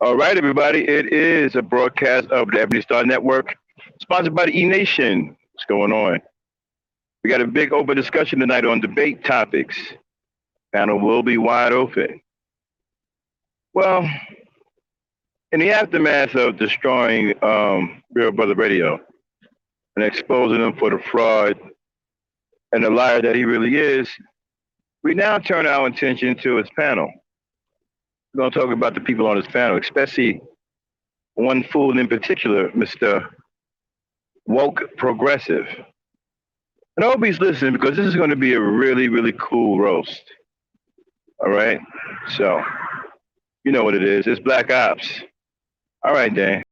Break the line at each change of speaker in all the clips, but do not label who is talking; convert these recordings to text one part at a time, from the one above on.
All right, everybody. It is a broadcast of the Ebony Star Network, sponsored by the E Nation. What's going on? We got a big open discussion tonight on debate topics. Panel will be wide open. Well, in the aftermath of destroying Real Brother Radio and exposing him for the fraud and the liar that he really is, we now turn our attention to his panel. We're going to talk about the people on his panel, especially one fool in particular, Mr. Woke Progressive. And I hope he's listening because this is going to be a really, really cool roast. All right. So, you know what it is. It's Black Ops. All right, Dan.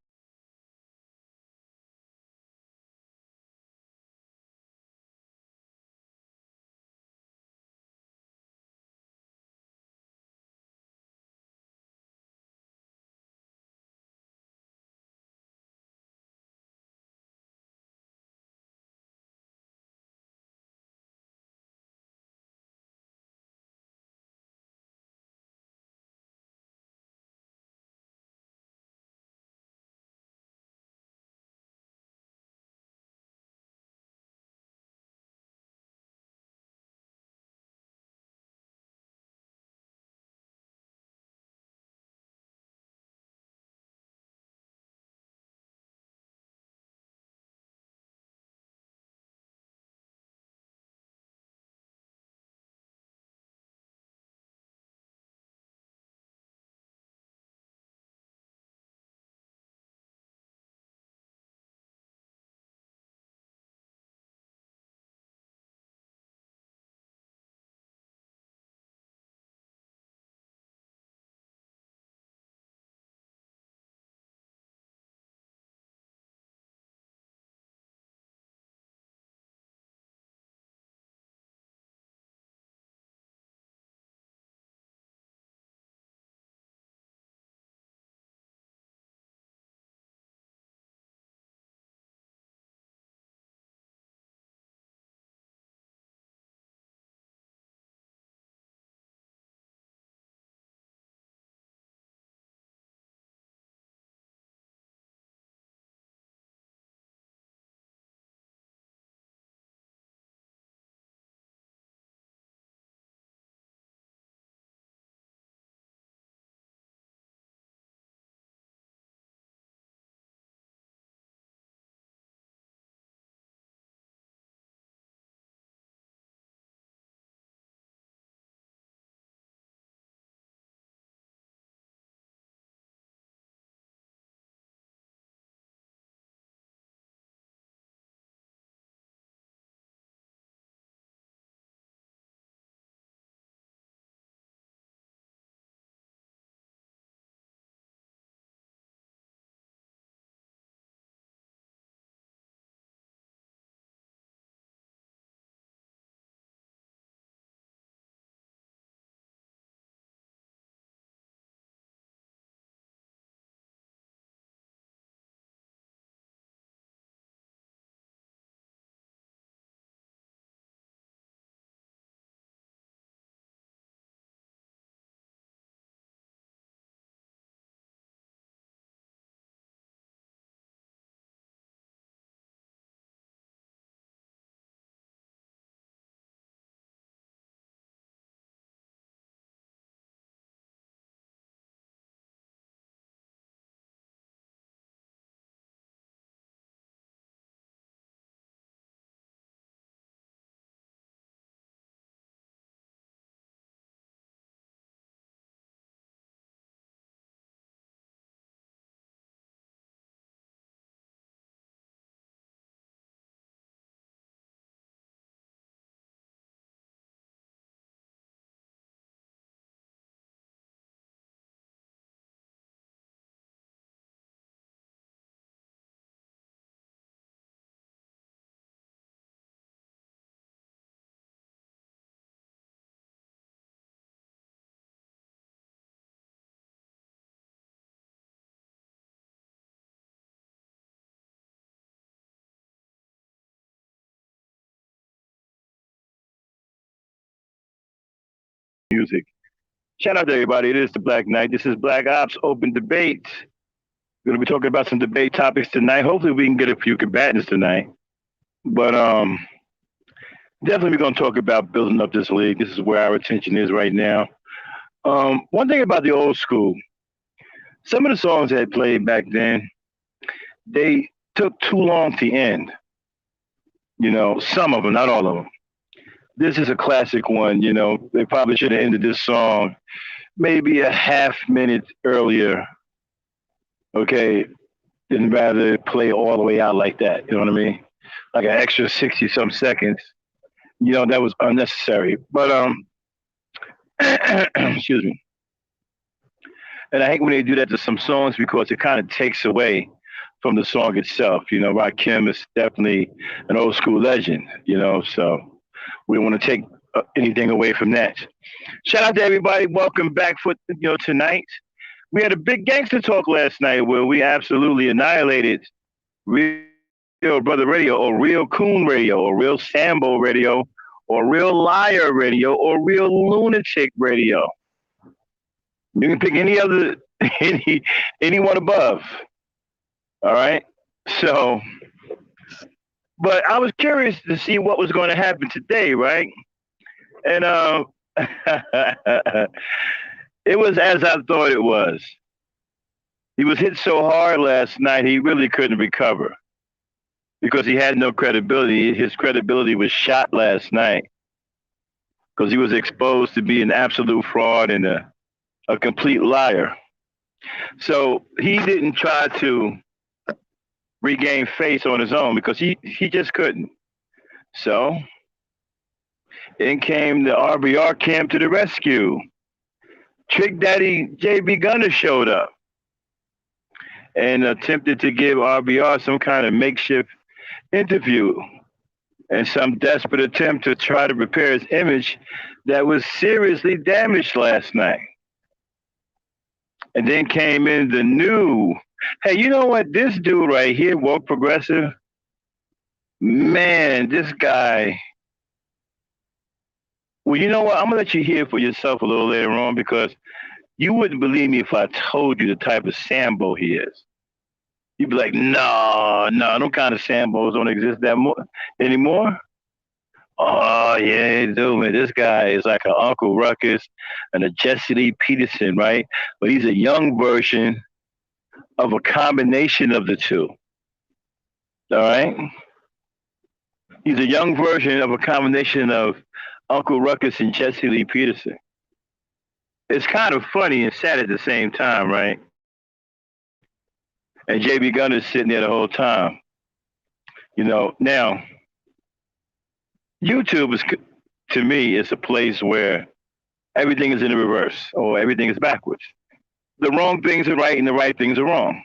Music. Shout out to everybody. It is the Black Knight. This is Black Ops Open Debate. We're going to be talking about some debate topics tonight. Hopefully, we can get a few combatants tonight. But definitely, we're going to talk about building up this league. This is where our attention is right now. One thing about the old school, some of the songs that played back then, they took too long to end. Some of them, not all of them. This is a classic one. They probably should have ended this song maybe a half minute earlier, okay, than rather play all the way out like that. You know what I mean? Like an extra 60 some seconds. That was unnecessary. But excuse me. And I hate when they do that to some songs because it kind of takes away from the song itself. Rakim is definitely an old school legend, so we don't want to take anything away from that. Shout out to everybody. Welcome back for tonight. We had a big gangster talk last night where we absolutely annihilated Real Brother Radio or Real Coon Radio or Real Sambo Radio or Real Liar Radio or Real Lunatic Radio. You can pick any other anyone above. All right. So, but I was curious to see what was going to happen today, right? And it was as I thought it was. He was hit so hard last night, he really couldn't recover because he had no credibility. His credibility was shot last night because he was exposed to be an absolute fraud and a complete liar. So he didn't try to regain faith on his own because he just couldn't. So in came the RBR camp to the rescue. Trick Daddy JB Gunner showed up and attempted to give RBR some kind of makeshift interview and some desperate attempt to try to repair his image that was seriously damaged last night. And then came in the new, hey, you know what? This dude right here, Woke Progressive, man, this guy. Well, you know what? I'm going to let you hear for yourself a little later on because you wouldn't believe me if I told you the type of Sambo he is. You'd be like, no, no kind of Sambos don't exist anymore. Oh, yeah, they do, man. This guy is like an Uncle Ruckus and a Jesse Lee Peterson, right? But he's a young version of a combination of the two. All right? He's a young version of a combination of Uncle Ruckus and Jesse Lee Peterson. It's kind of funny and sad at the same time, right? And JB Gunner's sitting there the whole time. Now, YouTube is, to me, is a place where everything is in the reverse or everything is backwards. The wrong things are right and the right things are wrong.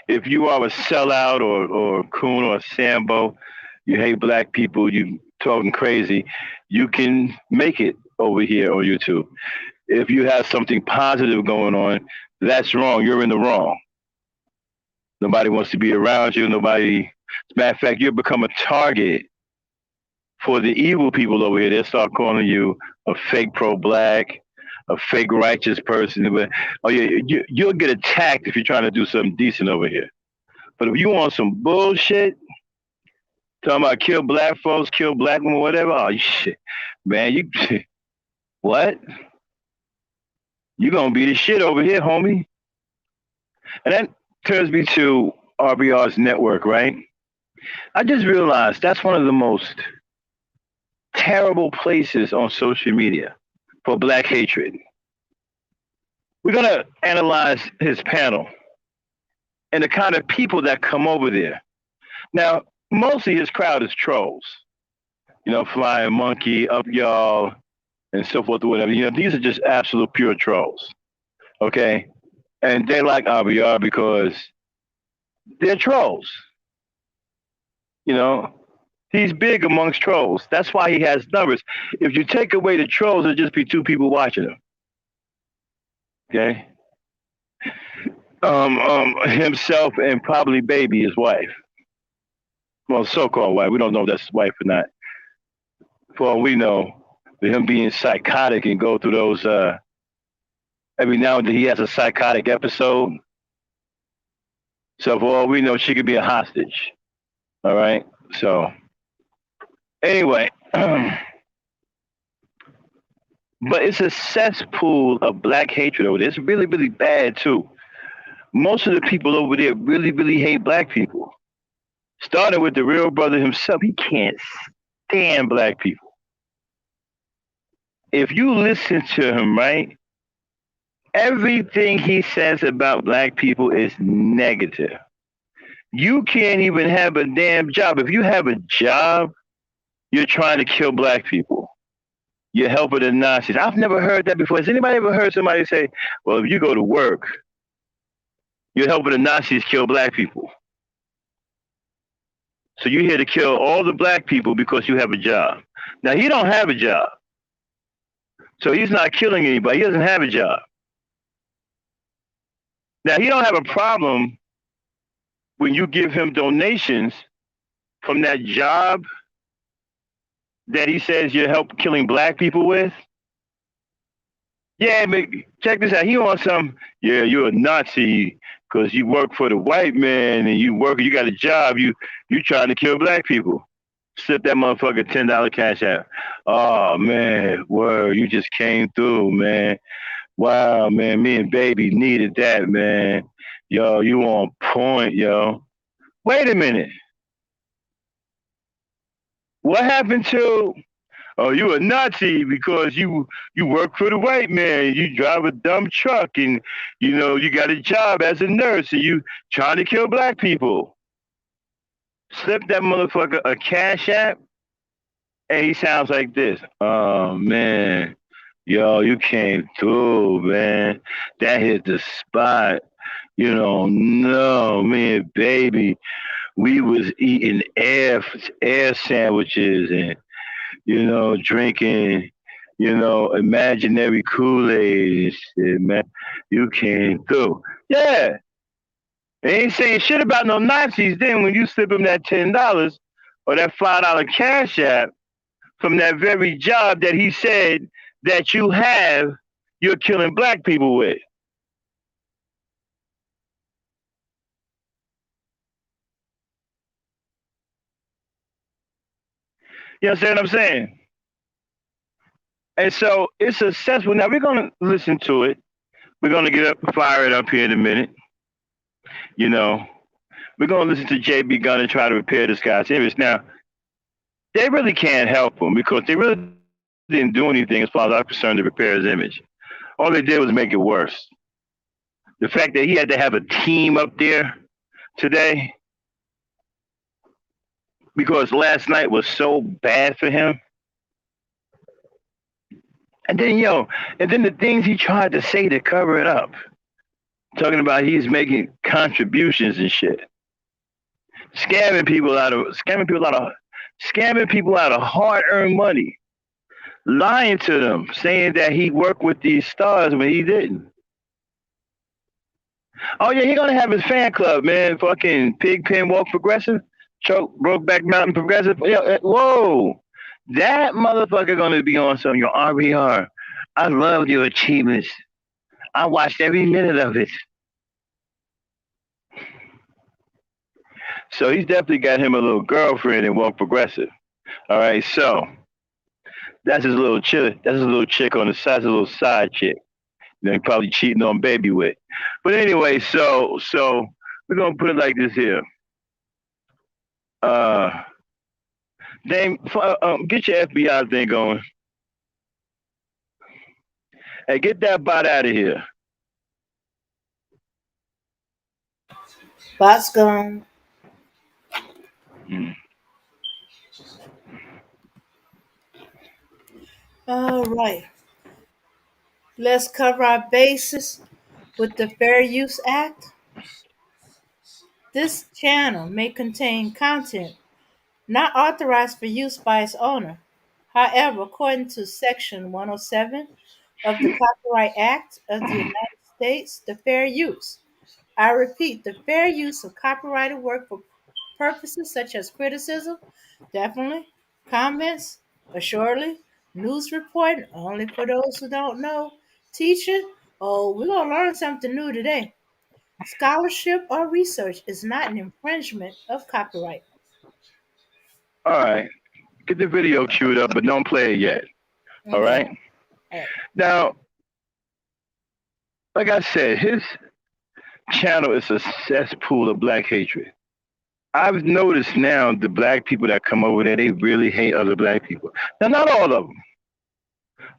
If you are a sellout or a coon or a Sambo, you hate black people, you talking crazy, you can make it over here on YouTube. If you have something positive going on, that's wrong. You're in the wrong. Nobody wants to be around you. As a matter of fact, you'll become a target for the evil people over here. They'll start calling you a fake pro-black, a fake righteous person. But you'll get attacked if you're trying to do something decent over here. But if you want some bullshit, talking about kill black folks, kill black women, whatever, oh shit, man, what? You gonna be the shit over here, homie. And that turns me to RBR's network, right? I just realized that's one of the most terrible places on social media for black hatred. We're gonna analyze his panel and the kind of people that come over there. Now, mostly his crowd is trolls. Flying Monkey, Up Y'all, and so forth or whatever. These are just absolute pure trolls. Okay? And they like RBR because they're trolls. He's big amongst trolls. That's why he has numbers. If you take away the trolls, it'll just be two people watching him. Okay? Himself and probably Baby, his wife. Well, so-called wife. We don't know if that's his wife or not. For all we know, with him being psychotic and go through those Every now and then he has a psychotic episode. So for all we know, she could be a hostage. All right. So anyway, but it's a cesspool of black hatred over there. It's really, really bad too. Most of the people over there really, really hate black people. Starting with the real brother himself, he can't stand black people. If you listen to him, right, everything he says about black people is negative. You can't even have a damn job. If you have a job, you're trying to kill black people. You're helping the Nazis. I've never heard that before. Has anybody ever heard somebody say, well, if you go to work, you're helping the Nazis kill black people? So you're here to kill all the black people because you have a job. Now, he don't have a job. So he's not killing anybody. He doesn't have a job. Now, he don't have a problem when you give him donations from that job that he says you help killing black people with. Yeah, but check this out. He wants some, yeah, you're a Nazi because you work for the white man and you got a job, you trying to kill black people. Slip that motherfucker $10 cash out. Oh man, word, you just came through, man. Wow, man, me and baby needed that, man. Yo, you on point, yo. Wait a minute. What happened to oh, you a Nazi because you work for the white man. You drive a dumb truck and you got a job as a nurse and you trying to kill black people. Slip that motherfucker a cash app and he sounds like this. Oh man. Yo, you came through, man. That hit the spot. No, me and baby, we was eating air sandwiches and drinking, imaginary Kool-Aid and shit, man. You came through. Yeah. They ain't saying shit about no Nazis then when you slip them that $10 or that $5 cash app from that very job that he said that you're killing black people with. You understand what I'm saying? And so it's successful. Now we're gonna listen to it. We're gonna fire it up here in a minute. You know, we're gonna listen to JB Gunn and try to repair this guy's image. Now, they really can't help him because they really didn't do anything as far as I'm concerned to repair his image. All they did was make it worse. The fact that he had to have a team up there today because last night was so bad for him. And then the things he tried to say to cover it up, talking about he's making contributions and shit, scamming people out of hard-earned money, lying to them, saying that he worked with these stars when he didn't. Oh yeah, he gonna have his fan club, man. Fucking Pigpen Walk Progressive, Choke Brokeback Mountain Progressive. Yeah, whoa, that motherfucker gonna be on some your RBR. I love your achievements. I watched every minute of it. So he's definitely got him a little girlfriend and Walk Progressive. All right, so that's his little chick. That's his little chick on the side, his little side chick. He probably cheating on baby with. But anyway, so we're gonna put it like this here. Uh, Dame, get your FBI thing going. Hey, get that bot out of here.
Bot's gone.
Hmm.
All right. Let's cover our bases with the Fair Use Act. This channel may contain content not authorized for use by its owner. However, according to Section 107 of the Copyright Act of the United States, the fair use, I repeat, the fair use of copyrighted work for purposes such as criticism, definitely, comments, assuredly, news reporting, only for those who don't know, teaching, Oh, we're going to learn something new today. Scholarship or research is not an infringement of copyright.
All right, get the video queued up, but don't play it yet. All
Okay.
right.
All right.
Now, like I said, his channel is a cesspool of black hatred. I've noticed now the black people that come over there, they really hate other black people. Now, not all of them.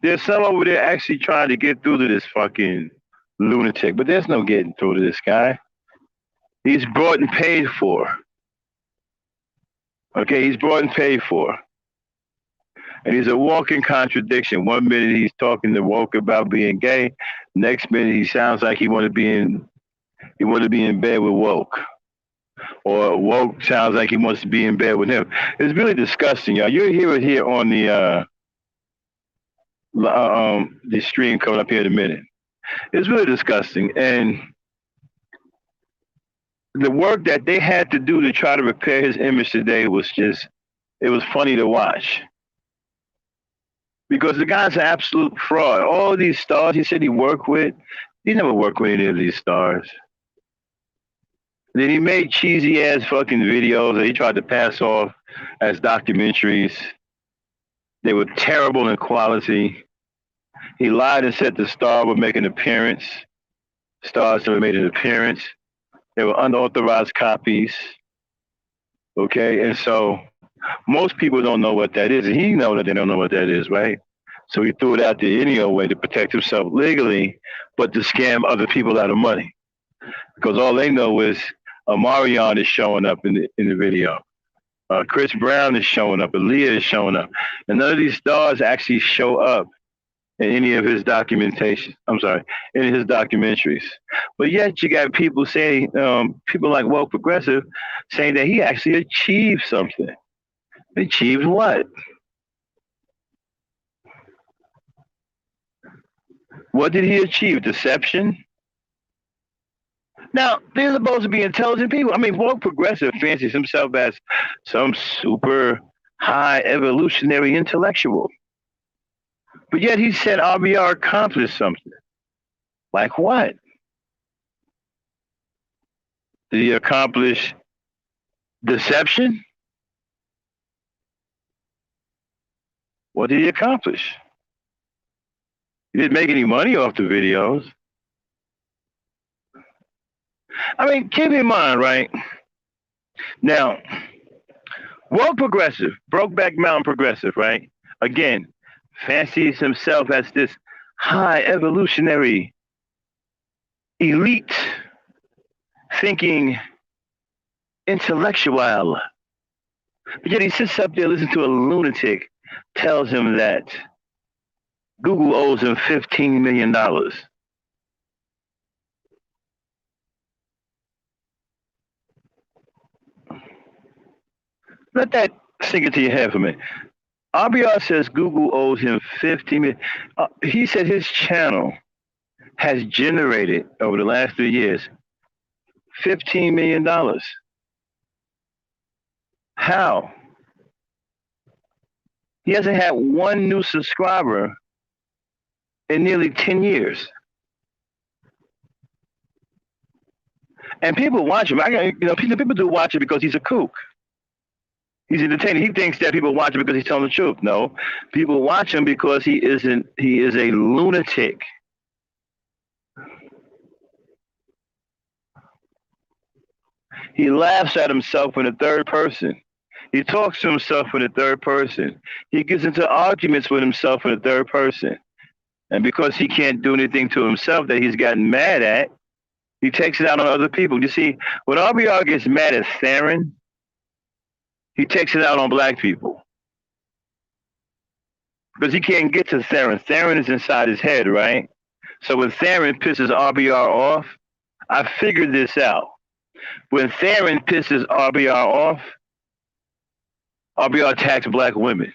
There's some over there actually trying to get through to this fucking lunatic, but there's no getting through to this guy. He's brought and paid for. Okay, he's brought and paid for. And he's a walking contradiction. One minute he's talking to woke about being gay. Next minute he sounds like he want to be in bed with woke. Or woke sounds like he wants to be in bed with him. It's really disgusting, y'all. You'll hear it here on the stream coming up here in a minute. It's really disgusting. And the work that they had to do to try to repair his image today was just, it was funny to watch. Because the guy's an absolute fraud. All these stars he said he worked with, he never worked with any of these stars. Then he made cheesy ass fucking videos that he tried to pass off as documentaries. They were terrible in quality. He lied and said the star would make an appearance. Stars never made an appearance. They were unauthorized copies. Okay, and so most people don't know what that is, and he knows that they don't know what that is, right? So he threw it out there any old way to protect himself legally, but to scam other people out of money. Because all they know is Omarion is showing up in the video. Chris Brown is showing up, Aaliyah is showing up. And none of these stars actually show up in any of his documentation. I'm sorry, in his documentaries. But yet you got people saying, people like Woke Progressive, saying that he actually achieved something. Achieved what? What did he achieve? Deception? Now, they're supposed to be intelligent people. I mean, Woke Progressive fancies himself as some super high evolutionary intellectual. But yet he said RBR accomplished something. Like what? Did he accomplish deception? What did he accomplish? He didn't make any money off the videos. I mean, keep in mind, right? Now, Woke Progressive, Brokeback Mountain Progressive, right? Again, fancies himself as this high evolutionary elite thinking intellectual. But yet he sits up there listening to a lunatic tells him that Google owes him $15 million. Let that sink into your head for a minute. RBR says Google owes him $15 million. He said his channel has generated over the last 3 years $15 million. How? He hasn't had one new subscriber in nearly 10 years. And people watch him. People do watch it because he's a kook. He's entertaining. He thinks that people watch him because he's telling the truth. No, people watch him because he is a lunatic. He laughs at himself in the third person. He talks to himself in the third person. He gets into arguments with himself in the third person. And because he can't do anything to himself that he's gotten mad at, he takes it out on other people. You see, when RBR gets mad at Theron, he takes it out on black people. Because he can't get to Theron. Theron is inside his head, right? So when Theron pisses RBR off, I figured this out. When Theron pisses RBR off, RBR attacks black women.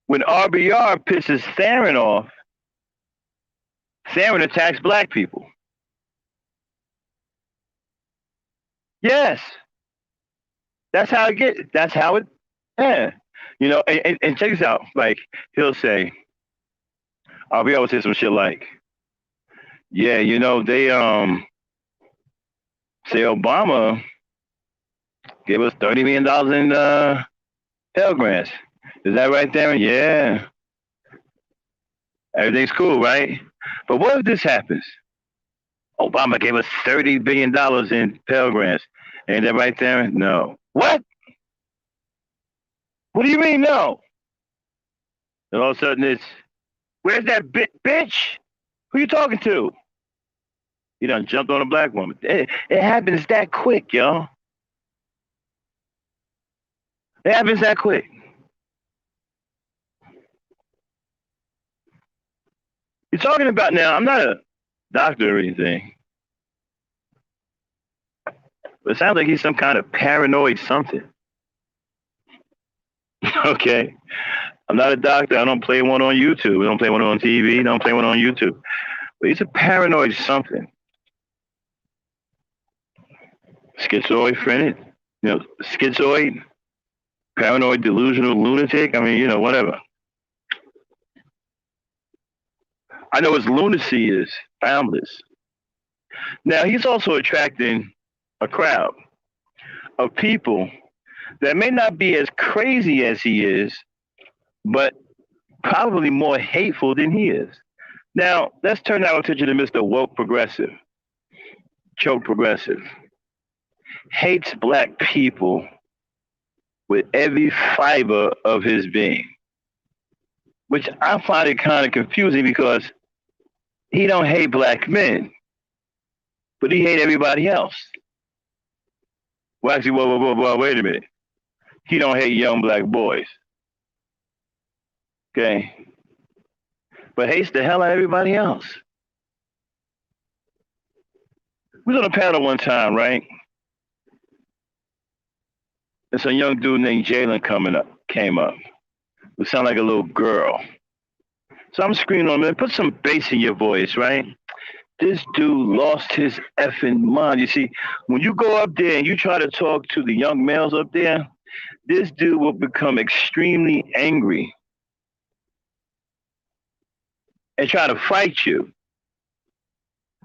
When RBR pisses Theron off, Theron attacks black people. Yes. That's how yeah. And check this out. Like, he'll say, RBO would say some shit like, yeah, you know, they say Obama gave us $30 million in Pell Grants. Is that right, Darren? Yeah. Everything's cool, right? But what if this happens? Obama gave us $30 billion in Pell Grants. Ain't that right, Darren? No. What? What do you mean no? And all of a sudden it's, where's that bitch? Who you talking to? He done jumped on a black woman. It happens that quick, y'all. It happens that quick. You're talking about now, I'm not a doctor or anything, but it sounds like he's some kind of paranoid something. Okay? I'm not a doctor. I don't play one on YouTube. I don't play one on TV. I don't play one on YouTube. But he's a paranoid something. Schizophrenic, schizoid, paranoid, delusional, lunatic. I mean, whatever. I know his lunacy is boundless. Now, he's also attracting a crowd of people that may not be as crazy as he is, but probably more hateful than he is. Now, let's turn our attention to Mr. Woke Progressive, Choke Progressive. Hates black people with every fiber of his being, which I find it kind of confusing because he don't hate black men, but he hate everybody else. Well, actually, whoa, wait a minute. He don't hate young black boys. Okay? But hates the hell out of everybody else. We was on a panel one time, right? And some young dude named Jalen came up. Who sounded like a little girl. So I'm screaming on him, man, put some bass in your voice, right? This dude lost his effing mind. You see, when you go up there and you try to talk to the young males up there, this dude will become extremely angry and try to fight you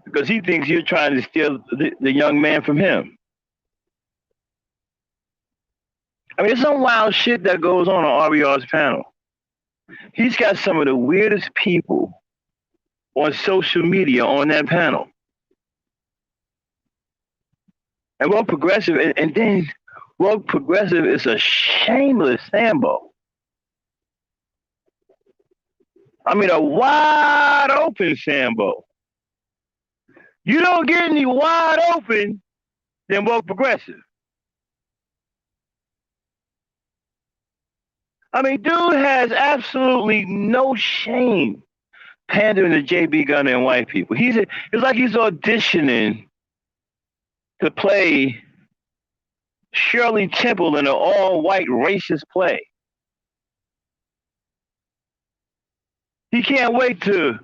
because he thinks you're trying to steal the young man from him. I mean, there's some wild shit that goes on RBR's panel. He's got some of the weirdest people on social media on that panel. And Woke Progressive, and then Woke Progressive is a shameless Sambo. I mean, a wide open Sambo. You don't get any wide open than Woke Progressive. I mean, dude has absolutely no shame pandering to JB Gunner and white people. It's like he's auditioning to play Shirley Temple in an all-white racist play. He can't wait to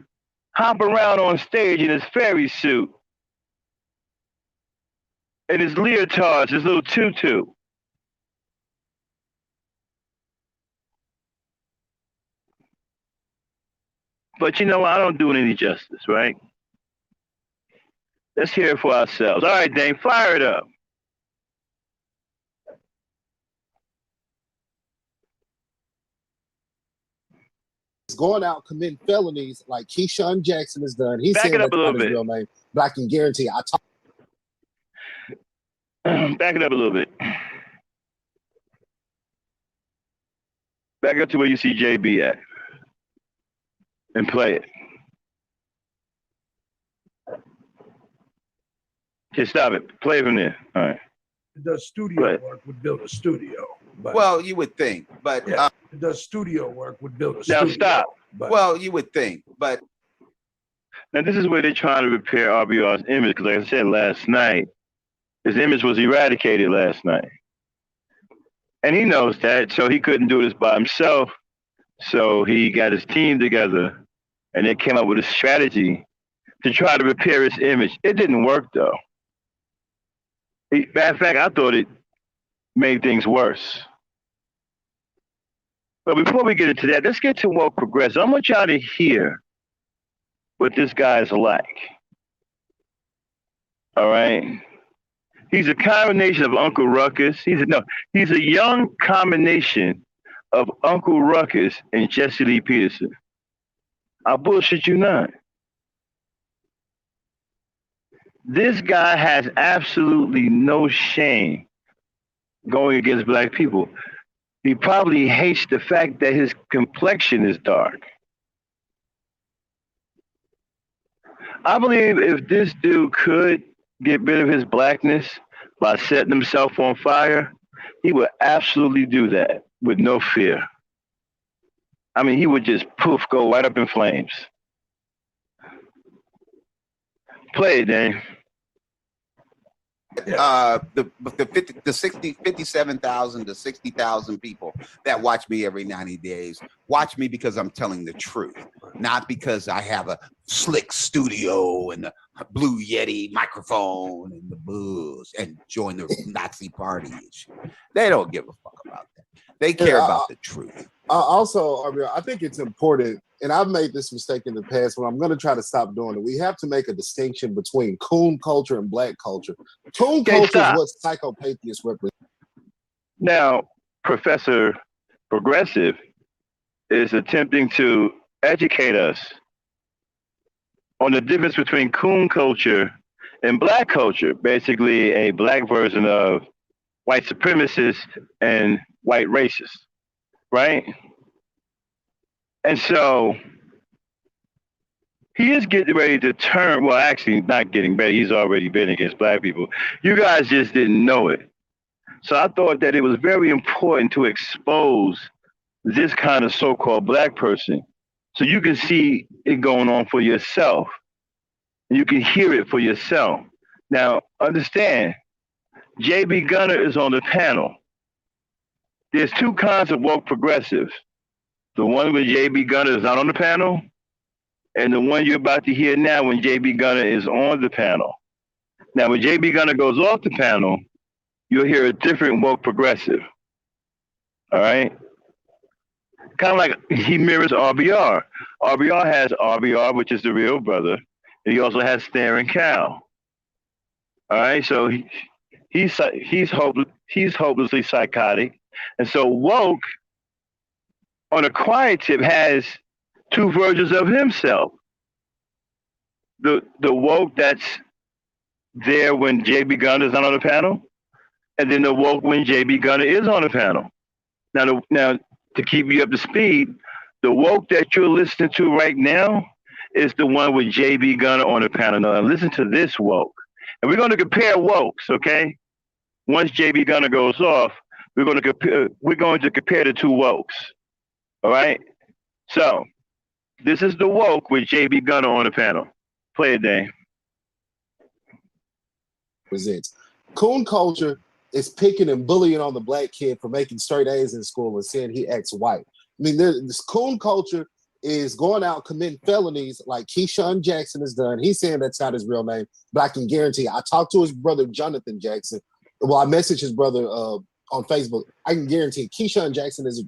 hop around on stage in his fairy suit and his leotards, his little tutu. But you know what? I don't do it any justice, right? Let's hear it for ourselves. All right, Dane, fire it up.
Going out committing felonies like Keyshawn Jackson has done. He
Back
said
it up
that's
a little
not his
bit.
real name, but I can guarantee
Back it up a little bit. Back up to where you see JB at. And play it. Okay, stop it. Play it from there. All right.
It does studio work, would build a studio. But,
well, you would think, but
yeah, it does studio work, would build a studio.
Now stop.
But,
well, you would think, but
now this is where they're trying to repair RBR's image, because like I said last night, his image was eradicated last night. And he knows that, so he couldn't do this by himself. So he got his team together and they came up with a strategy to try to repair his image. It didn't work though. Matter of fact, I thought it made things worse. But before we get into that, let's get to Woke Progressive. I want y'all to hear what this guy is like. All right. He's a combination of Uncle Ruckus. He's a young combination of Uncle Ruckus and Jesse Lee Peterson. I bullshit you not. This guy has absolutely no shame going against black people. He probably hates the fact that his complexion is dark. I believe if this dude could get rid of his blackness by setting himself on fire, he would absolutely do that with no fear. I mean, he would just poof, go right up in flames. Play it, Dave.
The 57,000 to 60,000 people that watch me every 90 days watch me because I'm telling the truth, not because I have a slick studio and a blue Yeti microphone and the booze and join the Nazi party. They don't give a fuck about that. They care about the truth.
Also, I think it's important, and I've made this mistake in the past, but I'm going to try to stop doing it. We have to make a distinction between coon culture and black culture. Coon culture is what psychopathia represent.
Now, Professor Progressive is attempting to educate us on the difference between coon culture and black culture, basically a black version of white supremacists and white racists, right? And so he is getting ready to turn, well, actually not getting ready, he's already been against black people. You guys just didn't know it. So I thought that it was very important to expose this kind of so-called black person so you can see it going on for yourself. And you can hear it for yourself. Now, understand, J.B. Gunner is on the panel. There's two kinds of woke progressives. The one with J.B. Gunner is not on the panel, and the one you're about to hear now when J.B. Gunner is on the panel. Now, when J.B. Gunner goes off the panel, you'll hear a different woke progressive. All right? Kind of like he mirrors RBR. RBR has RBR, which is the real brother, and he also has Staring Cow. All right? So he's hopelessly psychotic. And so woke, on a quiet tip, has two versions of himself. The woke that's there when J.B. Gunner is not on the panel, and then the woke when J.B. Gunner is on the panel. Now, to keep you up to speed, the woke that you're listening to right now is the one with J.B. Gunner on the panel. Now, listen to this woke. And we're going to compare wokes, okay? Once J.B. Gunner goes off, we're going to compare the two wokes. All right? So, this is the woke with J.B. Gunner on the panel. Play it, Dave.
Presents. Coon culture is picking and bullying on the black kid for making straight A's in school and saying he acts white. I mean, this coon culture is going out committing felonies like Keyshawn Jackson has done. He's saying that's not his real name, but I can guarantee. I talked to his brother, Jonathan Jackson. Well, I messaged his brother on Facebook. I can guarantee Keyshawn Jackson is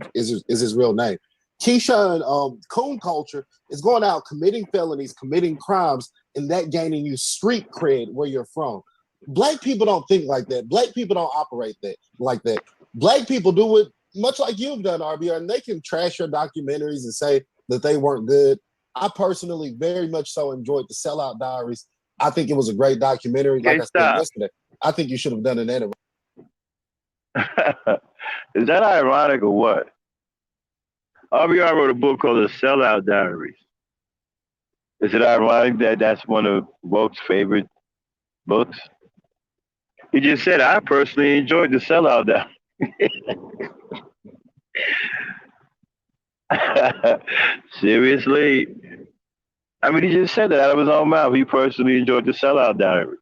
his real name. Keyshawn, coon culture is going out committing felonies, committing crimes, and that gaining you street cred where you're from. Black people don't think like that. Black people don't operate like that. Black people do it much like you've done, RBR, and they can trash your documentaries and say that they weren't good. I personally very much so enjoyed The Sellout Diaries. I think it was a great documentary. Like I said yesterday, I think you should have done an anyway.
Is that ironic or what? RBR wrote a book called The Sellout Diaries. Is it ironic that that's one of Woke's favorite books? He just said, I personally enjoyed The Sellout Diaries. Seriously? I mean, he just said that out of his own mouth. He personally enjoyed The Sellout Diaries.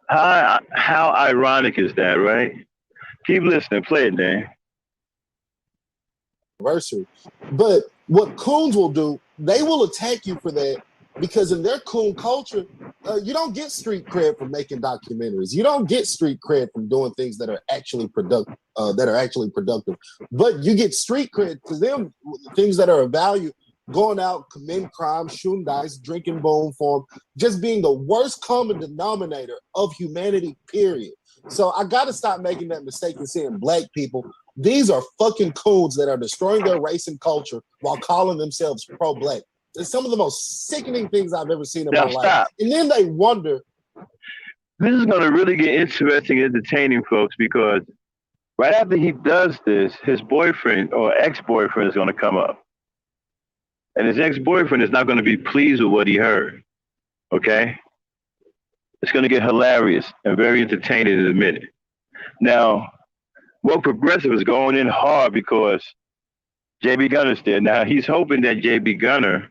How ironic is that, right? Keep listening. Play it, Dan.
But what coons will do, they will attack you for that because in their coon culture, you don't get street cred from making documentaries. You don't get street cred from doing things that are actually productive. But you get street cred to them, things that are of value going out, committing crimes, shooting dice, drinking bone form, just being the worst common denominator of humanity, period. So I got to stop making that mistake and seeing black people. These are fucking coons that are destroying their race and culture while calling themselves pro-black. It's some of the most sickening things I've ever seen in my life. And then they wonder.
This is going to really get interesting and entertaining, folks, because right after he does this, his boyfriend or ex-boyfriend is going to come up. And his ex-boyfriend is not going to be pleased with what he heard. Okay? It's going to get hilarious and very entertaining in a minute. Now, Woke Progressive is going in hard because J.B. Gunner's there. Now, he's hoping that J.B. Gunner,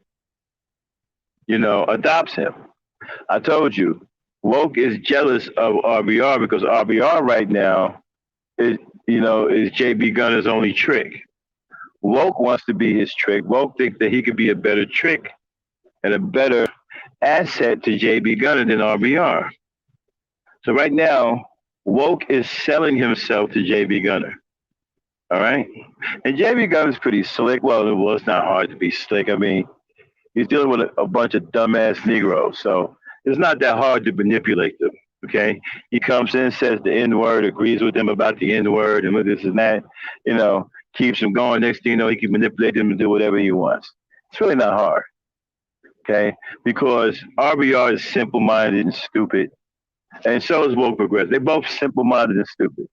adopts him. I told you, Woke is jealous of RBR because RBR right now is J.B. Gunner's only trick. Woke wants to be his trick. Woke thinks that he could be a better trick and a better asset to J.B. Gunner than RBR. So right now, Woke is selling himself to J.B. Gunner. All right? And J.B. Gunner's pretty slick. Well, it's not hard to be slick. I mean, he's dealing with a bunch of dumbass Negroes. So it's not that hard to manipulate them. Okay? He comes in, says the N-word, agrees with them about the N-word and this and that, keeps him going. Next thing you know, he can manipulate them and do whatever he wants. It's really not hard. Okay? Because RBR is simple-minded and stupid. And so is Woke Progressive. They're both simple-minded and stupid.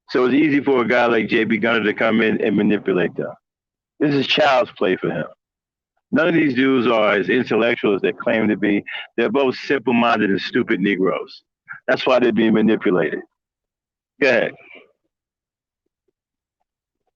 So it's easy for a guy like J.B. Gunner to come in and manipulate them. This is child's play for him. None of these dudes are as intellectual as they claim to be. They're both simple-minded and stupid Negroes. That's why they're being manipulated. Go ahead.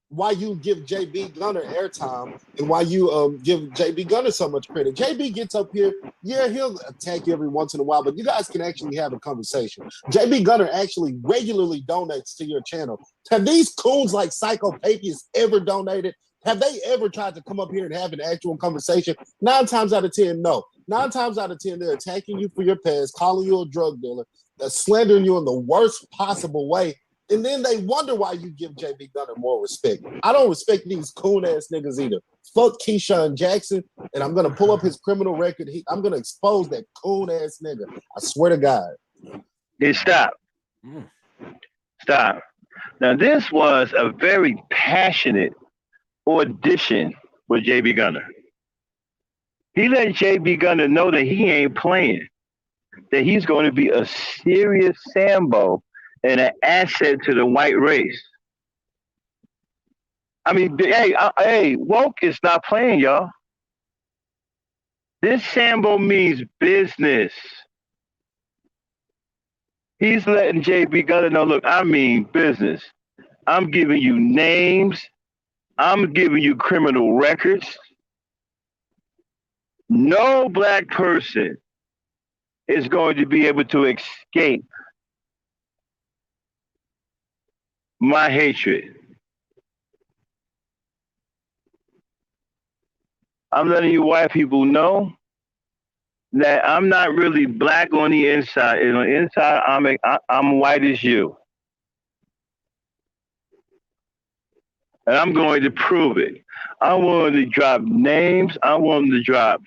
Why you give JB Gunner airtime and why you give JB Gunner so much credit. JB gets up here, yeah, he'll attack you every once in a while, but you guys can actually have a conversation. JB Gunner actually regularly donates to your channel. Have these coons like Psychopapias ever donated? Have they ever tried to come up here and have an actual conversation? 9 times out of 10, no. 9 times out of 10, they're attacking you for your past, calling you a drug dealer, slandering you in the worst possible way. And then they wonder why you give JB Gunner more respect. I don't respect these coon-ass niggas either. Fuck Keyshawn Jackson, and I'm going to pull up his criminal record. I'm going to expose that coon-ass nigga. I swear to God.
Hey, stop. Stop. Now, this was a very passionate audition with JB Gunner. He let JB Gunner know that he ain't playing, that he's going to be a serious Sambo and an asset to the white race. I mean, hey, Woke is not playing, y'all. This Sambo means business. He's letting JB Gunner know, look, I mean business. I'm giving you names. I'm giving you criminal records. No black person is going to be able to escape my hatred. I'm letting you white people know that I'm not really black on the inside. And on the inside, I'm white as you. And I'm going to prove it. I want to drop names. I want to drop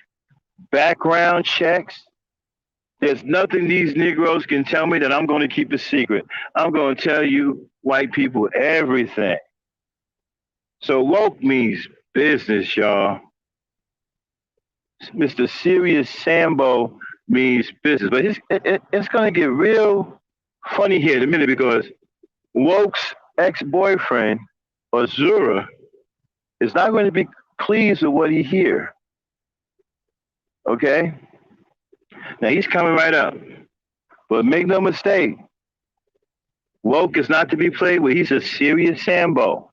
background checks. There's nothing these Negroes can tell me that I'm going to keep a secret. I'm going to tell you white people everything. So woke means business, y'all. Mr. Serious Sambo means business. But it's going to get real funny here in a minute because woke's ex-boyfriend, Azura, is not going to be pleased with what he hears. Okay? Now he's coming right up. But make no mistake, woke is not to be played with. He's a serious Sambo.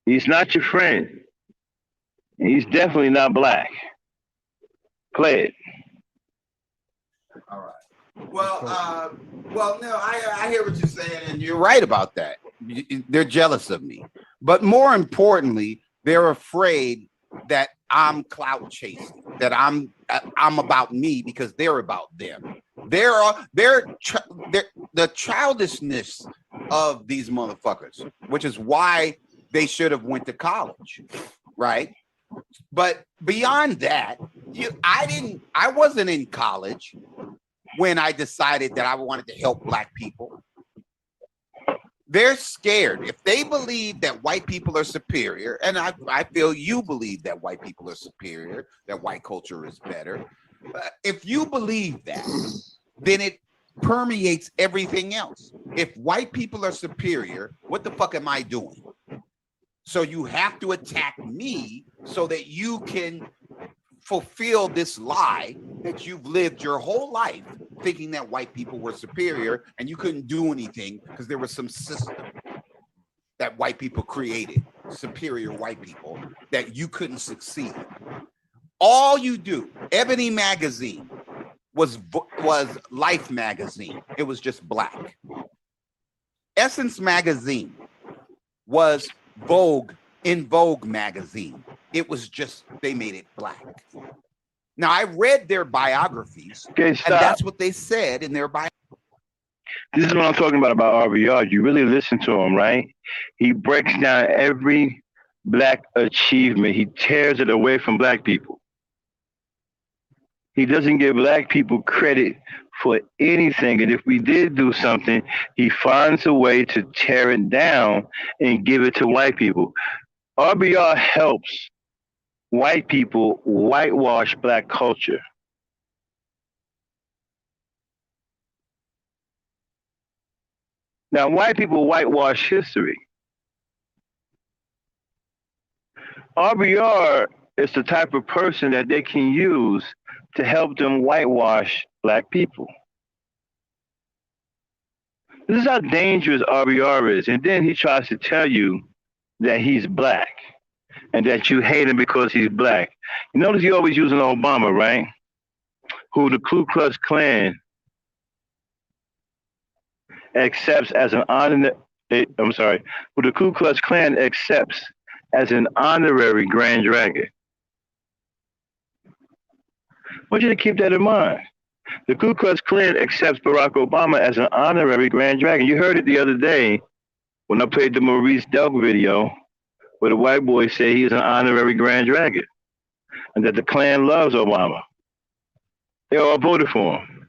He's not your friend. And he's definitely not black. Play it.
All right. Well, no, I hear what you're saying, and you're right about that. They're jealous of me. But more importantly, they're afraid that I'm clout chasing, that I'm about me because they're about them. The childishness of these motherfuckers, which is why they should have went to college, right? But beyond that, I wasn't in college when I decided that I wanted to help black people. They're scared. If they believe that white people are superior, and I feel you believe that white people are superior, that white culture is better. If you believe that, then it permeates everything else. If white people are superior, what the fuck am I doing? So you have to attack me so that you can fulfill this lie that you've lived your whole life thinking that white people were superior and you couldn't do anything because there was some system that white people created, superior white people, that you couldn't succeed. All you do, Ebony magazine was Life magazine. It was just black. Essence magazine was In Vogue magazine. It was just, they made it black. Now, I read their biographies,
Okay, stop.
and that's what they said in their biographies.
This is what I'm talking about RBR. You really listen to him, right? He breaks down every black achievement. He tears it away from black people. He doesn't give black people credit for anything. And if we did do something, he finds a way to tear it down and give it to white people. RBR helps white people whitewash black culture. Now, white people whitewash history. RBR is the type of person that they can use to help them whitewash black people. This is how dangerous RBR is. And then he tries to tell you that he's black and that you hate him because he's black. You notice he always using Obama, right? Who the Ku Klux Klan accepts as an who the Ku Klux Klan accepts as an honorary Grand Dragon. I want you to keep that in mind. The Ku Klux Klan accepts Barack Obama as an honorary Grand Dragon. You heard it the other day when I played the Maurice Delk video where the white boy said he's an honorary Grand Dragon and that the Klan loves Obama. They all voted for him.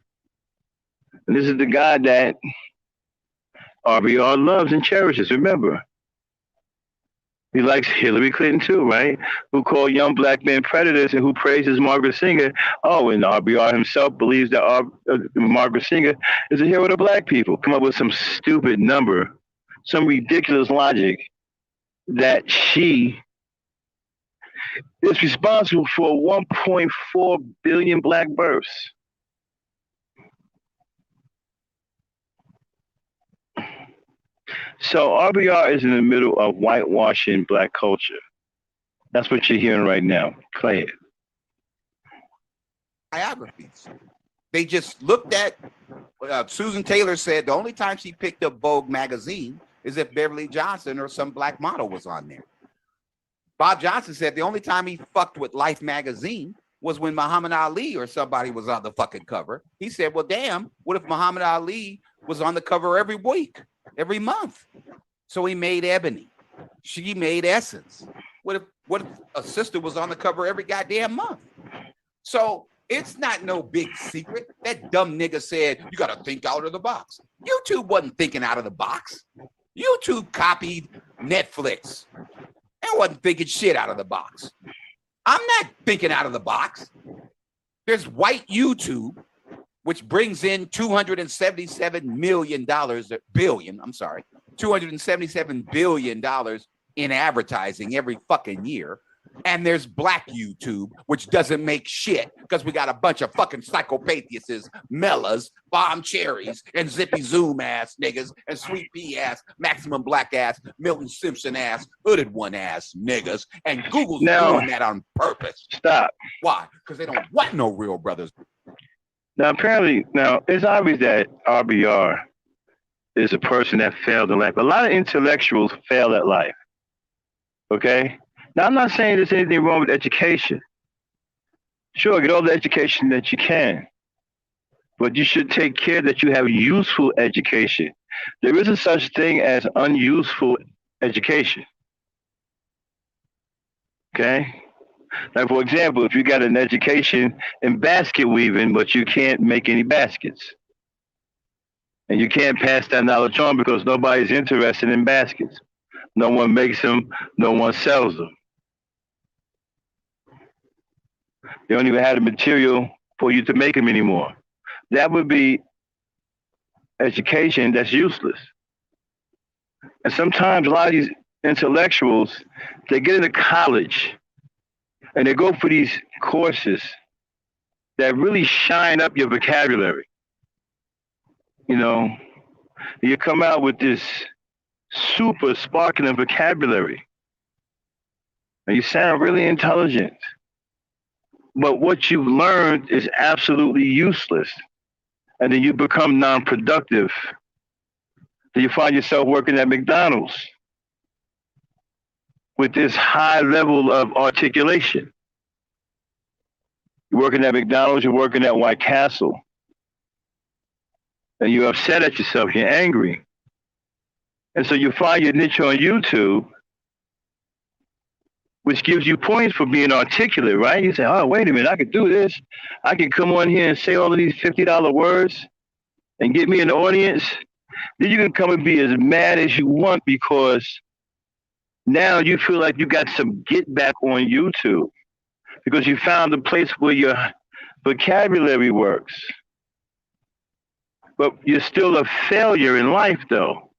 And this is the guy that RBR loves and cherishes. Remember, he likes Hillary Clinton too, right? Who called young black men predators and who praises Margaret Sanger. Oh, and RBR himself believes that Margaret Sanger is a hero to black people. Come up with some stupid number, some ridiculous logic that she is responsible for 1.4 billion black births. So RBR is in the middle of whitewashing black culture. That's what you're hearing right now. Play it.
Biographies. They just looked at, Susan Taylor said the only time she picked up Vogue magazine is if Beverly Johnson or some black model was on there. Bob Johnson said the only time he fucked with Life magazine was when Muhammad Ali or somebody was on the fucking cover. He said, well, damn, what if Muhammad Ali was on the cover every week, every month? So he made Ebony. She made Essence. What if a sister was on the cover every goddamn month? So it's not no big secret. That dumb nigga said, you got to think out of the box. YouTube wasn't thinking out of the box. YouTube copied Netflix and wasn't thinking shit out of the box. I'm not thinking out of the box. There's white YouTube, which brings in $277 billion in advertising every fucking year. And there's black YouTube, which doesn't make shit because we got a bunch of fucking psychopathias, Mellas, Bomb Cherries, and Zippy Zoom ass niggas, and Sweet Pea ass, Maximum Black ass, Milton Simpson ass, Hooded One ass niggas. And Google's doing that on purpose.
Stop.
Why? Because they don't want no real brothers.
Now, apparently, it's obvious that RBR is a person that failed in life. A lot of intellectuals fail at life. Okay? Now, I'm not saying there's anything wrong with education. Sure, get all the education that you can. But you should take care that you have useful education. There isn't such thing as unuseful education. Okay? Like, for example, if you got an education in basket weaving, but you can't make any baskets, and you can't pass that knowledge on because nobody's interested in baskets. No one makes them, no one sells them. They don't even have the material for you to make them anymore. That would be education that's useless. And sometimes a lot of these intellectuals, they get into college and they go for these courses that really shine up your vocabulary. You know, you come out with this super sparkling vocabulary and you sound really intelligent. But what you've learned is absolutely useless. And then you become non-productive. Then you find yourself working at McDonald's with this high level of articulation. You're working at McDonald's, you're working at White Castle, and you're upset at yourself, you're angry. And so you find your niche on YouTube, which gives you points for being articulate, right? You say, oh, wait a minute, I could do this. I can come on here and say all of these $50 words and get me an audience. Then you can come and be as mad as you want because now you feel like you got some get back on YouTube because you found a place where your vocabulary works. But you're still a failure in life, though.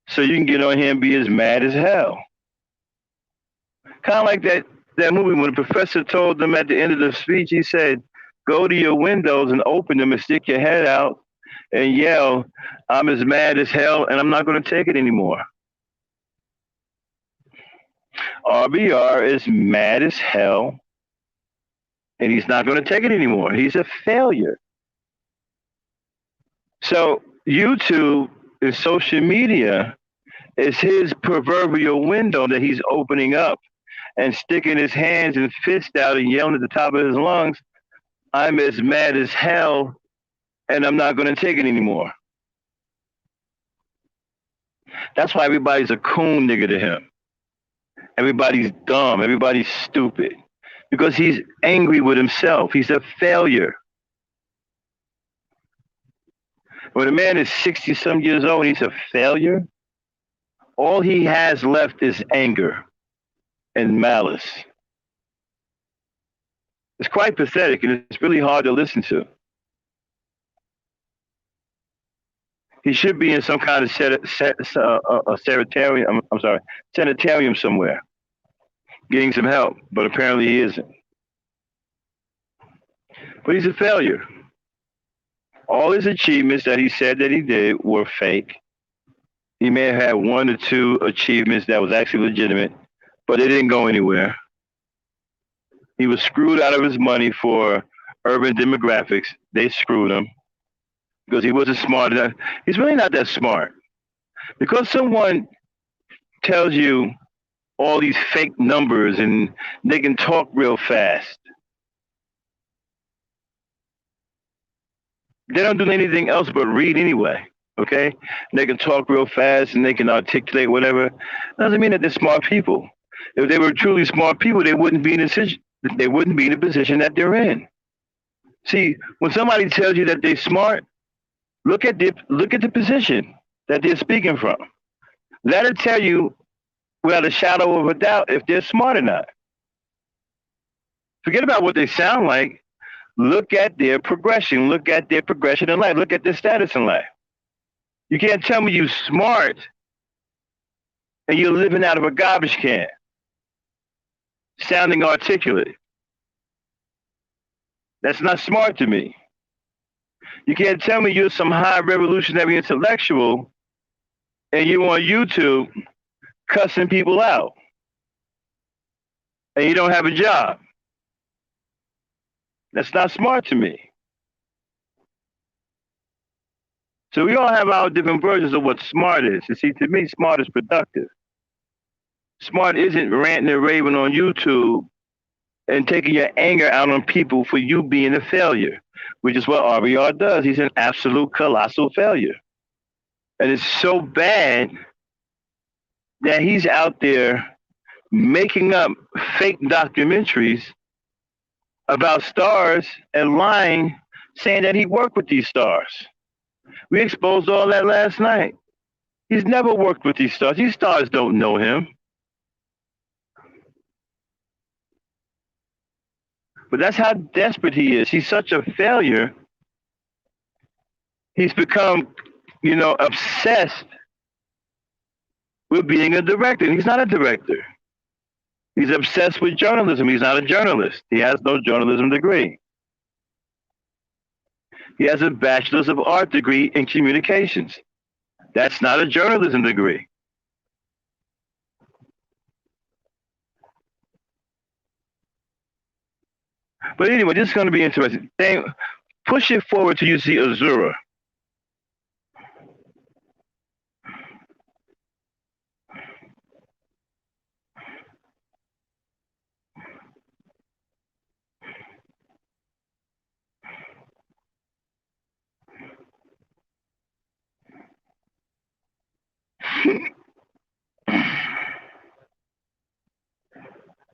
So you can get on here and be as mad as hell. Kind of like that movie when the professor told them at the end of the speech, he said, go to your windows and open them and stick your head out and yell, I'm as mad as hell and I'm not going to take it anymore. RBR is mad as hell and he's not going to take it anymore. He's a failure. So YouTube and social media is his proverbial window that he's opening up and sticking his hands and fists out and yelling at the top of his lungs, I'm as mad as hell and I'm not going to take it anymore. That's why everybody's a coon nigga to him. Everybody's dumb. Everybody's stupid. Because he's angry with himself. He's a failure. When a man is 60-some years old and he's a failure, all he has left is anger and malice. It's quite pathetic and it's really hard to listen to. He should be in some kind of sanitarium somewhere, getting some help, but apparently he isn't. But he's a failure. All his achievements that he said that he did were fake. He may have had one or two achievements that was actually legitimate, but it didn't go anywhere. He was screwed out of his money for urban demographics. They screwed him because he wasn't smart enough. He's really not that smart. Because someone tells you all these fake numbers and they can talk real fast, they don't do anything else but read anyway. Okay, they can talk real fast and they can articulate whatever. Doesn't mean that they're smart people. If they were truly smart people, they wouldn't be in a position. They wouldn't be in the position that they're in. See, when somebody tells you that they're smart, look at the position that they're speaking from. That'll tell you without a shadow of a doubt if they're smart or not. Forget about what they sound like. Look at their progression. Look at their progression in life. Look at their status in life. You can't tell me you're smart and you're living out of a garbage can, sounding articulate. That's not smart to me. You can't tell me you're some high revolutionary intellectual and you're on YouTube cussing people out and you don't have a job. That's not smart to me. So we all have our different versions of what smart is. You see, to me, smart is productive. Smart isn't ranting and raving on YouTube and taking your anger out on people for you being a failure, which is what RBR does. He's an absolute colossal failure. And it's so bad that he's out there making up fake documentaries about stars and lying, saying that he worked with these stars. We exposed all that last night. He's never worked with these stars. These stars don't know him. But that's how desperate he is. He's such a failure. He's become, obsessed with being a director. And he's not a director. He's obsessed with journalism. He's not a journalist. He has no journalism degree. He has a bachelor's of art degree in communications. That's not a journalism degree. But anyway, this is going to be interesting. Push it forward till you see Azura.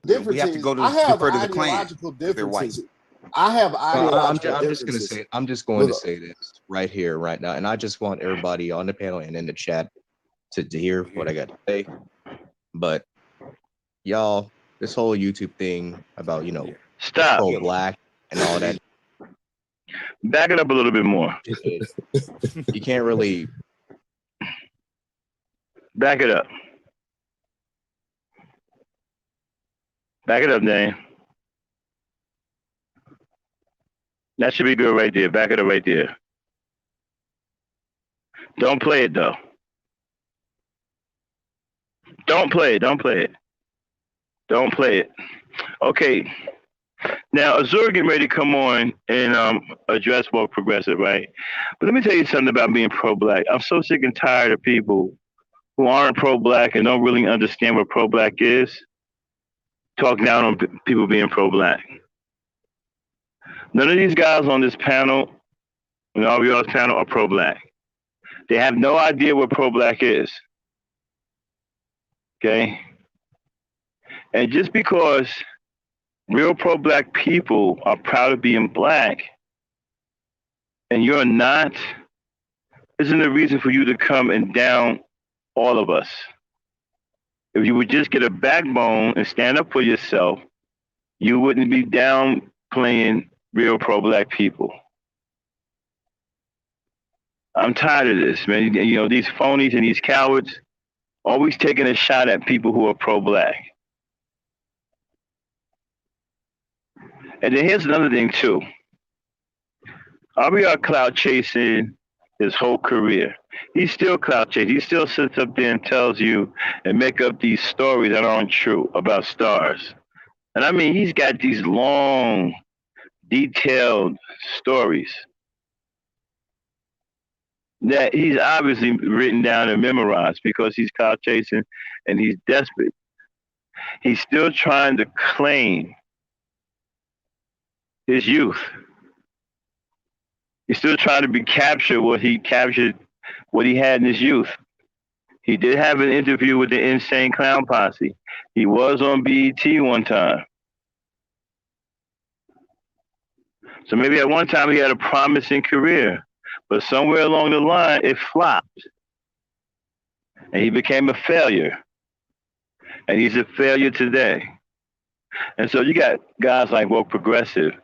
Difference
We have to
is,
go to
I have
defer to the Klan.
ideological
They're white.
differences. I have ideological
I'm just going to
differences.
say, I'm just going to
Look,
say this right here, right now. And I just want everybody on the panel and in the chat to hear what I got to say. But y'all, this whole YouTube thing about,
Stop.
pro-black and all that,
Back it up a little bit more.
you can't really,
Back it up. Back it up, Dane. That should be good right there. Back it up right there. Don't play it, though. Don't play it. Don't play it. Don't play it. Okay. Now, Azura getting ready to come on and address Woke Progressive, right? But let me tell you something about being pro-black. I'm so sick and tired of people who aren't pro-black and don't really understand what pro-black is, talk down on people being pro-black. None of these guys on this panel, on RBR's panel, are pro-black. They have no idea what pro-black is. Okay? And just because real pro-black people are proud of being black and you're not, isn't a reason for you to come and down all of us. If you would just get a backbone and stand up for yourself, you wouldn't be downplaying real pro-black people. I'm tired of this, man. These phonies and these cowards always taking a shot at people who are pro-black. And then here's another thing too. RBR clout chasing his whole career. He's still clout chasing. He still sits up there and tells you and make up these stories that aren't true about stars. And I mean, he's got these long, detailed stories that he's obviously written down and memorized because he's clout chasing and he's desperate. He's still trying to claim his youth. He's still trying to capture what he captured, what he had in his youth. He did have an interview with the Insane Clown Posse. He was on BET one time. So maybe at one time he had a promising career, but somewhere along the line it flopped. And he became a failure. And he's a failure today. And so you got guys like Woke Progressive,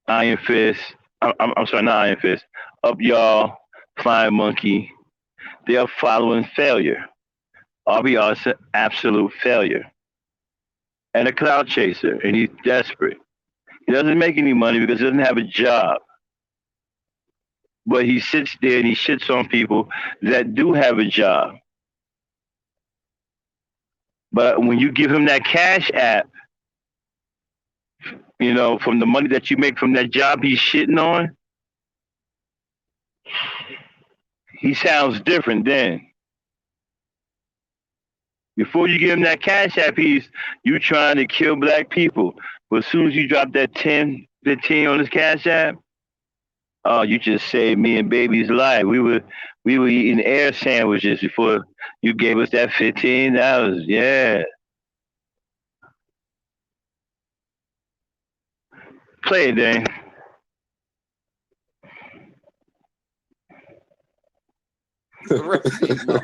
Iron Fist, I'm sorry, not Iron Fist, Up Y'all, Flying Monkey. They are following failure. RBR is an absolute failure. And a cloud chaser, and he's desperate. He doesn't make any money because he doesn't have a job. But he sits there and he shits on people that do have a job. But when you give him that Cash App, from the money that you make from that job he's shitting on, he sounds different then. Before you give him that Cash App piece, you trying to kill black people. But as soon as you drop that 10, 15 on his Cash App, oh, you just saved me and baby's life. We were eating air sandwiches before you gave us that $15. Yeah. Play it, Dane.
The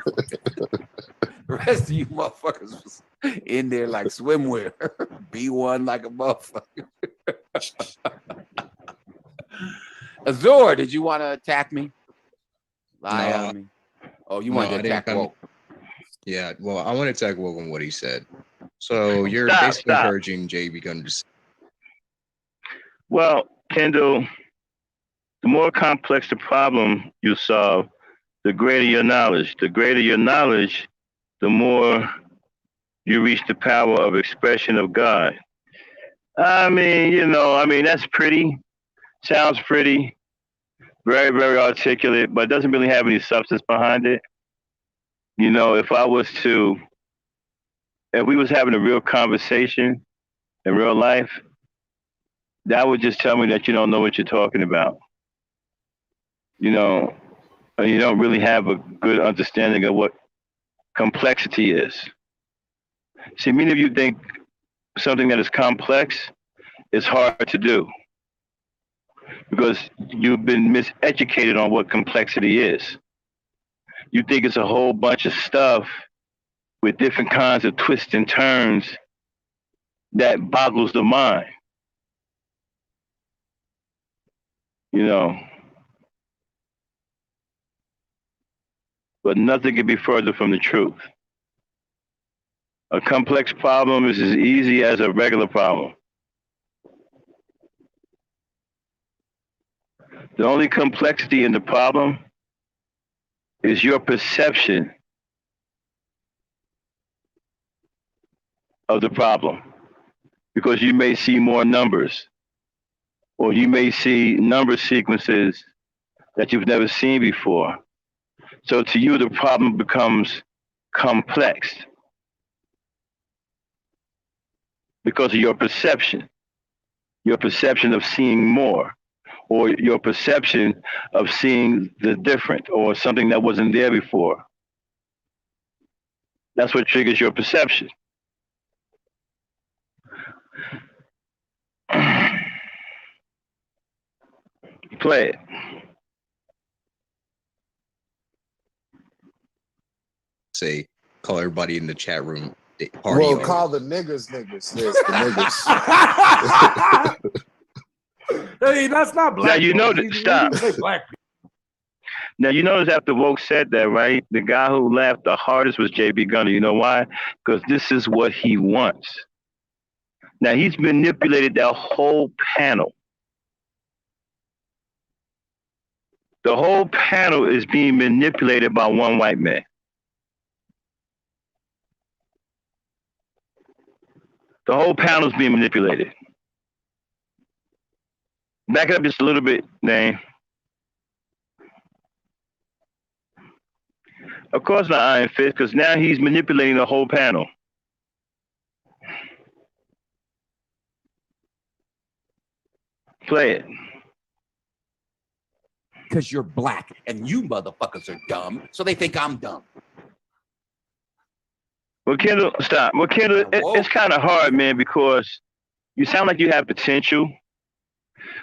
rest of you motherfuckers was in there like swimwear. B1 like a motherfucker. Azor, did you want to attack me? Lie
No,
on me? Oh, you wanted
no,
to
I didn't
attack
come-
Woke.
Yeah, well, I want to attack Woke on what he said. So you're
Stop,
basically
stop.
encouraging JB Gunner to
Well, Kendall, the more complex the problem you solve, the greater your knowledge. The greater your knowledge, the more you reach the power of expression of God. I mean, that's pretty. Sounds pretty. Very, very articulate, but doesn't really have any substance behind it. If we was having a real conversation in real life, that would just tell me that you don't know what you're talking about. And you don't really have a good understanding of what complexity is. See, many of you think something that is complex is hard to do because you've been miseducated on what complexity is. You think it's a whole bunch of stuff with different kinds of twists and turns that boggles the mind. But nothing can be further from the truth. A complex problem is as easy as a regular problem. The only complexity in the problem is your perception of the problem. Because you may see more numbers, or you may see number sequences that you've never seen before. So to you, the problem becomes complex because of your perception of seeing more, or your perception of seeing the different, or something that wasn't there before. That's what triggers your perception. Play it.
say, call everybody in the chat room party.
Well,
hard.
call the niggas. Yes, the niggas.
Hey, that's not black.
Now, you know
folks.
that-
He
stop.
didn't say black people.
Now, you notice after Woke said that, right? The guy who laughed the hardest was JB Gunner. You know why? Because this is what he wants. Now, he's manipulated that whole panel. The whole panel is being manipulated by one white man. The whole panel is being manipulated. Back it up just a little bit, Dane. Of course not Iron Fist, because now he's manipulating the whole panel. Play it.
Because you're black and you motherfuckers are dumb, so they think I'm dumb.
Well, Kendall, stop. Well, Kendall, it's kind of hard, man, because you sound like you have potential,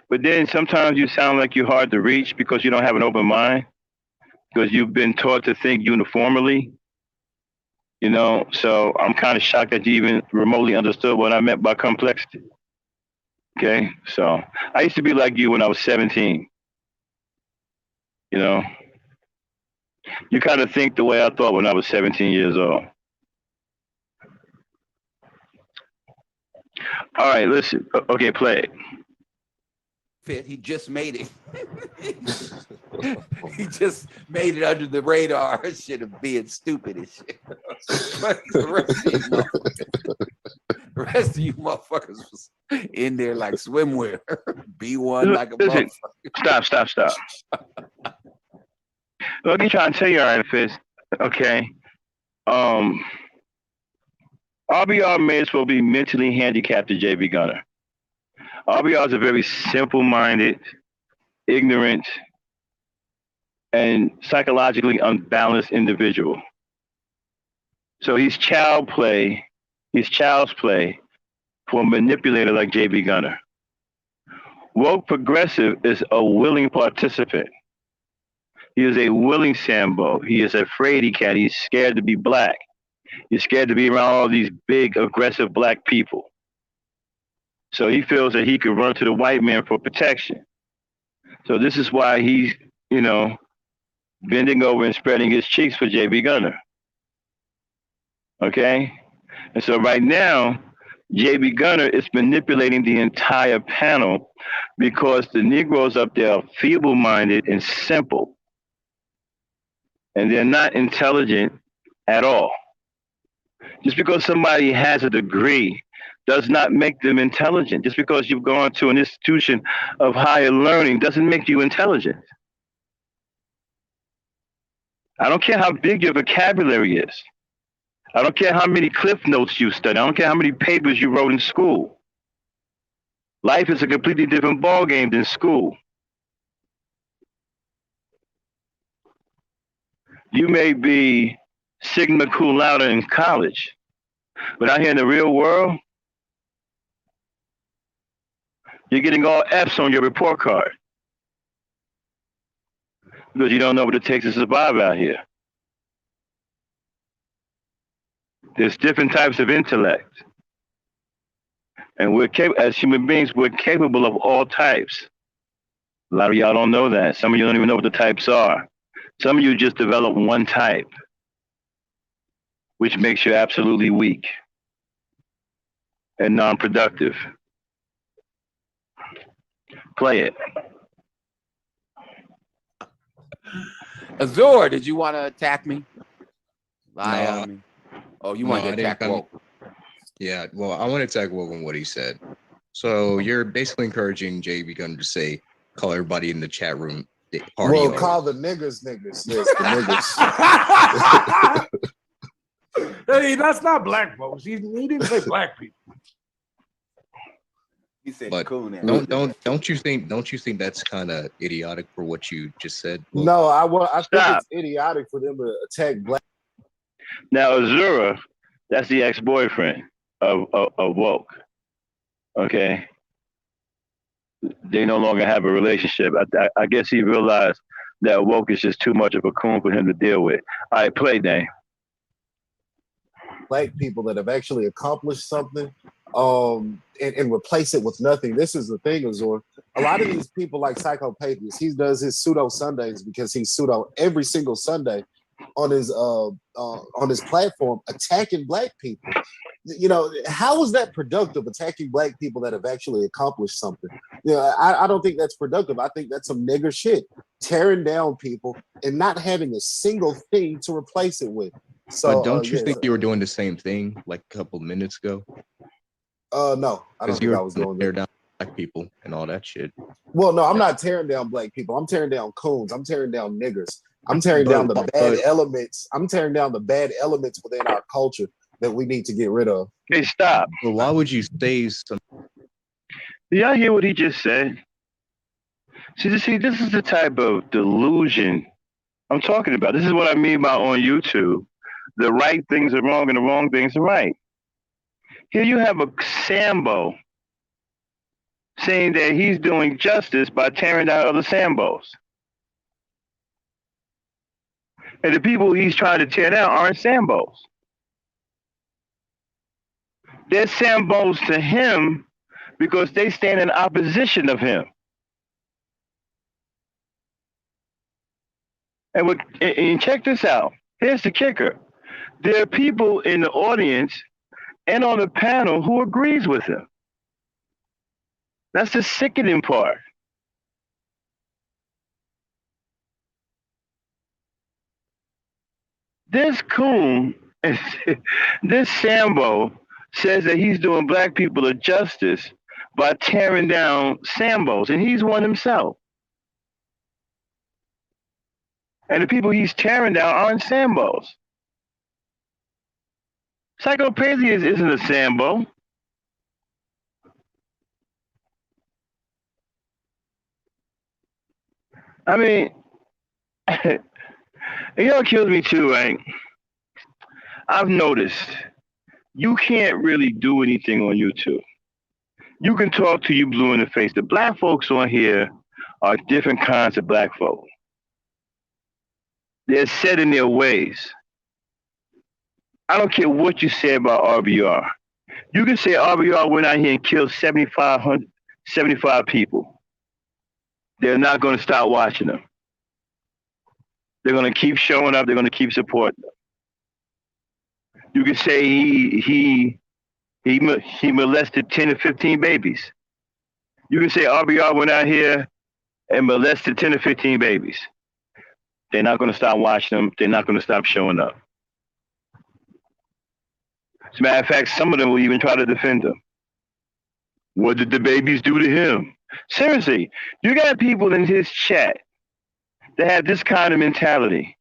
but then sometimes you sound like you're hard to reach because you don't have an open mind, because you've been taught to think uniformly. So I'm kind of shocked that you even remotely understood what I meant by complexity. Okay, so I used to be like you when I was 17. You kind of think the way I thought when I was 17 years old. All right, listen. Okay, play it.
Fit, he just made it. He just made it under the radar. Shit of being stupid and shit. But the rest of you motherfuckers was in there like swimwear. B1 like a
Listen,
motherfucker.
Stop. Look, I'm trying to tell you, Iron Fist. Okay. RBR may as well be mentally handicapped to JB Gunner. RBR is a very simple-minded, ignorant, and psychologically unbalanced individual. So he's child's play for a manipulator like JB Gunner, Woke progressive is a willing participant. He is a willing Sambo. He is a fraidy cat. He's scared to be black. He's scared to be around all these big, aggressive black people. So he feels that he could run to the white man for protection. So this is why he's, bending over and spreading his cheeks for JB Gunner. Okay? And so right now, JB Gunner is manipulating the entire panel because the Negroes up there are feeble-minded and simple. And they're not intelligent at all. Just because somebody has a degree does not make them intelligent. Just because you've gone to an institution of higher learning doesn't make you intelligent. I don't care how big your vocabulary is. I don't care how many cliff notes you study. I don't care how many papers you wrote in school. Life is a completely different ballgame than school. You may be Sigma Cum Laude in college, but out here in the real world, you're getting all F's on your report card because you don't know what it takes to survive out here. There's different types of intellect. And as human beings, we're capable of all types. A lot of y'all don't know that. Some of you don't even know what the types are. Some of you just develop one type, which makes you absolutely weak and non-productive. Play it.
Azor, did you want to attack me? Lie
No.
on me? Oh, you wanted to attack Woke.
Yeah, well, I want to attack Woke on what he said. So you're basically encouraging JB Gunner to say, call everybody in the chat room party.
Well,
over.
call the niggas. Yes, the niggas.
Hey, that's not black folks. He didn't say black people.
He said
But
cool now.
don't you think that's kind of idiotic for what you just said? Woke?
No, I think
Stop.
it's idiotic for them to attack black.
Now, Azura, that's the ex-boyfriend of Woke. Okay? They no longer have a relationship. I guess he realized that Woke is just too much of a coon for him to deal with. All right, play, Dane.
Black people that have actually accomplished something and replace it with nothing. This is the thing, Azor. A lot of these people like Psychopathus, he does his pseudo Sundays because he's pseudo every single Sunday on his platform attacking black people. How is that productive, attacking black people that have actually accomplished something? I don't think that's productive. I think that's some nigger shit, tearing down people and not having a single thing to replace it with. So,
But don't you think you were doing the same thing like a couple minutes ago?
No, I don't think I was going
tear
there.
down black people and all that shit.
Well, no, I'm not tearing down black people. I'm tearing down coons. I'm tearing down niggers. I'm tearing down the bad elements. I'm tearing down the bad elements within our culture that we need to get rid of.
Hey, stop.
But why would you say some?
Did y'all hear what he just said? See, this is the type of delusion I'm talking about. This is what I mean by on YouTube. The right things are wrong and the wrong things are right. Here you have a Sambo saying that he's doing justice by tearing down other Sambos. And the people he's trying to tear down aren't Sambos. They're Sambos to him because they stand in opposition of him. And check this out. Here's the kicker. There are people in the audience and on the panel who agrees with him. That's the sickening part. This coon, this Sambo says that he's doing black people a justice by tearing down Sambos, and he's one himself. And the people he's tearing down aren't Sambos. Psychopathia isn't a Sambo. I mean, you know what kills me too, right? I've noticed you can't really do anything on YouTube. You can talk to you blue in the face. The black folks on here are different kinds of black folk. They're set in their ways. I don't care what you say about RBR. You can say RBR went out here and killed 75 people. They're not going to stop watching them. They're going to keep showing up. They're going to keep supporting them. You can say he molested 10 or 15 babies. You can say RBR went out here and molested 10 or 15 babies. They're not going to stop watching them. They're not going to stop showing up. As a matter of fact, some of them will even try to defend him. What did the babies do to him? Seriously, you got people in his chat that have this kind of mentality.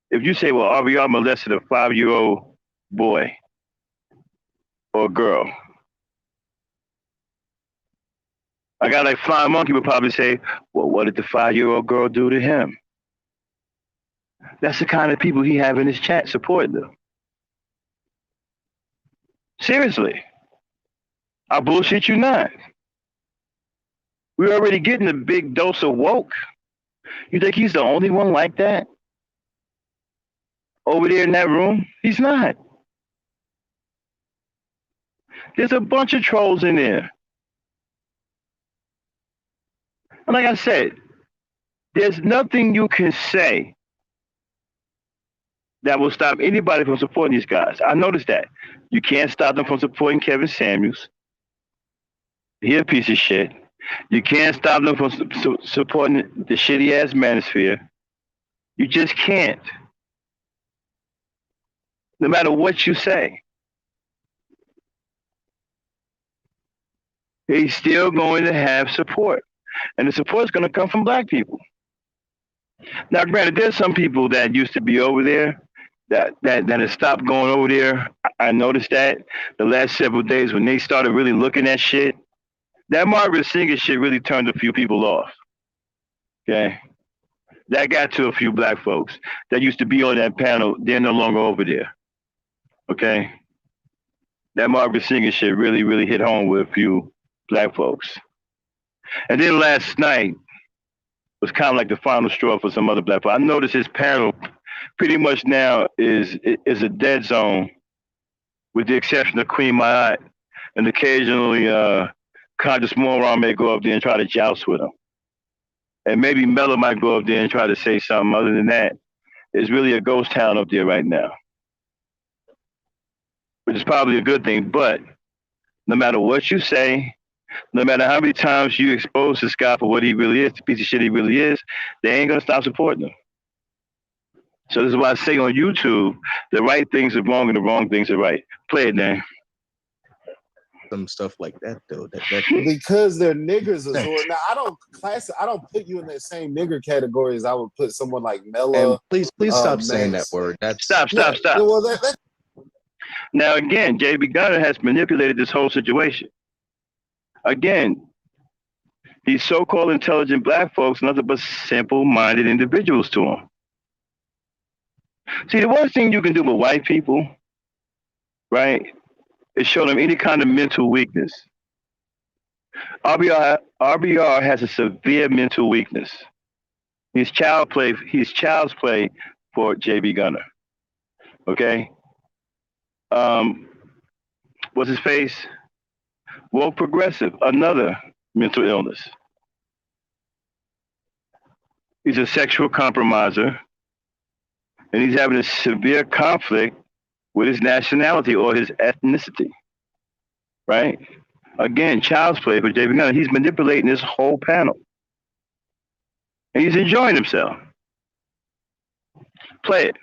If you say, well, RBR molested a 5-year-old boy or girl, a guy like Flying Monkey would probably say, well, what did the 5-year-old girl do to him? That's the kind of people he have in his chat supporting them. Seriously. I bullshit you not. We're already getting a big dose of woke. You think he's the only one like that? Over there in that room? He's not. There's a bunch of trolls in there. And like I said, there's nothing you can say that will stop anybody from supporting these guys. I noticed that. You can't stop them from supporting Kevin Samuels. He's a piece of shit. You can't stop them from supporting the shitty-ass Manosphere. You just can't. No matter what you say. He's still going to have support. And the support is going to come from black people. Now, granted, there's some people that used to be over there that have stopped going over there. I noticed that the last several days when they started really looking at shit. That Margaret Singer shit really turned a few people off. Okay? That got to a few black folks that used to be on that panel. They're no longer over there. Okay? That Margaret Singer shit really, really hit home with a few black folks. And then last night was kind of like the final straw for some other black folks. I noticed his panel pretty much now is a dead zone, with the exception of Queen Mayat, and occasionally Conscious Moron may go up there and try to joust with him. And maybe Mello might go up there and try to say something. Other than that, it's really a ghost town up there right now, which is probably a good thing. But no matter what you say, no matter how many times you expose this guy for what he really is, the piece of shit he really is, they ain't going to stop supporting him. So this is why I say on YouTube, the right things are wrong and the wrong things are right. Play it, Dan.
Some stuff like that, though.
Because they're niggers, Azor. Now, I don't put you in that same nigger category as I would put someone like Mello.
And please stop saying that word.
Stop.
Well,
Now, again, JB Gunner has manipulated this whole situation. Again, these so-called intelligent black folks, nothing but simple-minded individuals to them. See, the worst thing you can do with white people, right, is show them any kind of mental weakness. RBR has a severe mental weakness. He's child's play for JB Gunner. Okay? What's his face? Woke progressive, another mental illness. He's a sexual compromiser, and he's having a severe conflict with his nationality or his ethnicity, right? Again, child's play for JB Gunner. He's manipulating this whole panel, and he's enjoying himself. Play it.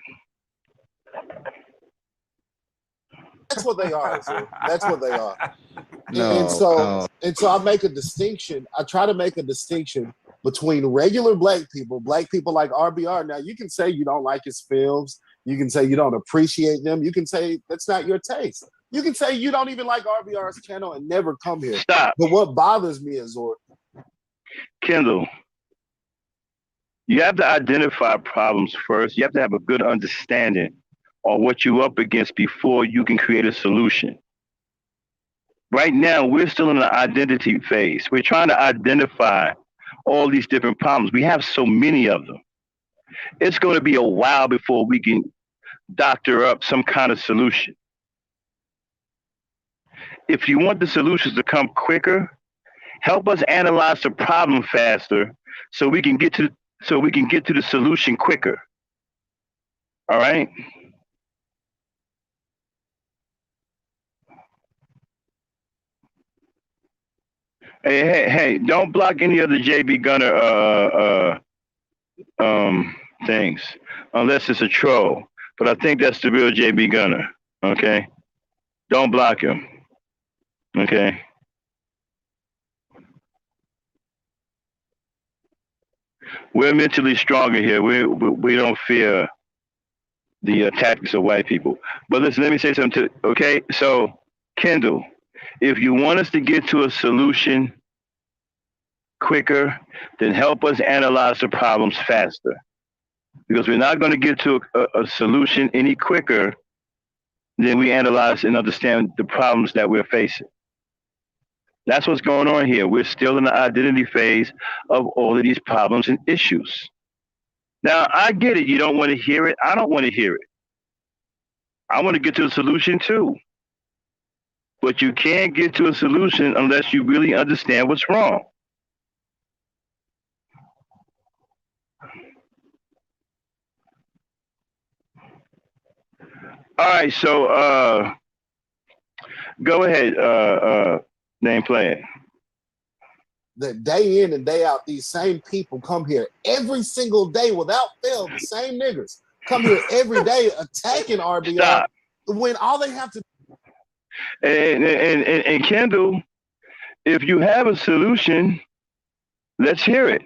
That's what they are, Azor. That's what they are.
No,
and so I make a distinction. I try to make a distinction between regular black people like RBR. Now, you can say you don't like his films. You can say you don't appreciate them. You can say that's not your taste. You can say you don't even like RBR's channel and never come here.
Stop.
But what bothers me, Azor,
Kendall, you have to identify problems first. You have to have a good understanding on what you're up against before you can create a solution. Right now, we're still in the identity phase. We're trying to identify all these different problems. We have so many of them. It's going to be a while before we can doctor up some kind of solution. If you want the solutions to come quicker, help us analyze the problem faster so we can get to the solution quicker. All right? Hey, don't block any of the JB Gunner things unless it's a troll. But I think that's the real JB Gunner. Okay? Don't block him. Okay? We're mentally stronger here. We don't fear the tactics of white people. But listen, let me say something. Okay? So, Kendall, if you want us to get to a solution quicker, then help us analyze the problems faster. Because we're not going to get to a solution any quicker than we analyze and understand the problems that we're facing. That's what's going on here. We're still in the identity phase of all of these problems and issues. Now, I get it. You don't want to hear it. I don't want to hear it. I want to get to a solution too. But you can't get to a solution unless you really understand what's wrong. All right, so go ahead, name play it.
That day in and day out, these same people come here every single day without fail. The same niggas come here every day attacking RBR.
Stop.
When all they have to
And Kendall, if you have a solution, let's hear it.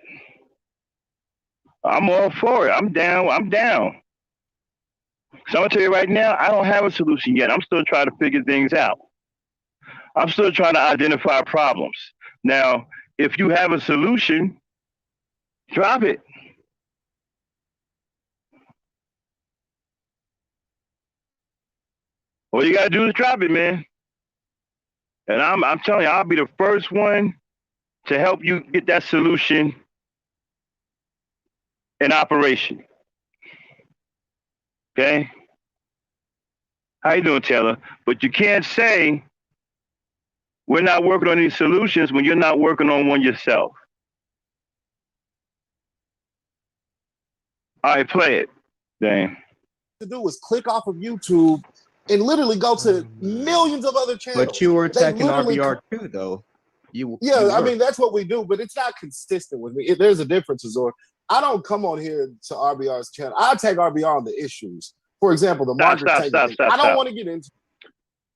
I'm all for it. I'm down. So I'm gonna tell you right now, I don't have a solution yet. I'm still trying to figure things out. I'm still trying to identify problems. Now, if you have a solution, drop it. All you gotta do is drop it, man. And I'm telling you, I'll be the first one to help you get that solution in operation. Okay? How you doing, Taylor? But you can't say we're not working on these solutions when you're not working on one yourself. All right, play it, Dane.
to do is click off of YouTube and literally go to millions of other channels.
But you were
They
attacking
literally-
RBR too, though.
I mean, that's what we do, but it's not consistent with me. There's a difference, Azor. I don't come on here to RBR's channel. I take RBR on the issues. For example, the Margaret Taylor thing. I don't want to get into.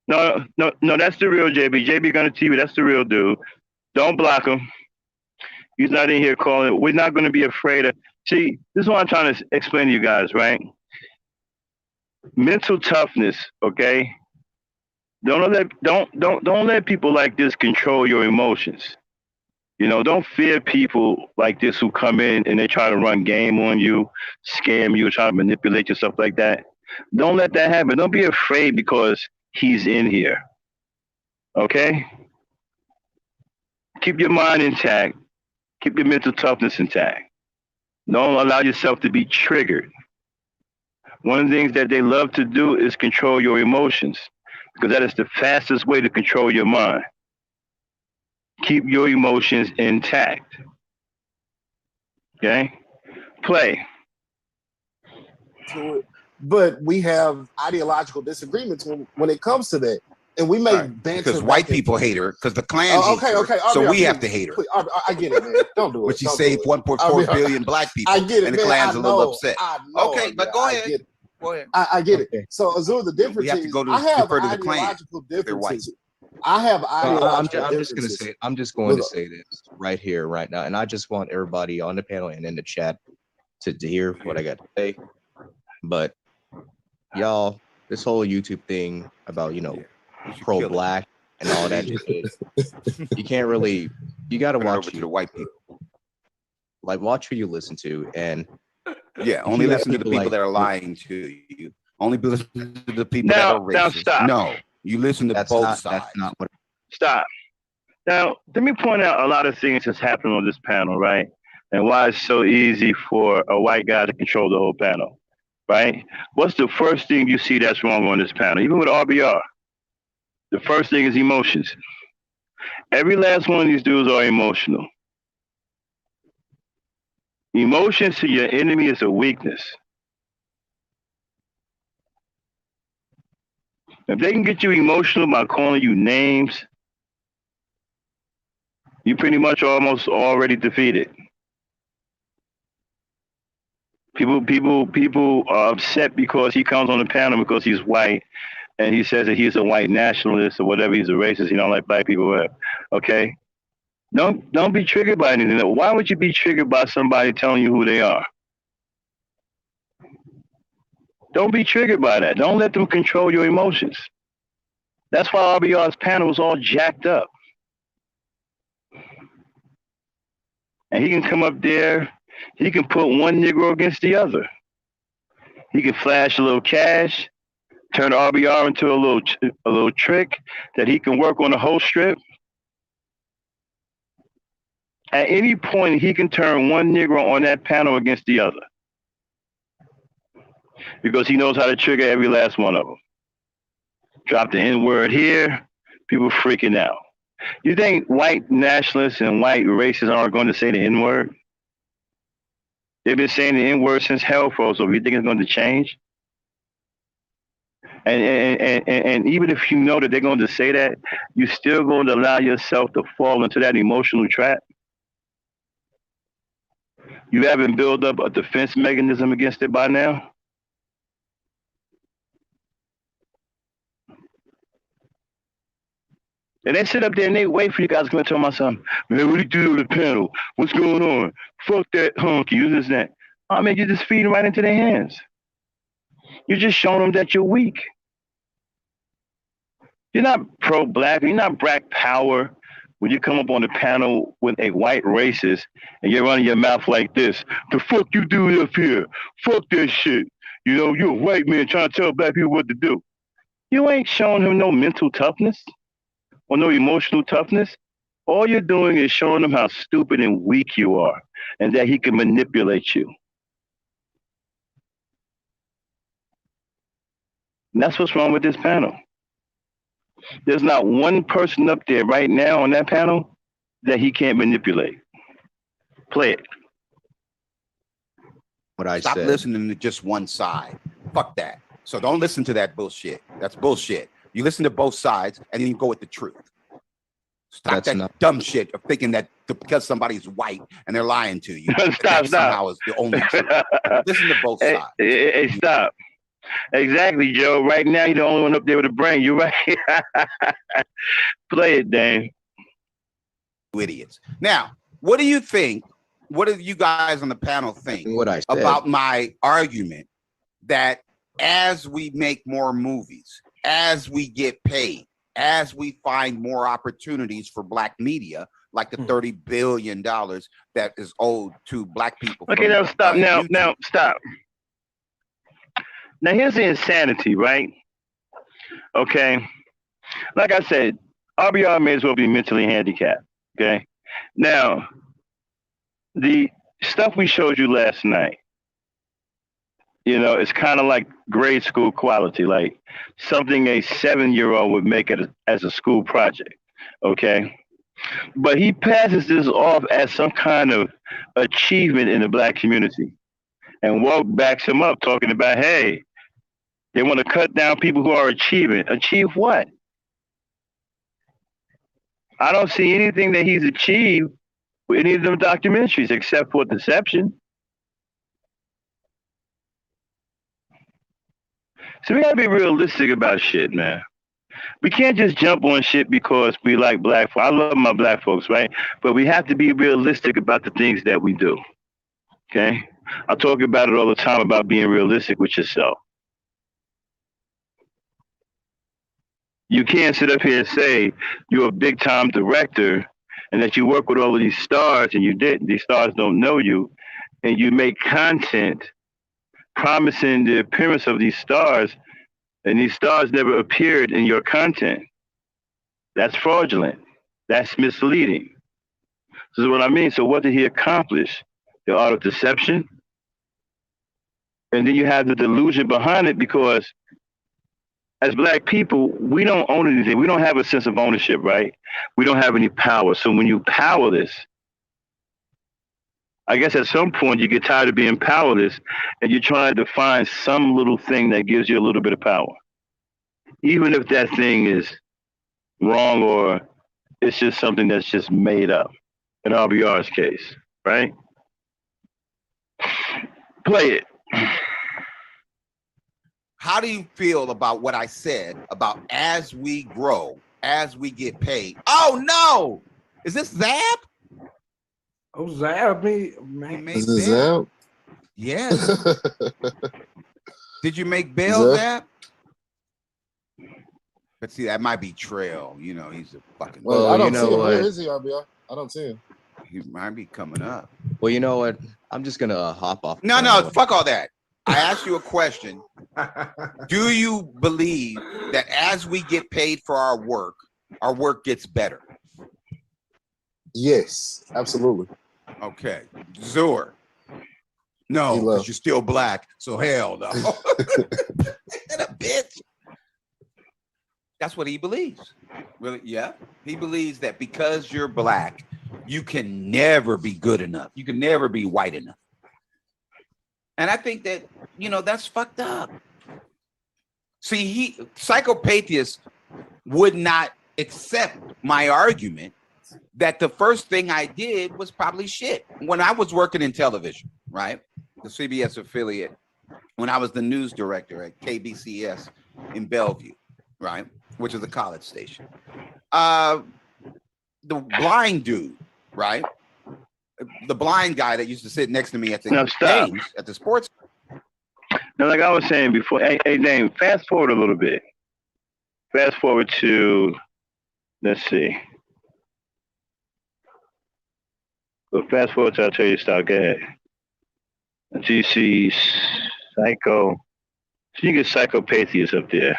No, that's the real JB. JB Gunner TV, that's the real dude. Don't block him. He's not in here calling. We're not going to be afraid of. See, this is what I'm trying to explain to you guys, right? Mental toughness, okay? Don't let people like this control your emotions. You know, don't fear people like this who come in and they try to run game on you, scam you, try to manipulate you, stuff like that. Don't let that happen. Don't be afraid because he's in here. Okay? Keep your mind intact. Keep your mental toughness intact. Don't allow yourself to be triggered. One of the things that they love to do is control your emotions because that is the fastest way to control your mind. Keep your emotions intact. Okay? Play.
But we have ideological disagreements when it comes to that. And we may banter.
Because white people hate her, because the Klan hates her.
Okay.
So we have to hate her.
Please, I get it, man. Don't do it.
But she saved 1.4 billion black people.
I get it,
and the
man.
Klan's a little upset.
Okay,
but go ahead. Go ahead.
I get it. So, Azur, the difference
We have to
is
go to
I have
defer to the Klan.
ideological
They're white.
differences. I have ideological
I'm just going to
differences.
say, I'm just going to say this right here, right now. And I just want everybody on the panel and in the chat to hear what I got to say. But y'all, this whole YouTube thing about, pro-black and all that shit, you can't really, you got to watch
the white people.
Like, watch who you listen to. And
yeah, only
you
listen to the people
like,
that are lying to you. Only listen to the people
Now
that are racist.
stop.
No, you listen to both sides.
That's not what.
Stop. Now, let me point out a lot of things that's happening on this panel, right? And why it's so easy for a white guy to control the whole panel, right? What's the first thing you see that's wrong on this panel? Even with RBR, the first thing is emotions. Every last one of these dudes are emotional. Emotions to your enemy is a weakness. If they can get you emotional by calling you names, you pretty much almost already defeated. People are upset because he comes on the panel because he's white and he says that he's a white nationalist or whatever, he's a racist, he don't like black people, okay? Don't be triggered by anything. Why would you be triggered by somebody telling you who they are? Don't be triggered by that. Don't let them control your emotions. That's why RBR's panel was all jacked up. And he can come up there, he can put one Negro against the other. He can flash a little cash, turn RBR into a little trick that he can work on the whole strip. At any point, he can turn one Negro on that panel against the other. Because he knows how to trigger every last one of them. Drop the N-word here, people freaking out. You think white nationalists and white racists aren't going to say the N-word? They've been saying the N-word since hell froze over. You think it's going to change? And even if you know that they're going to say that, you're still going to allow yourself to fall into that emotional trap? You haven't built up a defense mechanism against it by now? And they sit up there and they wait for you guys to come and tell my son, man, what do you do to the panel? What's going on? Fuck that honky, you this, that. I mean, you're just feeding right into their hands. You're just showing them that you're weak. You're not pro-black, you're not black power when you come up on the panel with a white racist and you're running your mouth like this. The fuck you do up here? Fuck that shit. You know, you're a white man trying to tell black people what to do. You ain't showing him no mental toughness or no emotional toughness. All you're doing is showing him how stupid and weak you are and that he can manipulate you. And that's what's wrong with this panel. There's not one person up there right now on that panel that he can't manipulate. Play it.
What I
Stop
said.
listening to just one side. Fuck that. So don't listen to that bullshit. That's bullshit. You listen to both sides and then you go with the truth. Stop
That's
that
not-
dumb shit of thinking that because somebody's white and they're lying to you.
Stop.
Somehow is the only truth. Listen to both sides.
Hey, stop. Exactly, Joe. Right now, you're the only one up there with a brain. You're right. Play it, Dane.
You idiots. Now, what do you think? What do you guys on the panel think
What I said.
about my argument that as we make more movies, as we get paid, as we find more opportunities for black media, like the $30 billion that is owed to black people.
Okay, now stop. Now stop. Now here's the insanity, right? Okay. Like I said, RBR may as well be mentally handicapped. Okay. Now, the stuff we showed you last night, you know, it's kind of like grade school quality, like something a 7-year-old would make it as a school project. Okay. But he passes this off as some kind of achievement in the black community. And Walt backs him up talking about, hey, they want to cut down people who are achieving. Achieve what? I don't see anything that he's achieved with any of them documentaries except for deception. So we gotta be realistic about shit, man. We can't just jump on shit because we like black folks. I love my black folks, right? But we have to be realistic about the things that we do. Okay? I talk about it all the time about being realistic with yourself. You can't sit up here and say you're a big time director and that you work with all of these stars and you didn't. These stars don't know you, and you make content promising the appearance of these stars, and these stars never appeared in your content. That's fraudulent. That's misleading. This is what I mean. So what did he accomplish? The art of deception. And then you have the delusion behind it because as black people, we don't own anything. We don't have a sense of ownership, right? We don't have any power. So when you powerless, I guess at some point you get tired of being powerless and you're trying to find some little thing that gives you a little bit of power. Even if that thing is wrong or it's just something that's just made up. In RBR's case, right? Play it.
How do you feel about what I said about as we grow, as we get paid? Oh no! Is this Zab?
Oh, Zab, man.
Is this Zab?
Yes. Did you make bail, Zab? But see, that might be Trail. You know, he's a fucking.
Well, I don't see him.
what?
Where is he, RBR? I don't see him.
He might be coming up.
Well, you know what? I'm just gonna hop off.
No, fuck all that. I asked you a question. Do you believe that as we get paid for our work gets better?
Yes, absolutely.
Okay. Zur. No, because you're still black. So hell no. And a bitch. That's what he believes. Really? Yeah. He believes that because you're black, you can never be good enough. You can never be white enough. And I think that, you know, that's fucked up. See, Psychopathist would not accept my argument that the first thing I did was probably shit. When I was working in television, right? The CBS affiliate, when I was the news director at KBCS in Bellevue, right? Which is a college station. The blind dude, right? The blind guy that used to sit next to me at the games, at the sports.
Now, like I was saying before, hey, Dame, fast forward a little bit. Fast forward to, let's see. So fast forward to, I'll tell you, start. Go ahead. GC Psycho. So you get Psychopathist up there.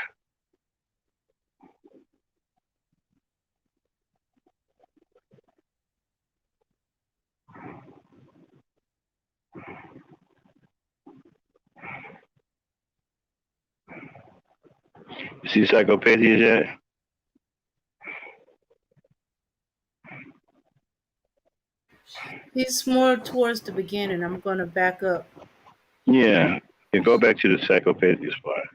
You see Psychopathist yet?
He's more towards the beginning. I'm going to back up.
Yeah. You go back to the Psychopathist part.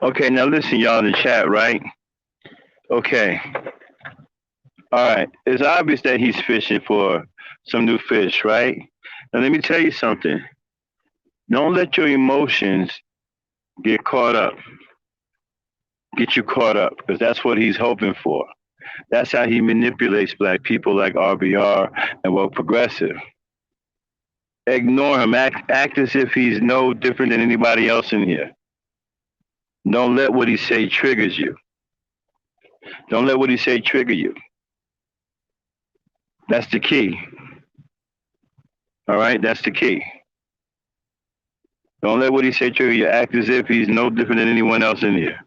Okay, now listen, y'all in the chat, right? Okay. All right. It's obvious that he's fishing for some new fish, right? Now let me tell you something. Don't let your emotions get caught up. Get you caught up, because that's what he's hoping for. That's how he manipulates black people like RBR and Woke Progressive. Ignore him. Act as if he's no different than anybody else in here. Don't let what he say triggers you. Don't let what he say trigger you. That's the key. All right, that's the key. Don't let what he say trigger you. Act as if he's no different than anyone else in here.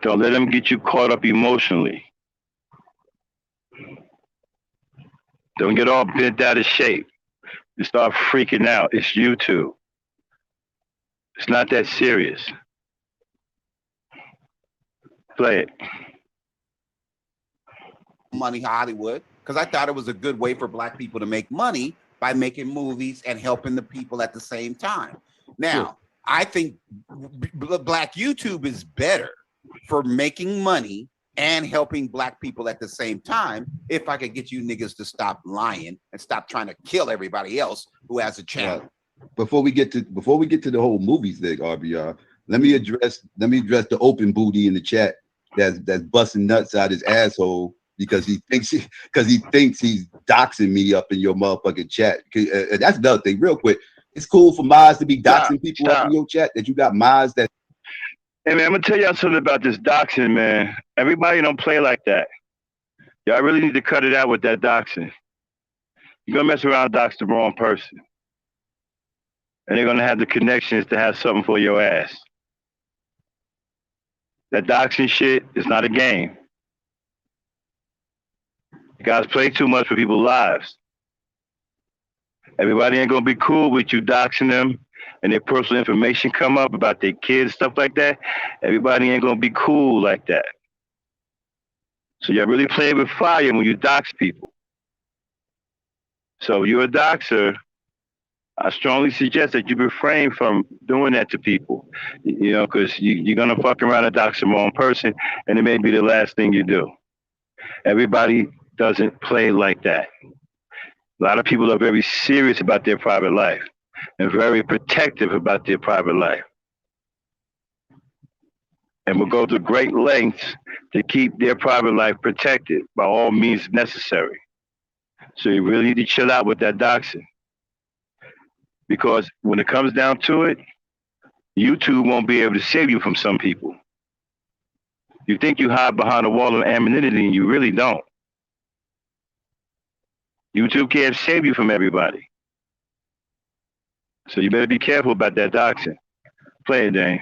Don't let him get you caught up emotionally. Don't get all bent out of shape. You start freaking out. It's YouTube. It's not that serious. Play it.
Money Hollywood, because I thought it was a good way for black people to make money by making movies and helping the people at the same time. Now, I think Black YouTube is better for making money and helping black people at the same time if I could get you niggas to stop lying and stop trying to kill everybody else who has a channel.
Before we get to the whole movies thing, RBR, let me address the open booty in the chat that's busting nuts out his asshole because he thinks he's doxing me up in your motherfucking chat. That's another thing. Real quick, it's cool for Mize to be doxing people up in your chat. That you got Mize that.
Hey man, I'm gonna tell y'all something about this doxing, man. Everybody don't play like that. Y'all really need to cut it out with that doxing. You're gonna mess around and dox the wrong person. And they're gonna have the connections to have something for your ass. That doxing shit is not a game. You guys play too much for people's lives. Everybody ain't gonna be cool with you doxing them and their personal information come up about their kids, stuff like that. Everybody ain't gonna be cool like that. So you're really playing with fire when you dox people. So if you're a doxer, I strongly suggest that you refrain from doing that to people, you know, because you're going to fuck around and dox the wrong person, and it may be the last thing you do. Everybody doesn't play like that. A lot of people are very serious about their private life and very protective about their private life. And will go to great lengths to keep their private life protected by all means necessary. So you really need to chill out with that doxing. Because when it comes down to it, YouTube won't be able to save you from some people. You think you hide behind a wall of anonymity, and you really don't. YouTube can't save you from everybody. So you better be careful about that doxing. Play it, Dane.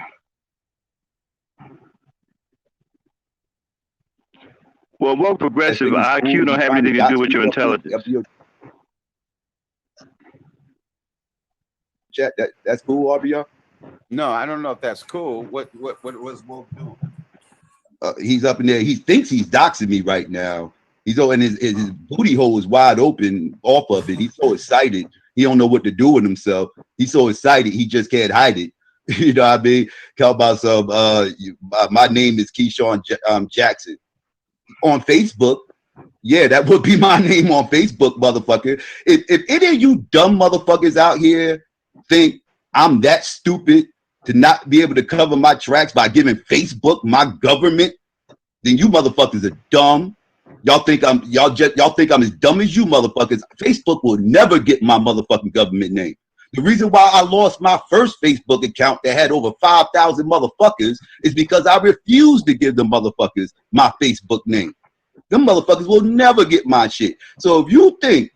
Well, woke progressive IQ don't have anything to do with your intelligence.
Chat, that's cool, RBR.
No, I don't know if that's cool. What was Wolf doing?
He's up in there. He thinks he's doxing me right now. He's and his booty hole is wide open off of it. He's so excited. He don't know what to do with himself. He's so excited he just can't hide it. You know what I mean? Tell about some. My name is Keyshawn Jackson on Facebook. Yeah, that would be my name on Facebook, motherfucker. If any of you dumb motherfuckers out here think I'm that stupid to not be able to cover my tracks by giving Facebook my government, then you motherfuckers are dumb. Y'all think I'm as dumb as you motherfuckers. Facebook will never get my motherfucking government name. The reason why I lost my first Facebook account that had over 5,000 motherfuckers is because I refused to give them motherfuckers my Facebook name. Them motherfuckers will never get my shit. So if you think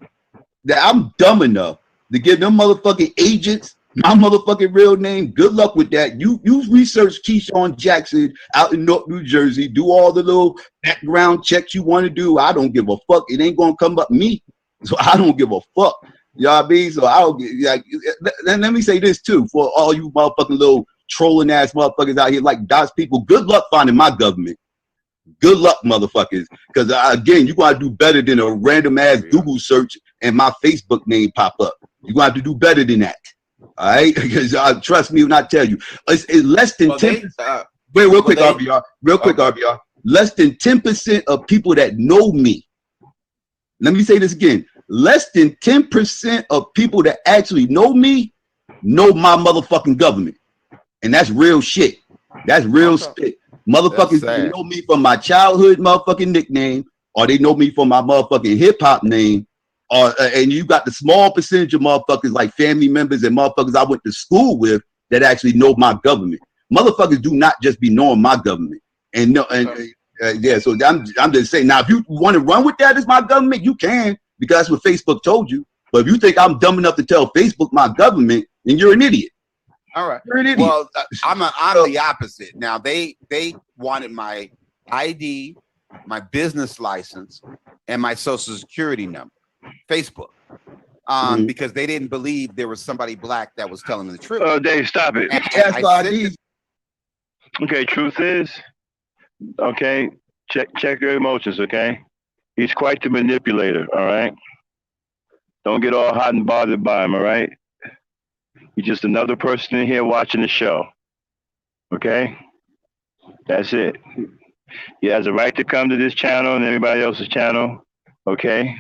that I'm dumb enough to give them motherfucking agents my motherfucking real name, good luck with that. You research Keyshawn Jackson out in North New Jersey. Do all the little background checks you want to do. I don't give a fuck. It ain't gonna come up me. So I don't give a fuck. You know what I mean? So I don't get like. Let me say this too for all you motherfucking little trolling ass motherfuckers out here like dox people. Good luck finding my government. Good luck, motherfuckers. Because again, you gotta do better than a random ass Google search and my Facebook name pop up. You gonna have to do better than that. All right, because trust me when I tell you, it's less than 10%. Wait, real quick, RBR. Real quick, RBR. Less than 10% of people that know me. Let me say this again. Less than 10% of people that actually know me know my motherfucking government, and that's real shit. That's real shit. Motherfuckers know me from my childhood motherfucking nickname, or they know me from my motherfucking hip hop name. And you got the small percentage of motherfuckers like family members and motherfuckers I went to school with that actually know my government. Motherfuckers do not just be knowing my government. And no, yeah. So I'm just saying. Now, if you want to run with that as my government, you can, because that's what Facebook told you. But if you think I'm dumb enough to tell Facebook my government, then you're an idiot.
All right.
You're an idiot.
Well, I'm the opposite. Now they wanted my ID, my business license, and my social security number. Facebook, because they didn't believe there was somebody black that was telling the truth.
Oh, Dave, stop it. Okay, truth is, okay, check your emotions, okay? He's quite the manipulator, all right? Don't get all hot and bothered by him, all right? He's just another person in here watching the show, okay? That's it. He has a right to come to this channel and everybody else's channel, okay?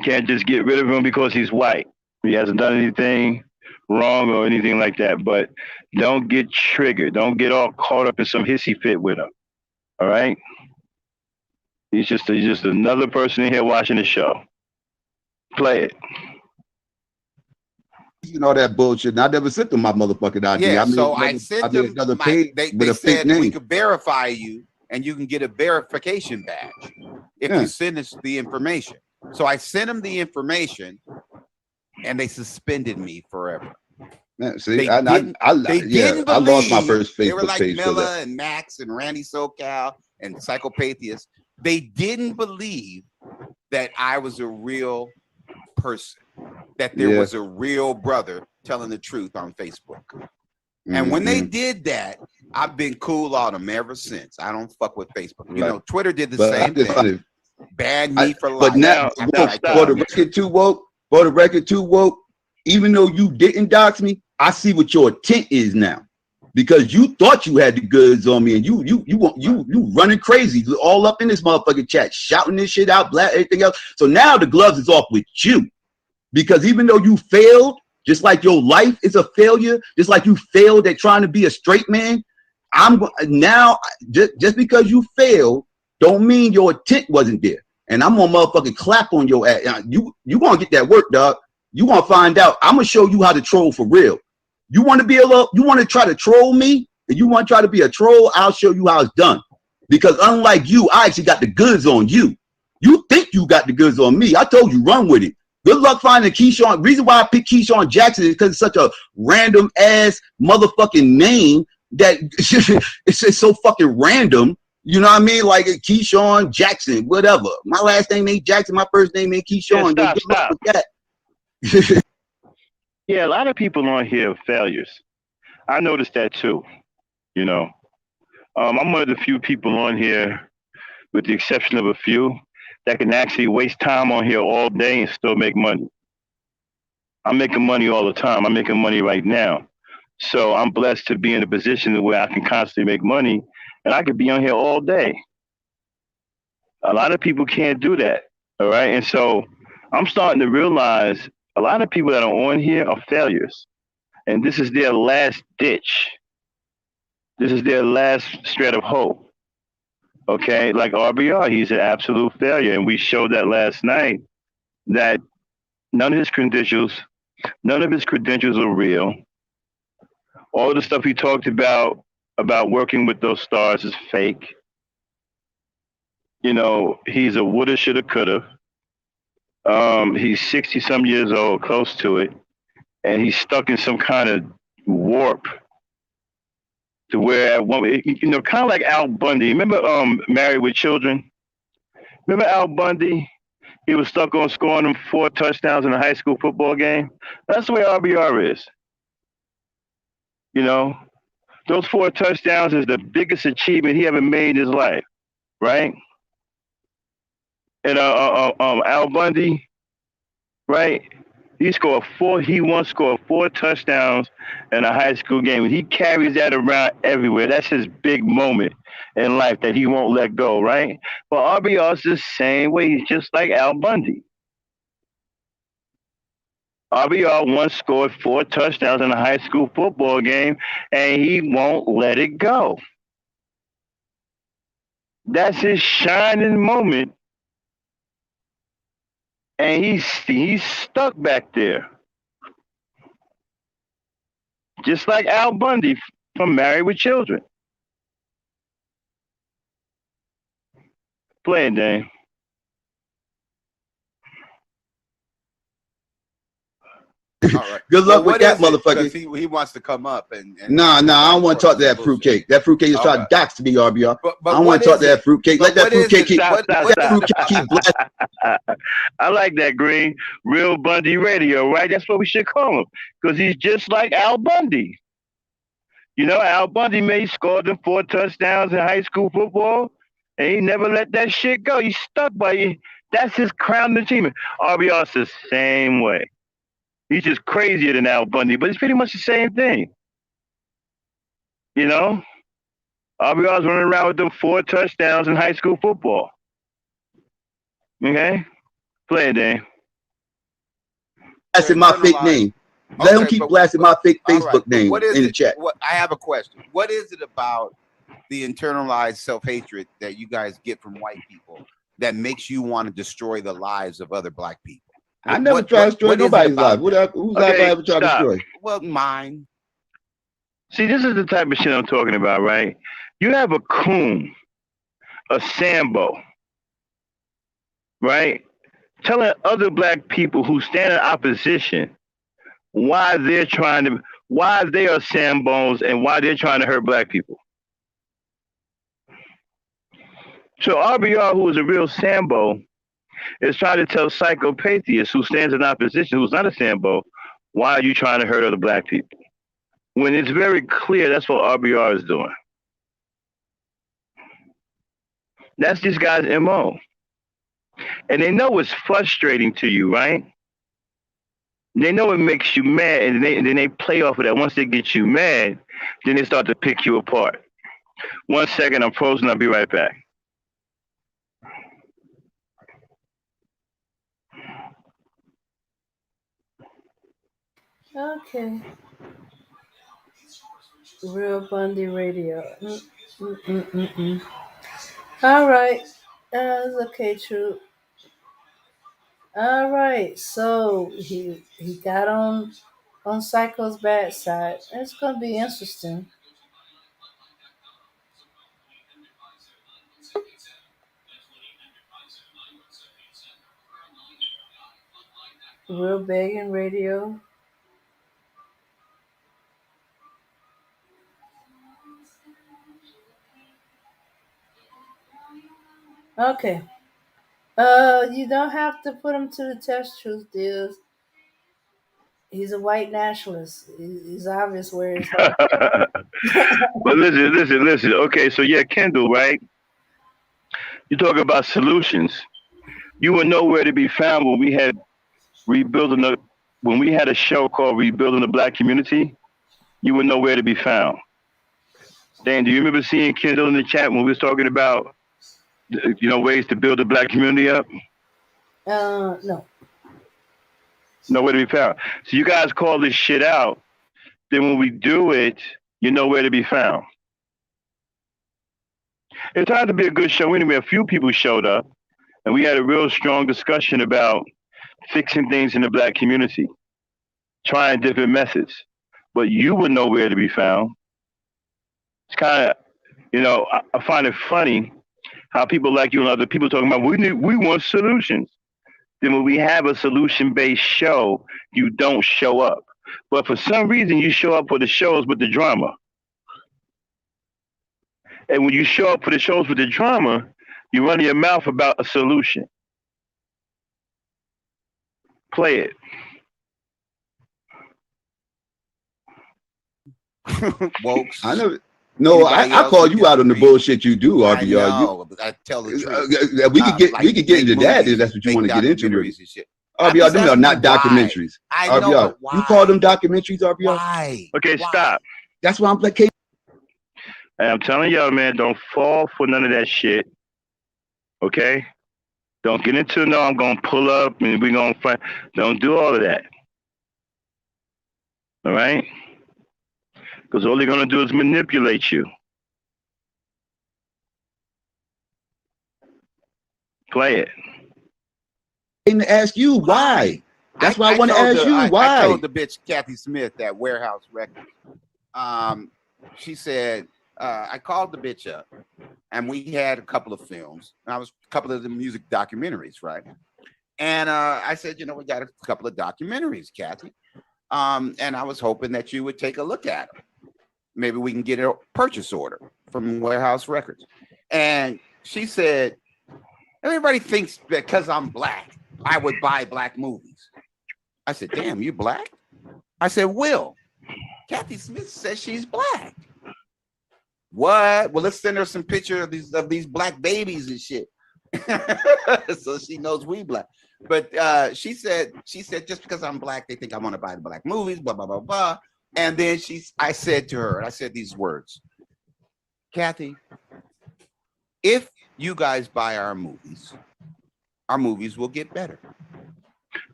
Can't just get rid of him because he's white. He hasn't done anything wrong or anything like that. But don't get triggered. Don't get all caught up in some hissy fit with him. All right? He's just another person in here watching the show. Play it.
You know that bullshit. And I never sent them my motherfucking ID.
Yeah,
I made
so
another,
I sent
made
them
another
my,
page
they
with a fake
said we
name.
could verify you and you can get a verification badge if
Yeah.
you send us the information. So I sent them the information and they suspended me forever.
Man, see,
They
I
didn't
I lost my
believe-
first
They were
Facebook
like
page for that.
Miller and Max and Randy SoCal and Psychopathia. They didn't believe that I was a real person, that there
Yeah.
was a real brother telling the truth on Facebook. And when they
Mhm.
did that, I've been cool on them ever since. I don't fuck with Facebook. You
Right.
know, Twitter did the
But I
same
just
thing.
wanted,
Banned me for life.
but now,
Now,
after I
stop.
for the
told them.
record too woke, even though you didn't dox me, I see what your intent is now. Because you thought you had the goods on me, and you running crazy all up in this motherfucking chat, shouting this shit out, black everything else. So now the gloves is off with you, because even though you failed, just like your life is a failure, just like you failed at trying to be a straight man, now just because you failed, don't mean your intent wasn't there. And I'm gonna motherfucking clap on your ass. You gonna get that work, dog. You gonna find out. I'm gonna show you how to troll for real. You want to you want to try to troll me, and you want to try to be a troll, I'll show you how it's done. Because unlike you, I actually got the goods on you. You think you got the goods on me. I told you, run with it. Good luck finding Keyshawn. Reason why I picked Keyshawn Jackson is because it's such a random ass motherfucking name that it's just so fucking random. You know what I mean? Like Keyshawn Jackson, whatever. My last name ain't Jackson. My first name ain't Keyshawn.
Yeah,
Good luck
stop.
with that.
Yeah, a lot of people on here are failures. I noticed that too. You know, I'm one of the few people on here, with the exception of a few, that can actually waste time on here all day and still make money. I'm making money all the time. I'm making money right now. So I'm blessed to be in a position where I can constantly make money, and I could be on here all day. A lot of people can't do that. All right. And so I'm starting to realize a lot of people that are on here are failures. And this is their last ditch. This is their last shred of hope. Okay. Like RBR, he's an absolute failure. And we showed that last night that none of his credentials are real. All the stuff he talked about working with those stars is fake. You know, he's a woulda, shoulda, coulda. He's 60 some years old, close to it, and he's stuck in some kind of warp to where, you know, kind of like Al Bundy. Remember Married with Children? Remember Al Bundy? He was stuck on scoring them 4 touchdowns in a high school football game. That's the way RBR is. You know, those 4 touchdowns is the biggest achievement he ever made in his life, right? And Al Bundy, right? He once scored 4 touchdowns in a high school game, and he carries that around everywhere. That's his big moment in life that he won't let go, right? But RBR's the same way. He's just like Al Bundy. RBR once scored 4 touchdowns in a high school football game, and he won't let it go. That's his shining moment. And he's stuck back there. Just like Al Bundy from Married with Children. Play it, Dane.
All right.
Good luck with
what
that,
is it?
motherfucker.
'Cause he wants to come up and
Nah, I don't want to talk to that fruitcake. That fruitcake is trying to dox me, RBR.
But
I don't
what
want to talk
is
to that
it?
fruitcake.
But
Let that
what is
fruitcake
it?
keep.
Stop,
Let
stop,
that
stop.
fruitcake keep blasting.
I like that, Green. Real Bundy Radio, right? That's what we should call him. Because he's just like Al Bundy. You know, Al Bundy scored them 4 touchdowns in high school football, and he never let that shit go. He's stuck by it. That's his crowning achievement. RBR's the same way. He's just crazier than Al Bundy, but it's pretty much the same thing. You know? RBR's running around with them 4 touchdowns in high school football. Okay? Play it, Dave.
Blasting my fake name. Let him keep blasting my fake Facebook name in the chat.
I have a question. What is it about the internalized self-hatred that you guys get from white people that makes you want to destroy the lives of other black people?
I never try to destroy
what is it
nobody's
about
life.
that?
Whose life I
Okay,
ever try to
stop.
destroy?
Well, mine.
See, this is the type of shit I'm talking about, right? You have a coon, a Sambo, right? Telling other black people who stand in opposition why they are Sambos and why they're trying to hurt black people. So RBR, who is a real Sambo, is trying to tell Psychopatheus, who stands in opposition, who's not a Sambo, why are you trying to hurt other black people? When it's very clear that's what RBR is doing. That's this guy's MO. And they know it's frustrating to you, right? They know it makes you mad, and then they play off of that. Once they get you mad, then they start to pick you apart. 1 second, I'm frozen. I'll be right back.
Okay. Real Bundy Radio. All right. Okay, true. All right. So he got on Psycho's bad side. It's gonna be interesting. Real Begging Radio. Okay. You don't have to put him to the test, truth deals. He's a white nationalist. He's obvious where his heart.
But listen. Okay, so yeah, Kendall, right? You talk about solutions. You were nowhere to be found when we had when we had a show called Rebuilding the Black Community. You were nowhere to be found. Dan, do you remember seeing Kendall in the chat when we was talking about, ways to build the black community up?
No.
Nowhere to be found. So you guys call this shit out. Then when we do it, you're nowhere to be found. It turned out to be a good show anyway. A few people showed up, and we had a real strong discussion about fixing things in the black community, trying different methods. But you were nowhere to be found. It's kind of, I find it funny how people like you and other people talking about we want solutions. Then when we have a solution-based show, you don't show up. But for some reason, you show up for the shows with the drama. And when you show up for the shows with the drama, you run your mouth about a solution. Play it.
Wokes.
I know. No, I call you out on the bullshit you do, RBR.
I know, I tell the truth.
We could get into that if that's what you want to get into. RBR, them are not documentaries.
I know,
RBR, you call them documentaries, RBR?
Why?
Okay, stop.
That's why I'm like,
I'm telling y'all, man, don't fall for none of that shit. Okay? Don't get into I'm gonna pull up and we're gonna fight. Don't do all of that. All right? Because all they're gonna do is manipulate you. Play it.
To ask you why. That's why I want to ask you why.
I told the bitch Kathy Smith at Warehouse Records. She said, I called the bitch up, and we had a couple of films, and a couple of the music documentaries, right? And I said, we got a couple of documentaries, Kathy, and I was hoping that you would take a look at them. Maybe we can get a purchase order from Warehouse Records. And she said, everybody thinks because I'm black, I would buy black movies. I said, damn, you black? I said, Will, Kathy Smith says she's black. What? Well, let's send her some picture of these black babies and shit. So she knows we black. But she said just because I'm black, they think I want to buy the black movies, blah, blah, blah, blah. And then I said to her, I said these words, Kathy, if you guys buy our movies will get better.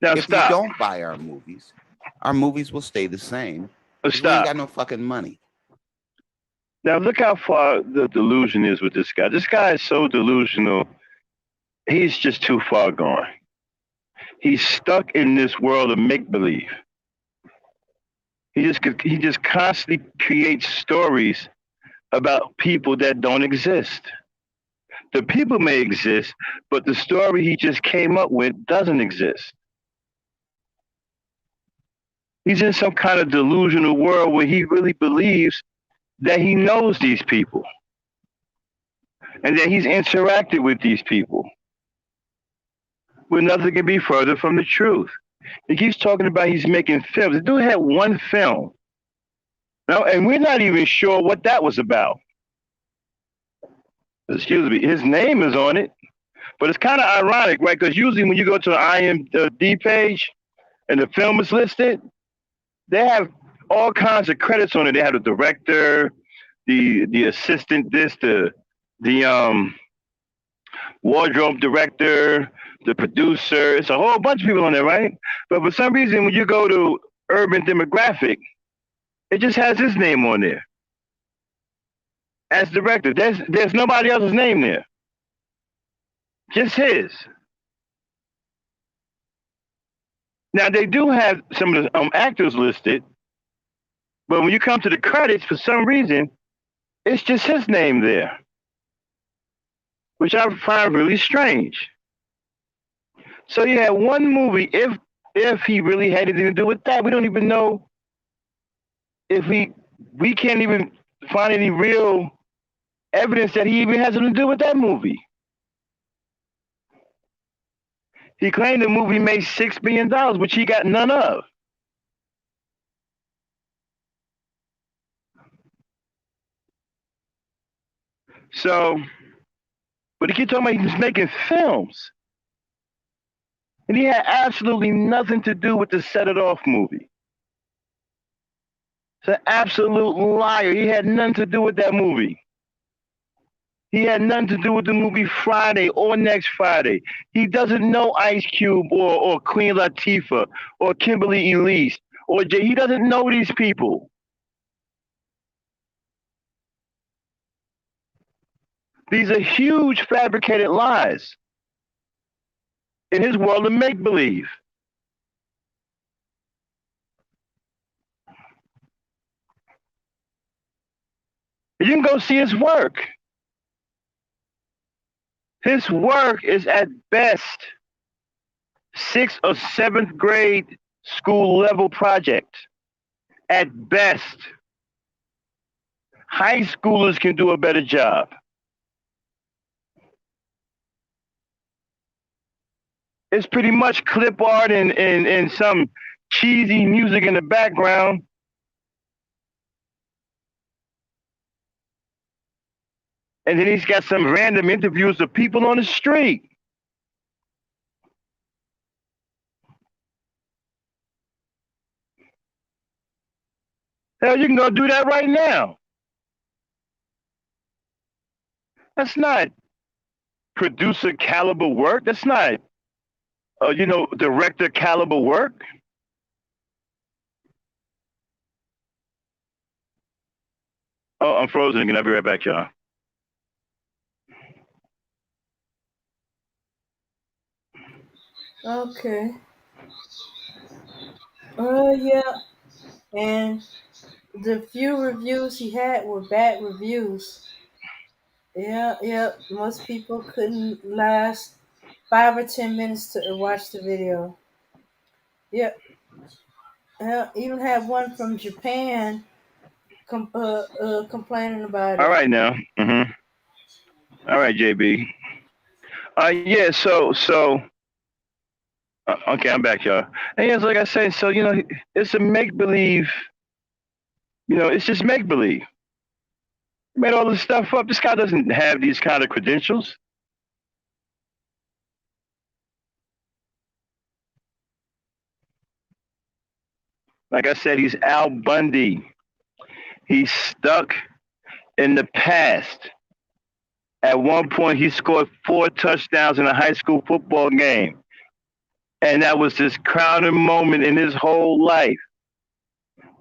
Now
if
stop.
you don't buy our movies will stay the same.
Stop.
We ain't got no fucking money.
Now look how far the delusion is with this guy. This guy is so delusional. he's just too far gone. He's stuck in this world of make believe. He just constantly creates stories about people that don't exist. The people may exist, but the story he just came up with doesn't exist. He's in some kind of delusional world where he really believes that he knows these people and that he's interacted with these people. When nothing can be further from the truth. He keeps talking about he's making films. The dude had one film. Now, and we're not even sure what that was about. Excuse me, his name is on it. But it's kind of ironic, right? Because usually when you go to an IMDb page and the film is listed, they have all kinds of credits on it. They have the director, the assistant, the wardrobe director, the producer. It's a whole bunch of people on there, right? But for some reason, when you go to Urban Demographic, it just has his name on there as director. There's nobody else's name there, just his. Now they do have some of the actors listed, but when you come to the credits, for some reason, it's just his name there, which I find really strange. So you had one movie. If he really had anything to do with that, we don't even know if we can't even find any real evidence that he even has something to do with that movie. He claimed the movie made $6 billion, which he got none of. So, but he keep talking about he's making films. And he had absolutely nothing to do with the Set It Off movie. It's an absolute liar. He had nothing to do with that movie. He had nothing to do with the movie Friday or Next Friday. He doesn't know Ice Cube or Queen Latifah or Kimberly Elise or Jay. He doesn't know these people. These are huge fabricated lies in his world of make-believe. You can go see his work. His work is at best 6th or 7th grade school level project. At best. High schoolers can do a better job. It's pretty much clip art and some cheesy music in the background. And then he's got some random interviews of people on the street. Hell, you can go do that right now. That's not producer caliber work. That's not, director caliber work. Oh, I'm frozen again. I'll be right back, y'all.
Okay. Yeah. And the few reviews he had were bad reviews. Yeah. Most people couldn't last 5 or 10 minutes to watch the video. Yeah. Even had one from Japan complaining about
All
it.
right now. All right, JB. Yeah. Okay, I'm back, y'all. And yes, like I said, so it's a make believe. It's just make believe. Made all this stuff up. This guy doesn't have these kind of credentials. Like I said, he's Al Bundy. He's stuck in the past. At one point, he scored 4 touchdowns in a high school football game. And that was this crowning moment in his whole life.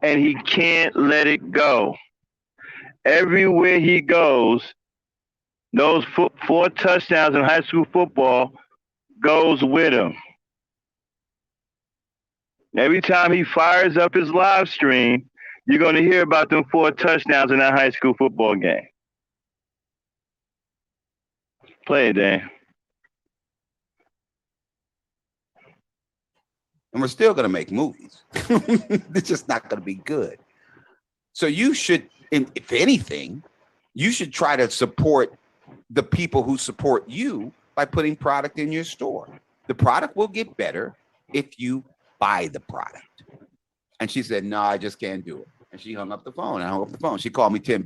And he can't let it go. Everywhere he goes, Those 4 touchdowns in high school football goes with him. Every time he fires up his live stream, you're going to hear about them 4 touchdowns in that high school football game. Play it, Dan.
And we're still going to make movies. It's just not going to be good. So you should, if anything, you should try to support the people who support you by putting product in your store. The product will get better if you buy the product. And she said, no, I just can't do it. And she hung up the phone. I hung up the phone. She called me 10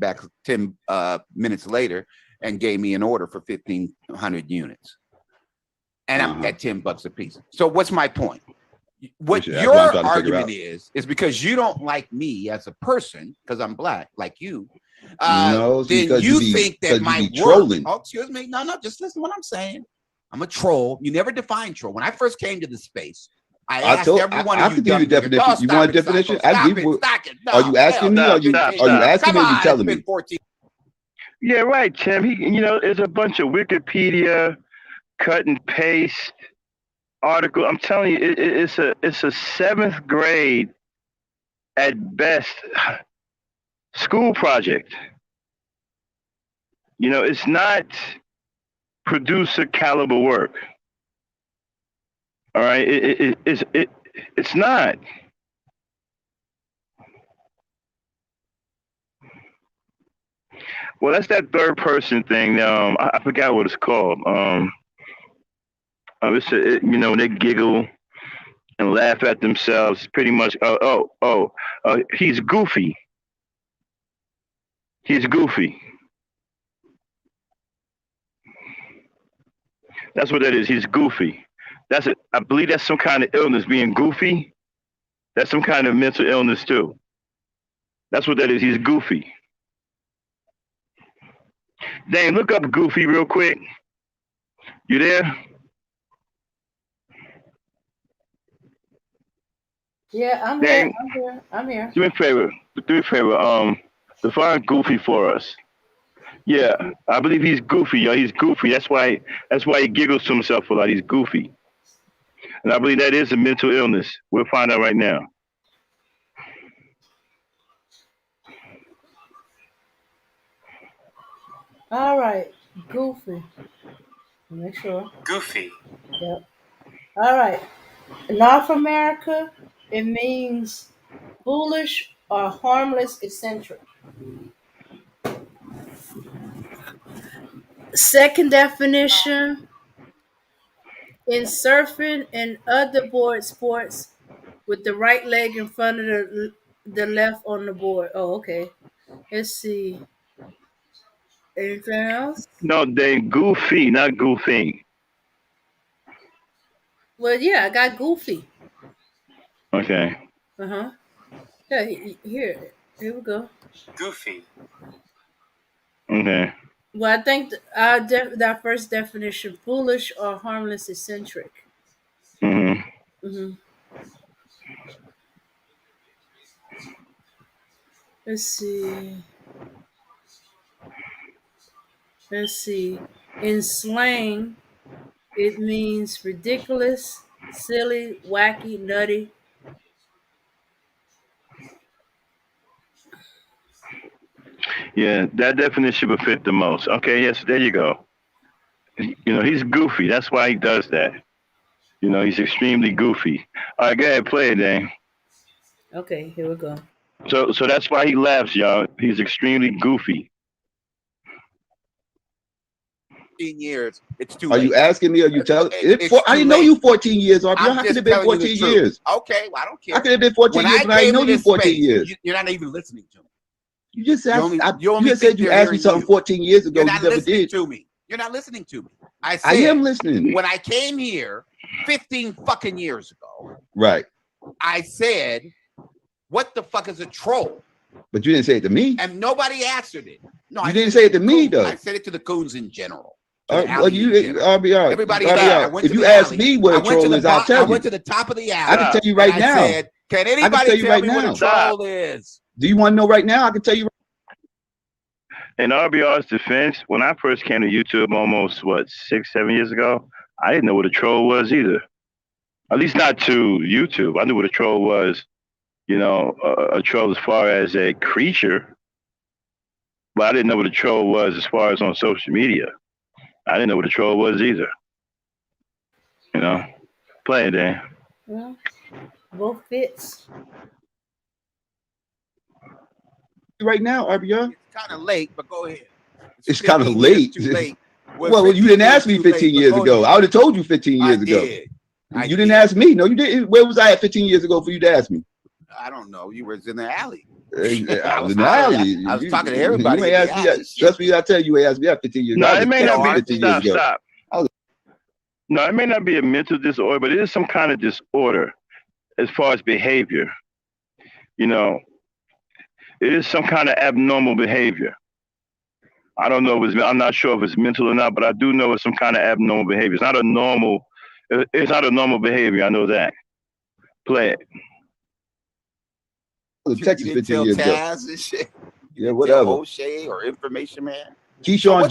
minutes later and gave me an order for 1,500 units. And I'm at $10 a piece. So what's my point? What your argument is because you don't like me as a person, because I'm black like you.
No,
then you think that my
trolling.
Oh, excuse me. No, just listen to what I'm saying. I'm a troll. You never defined troll. When I first came to the space, I asked everyone.
I could give you a definition. You want a definition? I give you. Are you asking me? Are you asking me? Or you telling me?
Yeah, right, Tim. It's a bunch of Wikipedia cut and paste article. I'm telling you, it's a 7th grade at best school project. It's not producer caliber work. All right, it's not. Well, that's that third person thing. I forgot what it's called. They giggle and laugh at themselves. Pretty much. He's goofy. He's goofy. That's what that is. He's goofy. That's it. I believe that's some kind of illness. Being goofy. That's some kind of mental illness too. That's what that is. He's goofy. Dane, look up goofy real quick. You there?
Yeah, I'm
Dane,
here. I'm here.
Do me a favor. Define goofy for us. Yeah, I believe he's goofy, yo. He's goofy. That's why he giggles to himself a lot. He's goofy. And I believe that is a mental illness. We'll find out right now.
All right, goofy. Make sure.
Goofy.
Yep. All right. North America, it means foolish or harmless eccentric. Second definition, in surfing and other board sports with the right leg in front of the left on the board. Oh, okay. Let's see. Anything else?
No, they goofy, not goofing.
Well, yeah, I got goofy.
Okay.
Yeah, here we go.
Goofy.
Okay.
Well, I think that first definition, foolish or harmless eccentric. Let's see. In slang, it means ridiculous, silly, wacky, nutty.
Yeah, that definition would fit the most. Okay, yes, there you go. He's goofy. That's why he does that. He's extremely goofy. All right, go ahead, play it, Dane.
Okay, here we go.
So that's why he laughs, y'all. He's extremely goofy.
15 years. It's too
Are
late.
you asking me? Are you telling?
It's
I didn't know you 14 years, RP. How could it have been 14 years?
Okay, well, I don't care.
I could have been 14 years, but I didn't know you 14 years.
You're not even listening to me.
You just asked.
You
just said you asked me something 14 years ago.
You're not
You never
listening
did.
to me. You're not listening to me. I
am listening.
When I came here 15 fucking years ago,
right?
I said, "What the fuck is a troll?"
But you didn't say it to me.
And nobody answered it. No,
you didn't say it to me though.
I said it to the coons in general.
Everybody, if you ask me what a troll is, I'll tell you.
I went to the top of the alley.
I can tell you right now.
Said, can anybody tell me what a troll is?
Do you want to know right now? I can tell you.
In RBR's defense, when I first came to YouTube almost, 6, 7 years ago, I didn't know what a troll was either. At least not to YouTube. I knew what a troll was, a troll as far as a creature, but I didn't know what a troll was as far as on social media. I didn't know what a troll was either. Play it, Dan.
Well, both fits.
Right now, RBR?
It's kind of late, but go ahead.
It's kind of
15 years
late.
Too late.
Well, you didn't ask me 15 years ago. I would have told you 15 years ago. You didn't ask me. No, you didn't. Where was I at 15 years ago for you to ask me?
I don't know. You were in the alley.
I was in the alley.
I was talking to everybody.
You ain't asked me. Trust me, I tell you, you asked me at 15 years ago.
No, it may not be.
15 years ago.
Stop. No, it may not be a mental disorder, but it is some kind of disorder as far as behavior. It is some kind of abnormal behavior. I don't know I'm not sure if it's mental or not, but I do know it's some kind of abnormal behavior. It's not a normal behavior. I know that. Play it.
Texas 15 years ago.
Taz and shit.
Yeah, whatever.
O'Shea or Information Man.
Keyshawn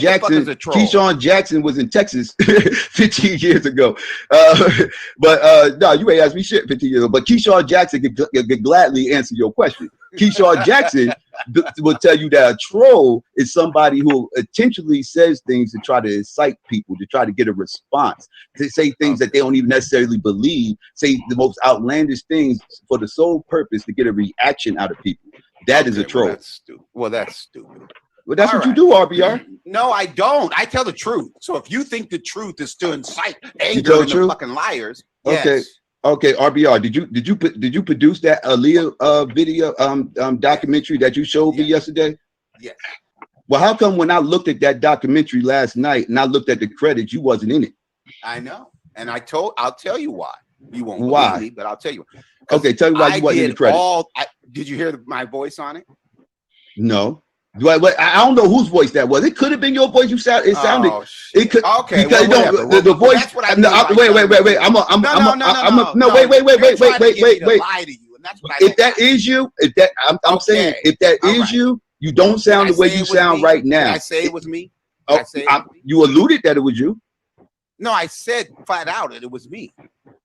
Jackson was in Texas 15 years ago. No, you ain't asked me shit 15 years ago. But Keyshawn Jackson could gladly answer your question. Keyshawn Jackson will tell you that a troll is somebody who intentionally says things to try to incite people, to try to get a response, to say things that they don't even necessarily believe, say the most outlandish things for the sole purpose to get a reaction out of people. That is a troll.
That's stupid.
Well, that's what you do, RBR.
No, I don't. I tell the truth. So if you think the truth is to incite anger and the fucking liars, yes.
Okay, RBR. Did you produce that Aaliyah video documentary that you showed me yesterday?
Yes.
Well, how come when I looked at that documentary last night and I looked at the credits, you wasn't in it?
I know, and I'll tell you why. You won't believe me, but I'll tell you.
Okay, tell me why you wasn't in the credits.
Did you hear my voice on it?
No. I don't know whose voice that was. It could have been your voice. It sounded. It could.
Okay.
Because the voice.
That's what I mean.
Wait. Wait. Wait.
Lie to you, and that's what
if that is you, I'm saying, if that is you, you don't sound the way you sound right now.
Did I say it was me?
You alluded that it was you.
No, I said flat out that it was me.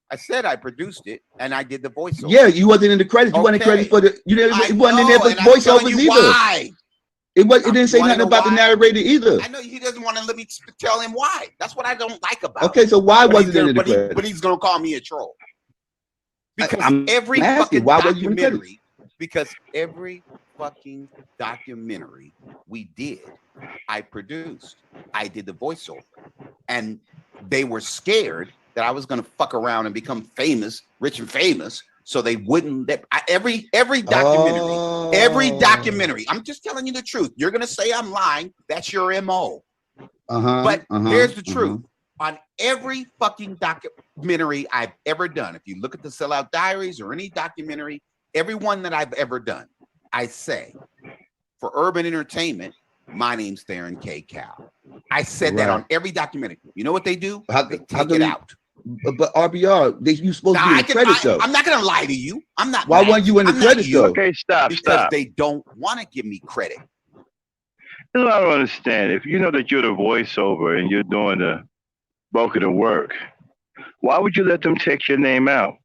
I said I produced it and I did the voiceover.
Yeah, you wasn't in the credits. You wasn't credited for the. You wasn't in there for voiceovers either.
Why?
It didn't say nothing about the narrator either.
I know he doesn't want to let me tell him why. That's what I don't like about
it. Okay, so why wasn't it in the credits?
But he's gonna call me a troll. Because every fucking documentary, we did, I produced. I did the voiceover. And they were scared that I was gonna fuck around and become famous, rich and famous. So they wouldn't let every documentary. I'm just telling you the truth. You're gonna say I'm lying. That's your MO. But here's the truth. On every fucking documentary I've ever done, if you look at the Sellout Diaries or any documentary, every one that I've ever done, I say, for urban entertainment, my name's Theron K. Cal. I said that on every documentary. You know what they do? They take it out.
But RBR, you supposed to be in the credits though.
I'm not gonna lie to you. I'm not.
Why weren't you in the credits though?
Okay, stop.
Because they don't want to give me credit.
I don't understand. If you know that you're the voiceover and you're doing the bulk of the work, why would you let them take your name out?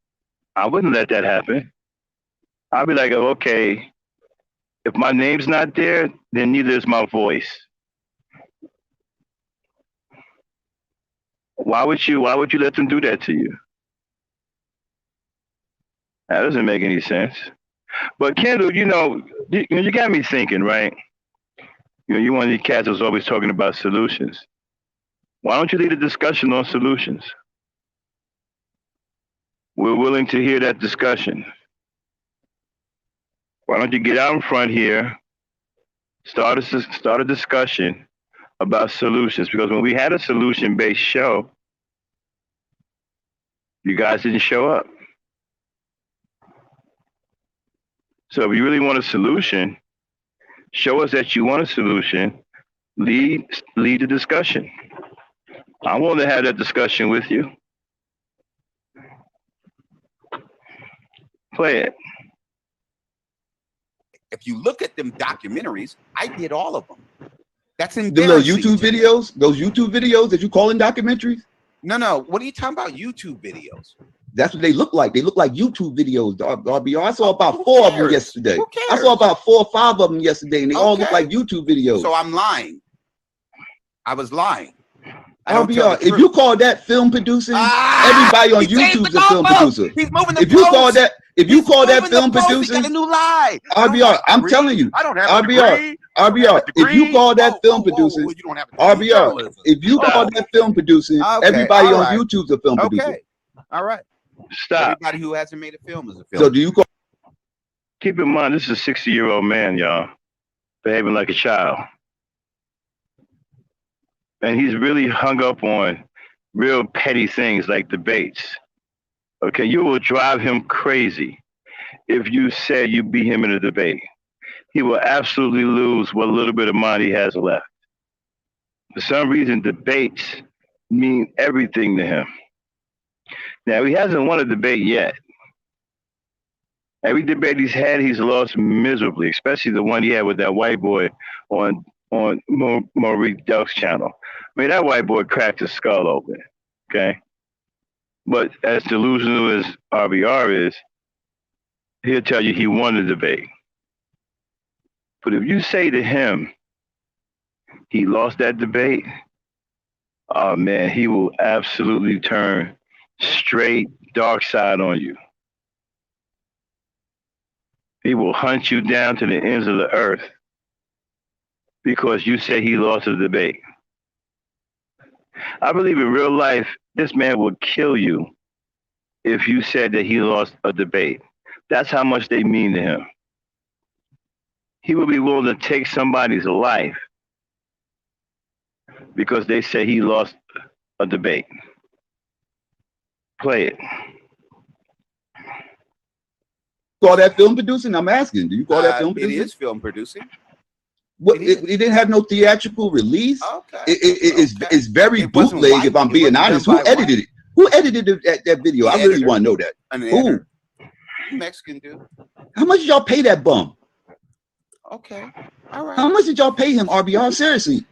I wouldn't let that happen. I'd be like, okay, if my name's not there, then neither is my voice. Why would you let them do that to you? That doesn't make any sense. But Kendall, you got me thinking, right? You're one of these cats that's always talking about solutions. Why don't you lead a discussion on solutions? We're willing to hear that discussion. Why don't you get out in front here, start a discussion about solutions? Because when we had a solution-based show, you guys didn't show up. So if you really want a solution, show us that you want a solution, lead the discussion. I'm willing to have that discussion with you. Play it.
If you look at them documentaries, I did all of them. That's
The little
embarrassing.
YouTube
to me.
videos, those YouTube videos that you call in documentaries.
No. What are you talking about? YouTube videos?
That's what they look like. They look like YouTube videos, RBR. I saw
Oh,
about
who
4 of them
cares?
yesterday.
Who
I saw
cares?
about 4 or 5 of them yesterday, and they all look
Okay.
like YouTube videos.
So I'm lying. I was lying. I don't tell
RBR,
the
if
truth.
you call that film producing,
Ah,
everybody on
he changed
YouTube's
the
a film
goalpost.
producer.
He's moving the
If you call
post.
that, if you
He's
call that
moving the
film
post. He
producing,
got a new lie. I don't
RBR,
have a
I'm
degree.
telling you,
I don't have a
RBR,
degree. I don't have a
RBR, if you
degree.
call that
Whoa,
film
whoa, whoa,
producing,
whoa, you don't have a degree.
RBR,
Journalism.
if you call
Stop.
that film producing,
Okay,
everybody
all
on
right.
YouTube's a film producer.
Okay. All right.
Stop.
Everybody who hasn't made a film is a film.
So do you call
Keep in mind, this is a 60-year-old man, y'all, behaving like a child. And he's really hung up on real petty things like debates. Okay, you will drive him crazy if you say you beat him in a debate. He will absolutely lose what little bit of mind he has left. For some reason, debates mean everything to him. Now, he hasn't won a debate yet. Every debate he's had, he's lost miserably, especially the one he had with that white boy on Maurice Duck's channel. I mean, that white boy cracked his skull open, okay? But as delusional as RBR is, he'll tell you he won the debate. But if you say to him he lost that debate, oh man, he will absolutely turn straight dark side on you. He will hunt you down to the ends of the earth because you say he lost a debate. I believe in real life, this man would kill you if you said that he lost a debate. That's how much they mean to him. He would be willing to take somebody's life because they say he lost a debate. Play it.
call that film producing? I'm asking. Do you call that film
It
producing?
is film producing.
What,
it is.
it didn't have no theatrical release.
Okay.
It's very
It wasn't
bootleg.
white.
If I'm
It
being
wasn't
honest,
done
who
by
edited it? Who edited that video?
The
I really
editor.
want to know that.
An
Who?
editor. Mexican dude.
How much did y'all pay that bum?
Okay. All right.
How much did y'all pay him, RBR? Seriously,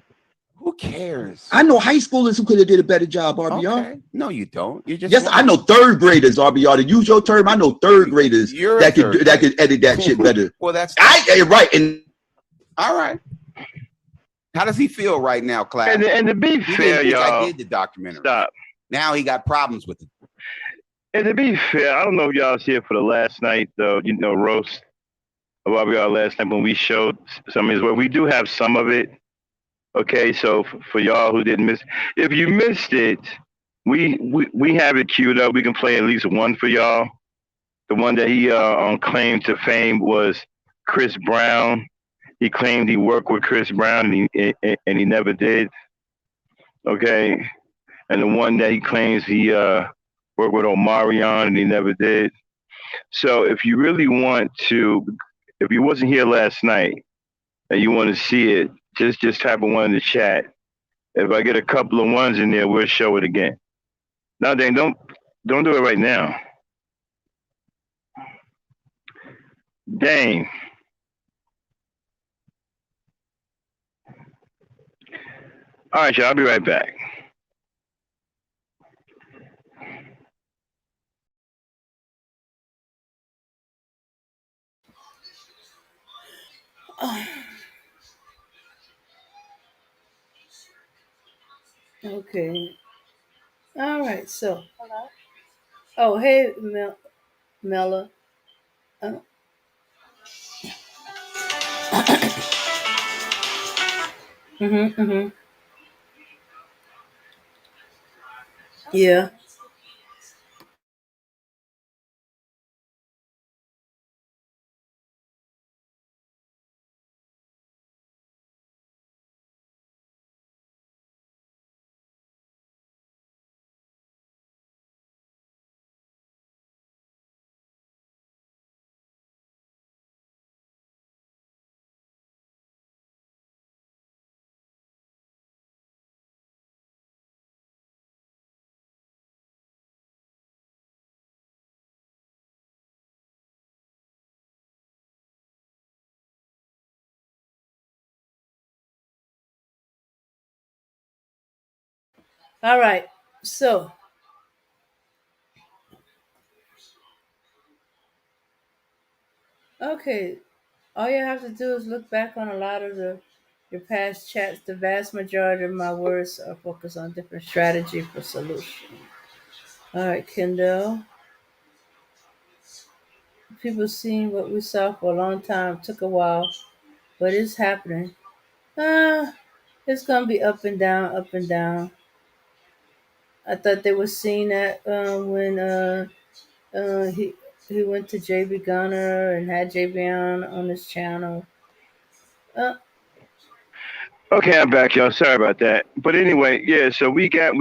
Who cares?
I know high schoolers who could have did a better job, RBR.
Okay. No, you don't. You just
Yes, I know third graders, RBR. To use your term, I know third graders
You're a
that
third
could edit that shit better.
Well, that's
Right. And
all right. How does he feel right now, class?
And to be
He
fair,
didn't think I
y'all,
did the documentary.
stop.
Now he got problems with it.
And to be fair, I don't know if y'all was here for the last night, though, roast of RBR last night when we showed some of his work. We do have some of it. Okay, so for y'all who didn't miss, if you missed it, we have it queued up. We can play at least one for y'all. The one that he on claim to fame was Chris Brown. He claimed he worked with Chris Brown and he never did. Okay, and the one that he claims he worked with Omarion and he never did. So if you really want to, if you wasn't here last night and you want to see it, just type a one in the chat. If I get a couple of ones in there, we'll show it again. No, Dane, don't do it right now. Dane. All right, y'all, I'll be right back.
Okay. All right. So, oh, hey, Mella. Uh, mm-hmm. Yeah. All right. So, okay. All you have to do is look back on a lot of your past chats. The vast majority of my words are focused on different strategy for solution. All right, Kendall. People seeing what we saw for a long time. Took a while, but it's happening. Uh, it's gonna be up and down, up and down. I thought they were seeing that when he went to JB Gunner and had JB on his channel. Uh,
Okay, I'm back, y'all. Sorry about that. But anyway, yeah. So we got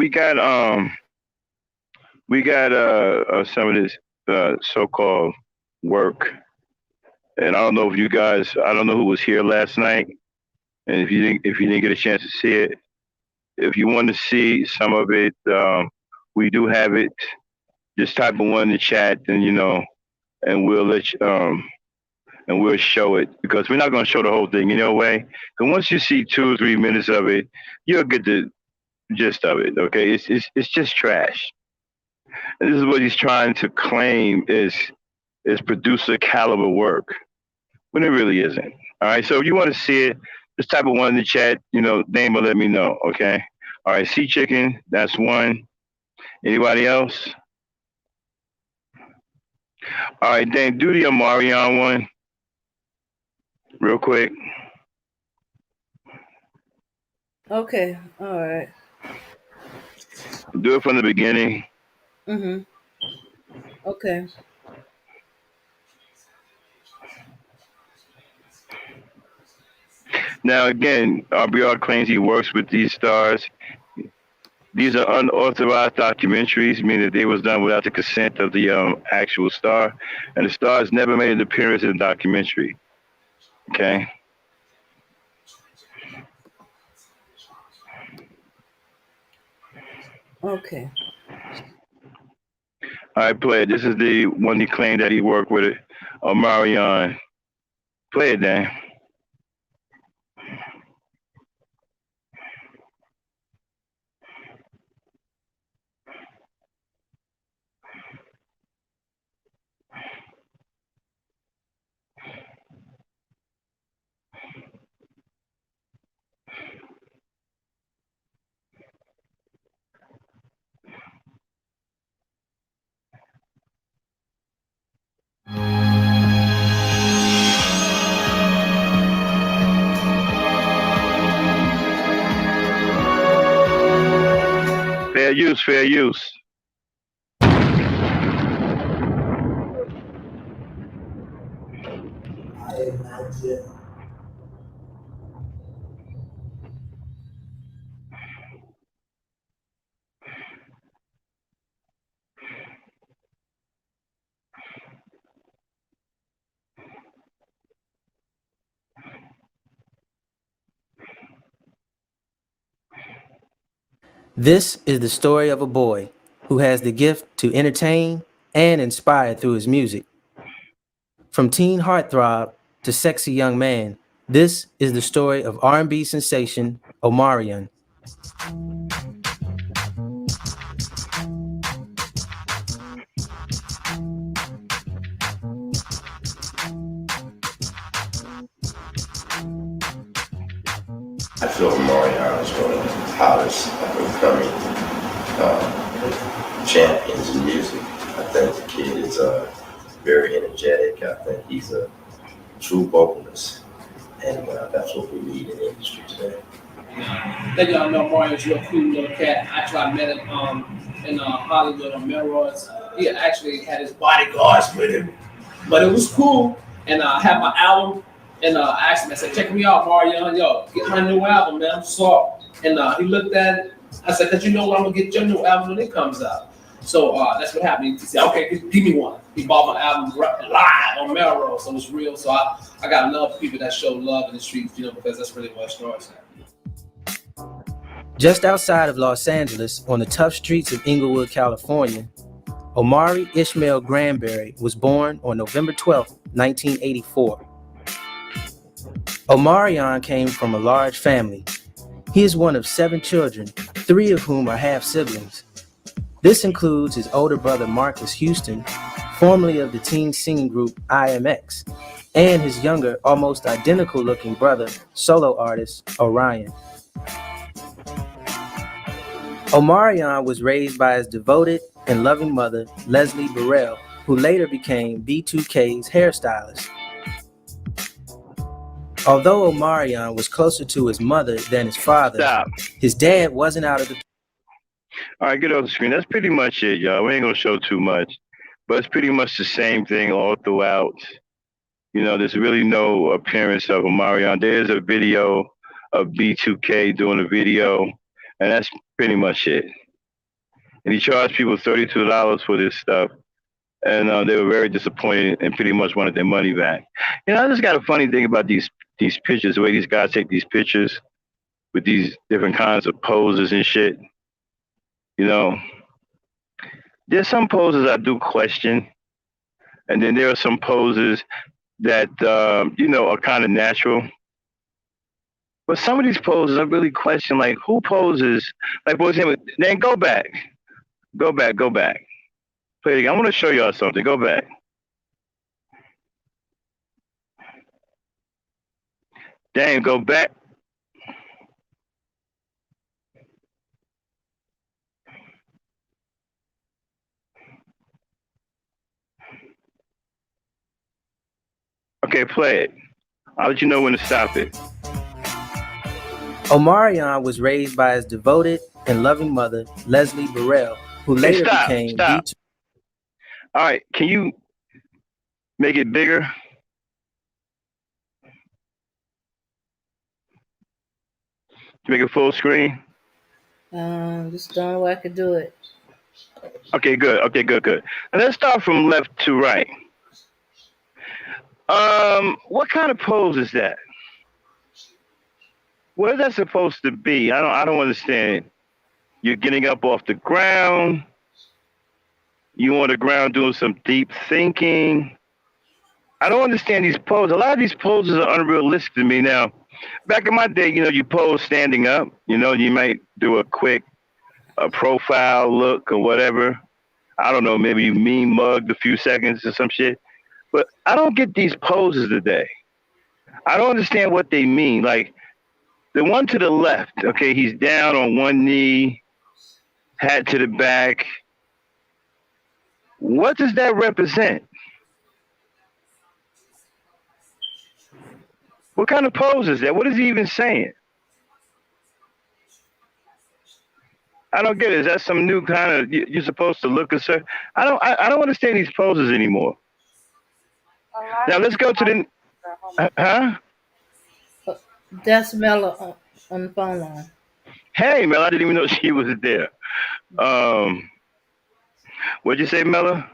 some of this so-called work, and I don't know if you guys. I don't know who was here last night, and if you didn't get a chance to see it, if you want to see some of it, we do have it. Just type in one in the chat, and and we'll let you, and we'll show it because we're not going to show the whole thing, way. And once you see 2 or 3 minutes of it, you'll get the gist of it. Okay, it's just trash. And this is what he's trying to claim is producer caliber work when it really isn't. All right, so if you want to see it, just type of one in the chat. Name or let me know. Okay. All right, Sea Chicken, that's one. Anybody else? All right, Dane, do the Omarion one real quick.
okay. All right.
Do it from the beginning.
Mhm. Okay.
Now, again, RBR claims he works with these stars. These are unauthorized documentaries, meaning that they was done without the consent of the actual star, and the stars never made an appearance in the documentary. Okay.
Okay.
All right, play it. This is the one he claimed that he worked with Omarion. Play it, Dan. Fair use, fair use.
This is the story of a boy who has the gift to entertain and inspire through his music. From teen heartthrob to sexy young man, this is the story of R&B sensation Omarion.
I feel Omarion is one of the hottest up-and-coming champions in music. I think the kid is very energetic. I think he's a true vocalist, and that's what we need in the industry today.
I think y'all know Mario's real cool little cat. Actually, I met him in Hollywood on Melrose. He actually had his bodyguards with him, but it was cool. And I had my album, and I asked him, I said, check me out, Mario. Yo, get my new album, man. I'm sorry. And he looked at it. I said, because you know what, I'm going to get your new album when it comes out. So that's what happened. He said, okay, give me one. He bought my album live on Melrose, so it's real. So I got to love people that show love in the streets, because that's really what starts.
Just outside of Los Angeles, on the tough streets of Inglewood, California, Omari Ishmael Granberry was born on November 12, 1984. Omarion came from a large family. He is one of 7 children, 3 of whom are half siblings. This includes his older brother Marcus Houston, formerly of the teen singing group IMX, and his younger, almost identical looking brother, solo artist Orion. Omarion was raised by his devoted and loving mother, Leslie Burrell, who later became B2K's hairstylist. Although Omarion was closer to his mother than his father, his dad wasn't out of the...
All right, get off the screen. That's pretty much it, y'all. We ain't gonna show too much, but it's pretty much the same thing all throughout. You know, there's really no appearance of Omarion. There's a video of B2K doing a video, and that's pretty much it. And he charged people $32 for this stuff, and they were very disappointed and pretty much wanted their money back. You know, I just got a funny thing about these pictures, the way these guys take these pictures with these different kinds of poses and shit. You know, there's some poses I do question, and then there are some poses that, you know, are kind of natural. But some of these poses I really question, like, who poses? Like, for example, then go back. Go back. Play it again. I want to show y'all something. Go back. Damn, go back. Okay, play it. I'll let you know when to stop it.
Omarion was raised by his devoted and loving mother, Leslie Burrell, who later became
B2. All right, can you make it bigger? Make it full screen?
Just don't know if I could do it.
Okay, good. And let's start from left to right. What kind of pose is that? What is that supposed to be? I don't understand. You're getting up off the ground. You on the ground doing some deep thinking. I don't understand these poses. A lot of these poses are unrealistic to me now. Back in my day, you know, you pose standing up. You know, you might do a quick profile look or whatever. I don't know, maybe you mean mugged a few seconds or some shit. But I don't get these poses today. I don't understand what they mean. Like, the one to the left, okay, he's down on one knee, hat to the back. What does that represent? What kind of pose is that? What is he even saying? I don't get it. Is that some new kind of, you're supposed to look a certain, I don't understand these poses anymore. Now let's go to the,
That's Mela on the phone line.
Hey, Mela, I didn't even know she was there. What'd you say, Mela?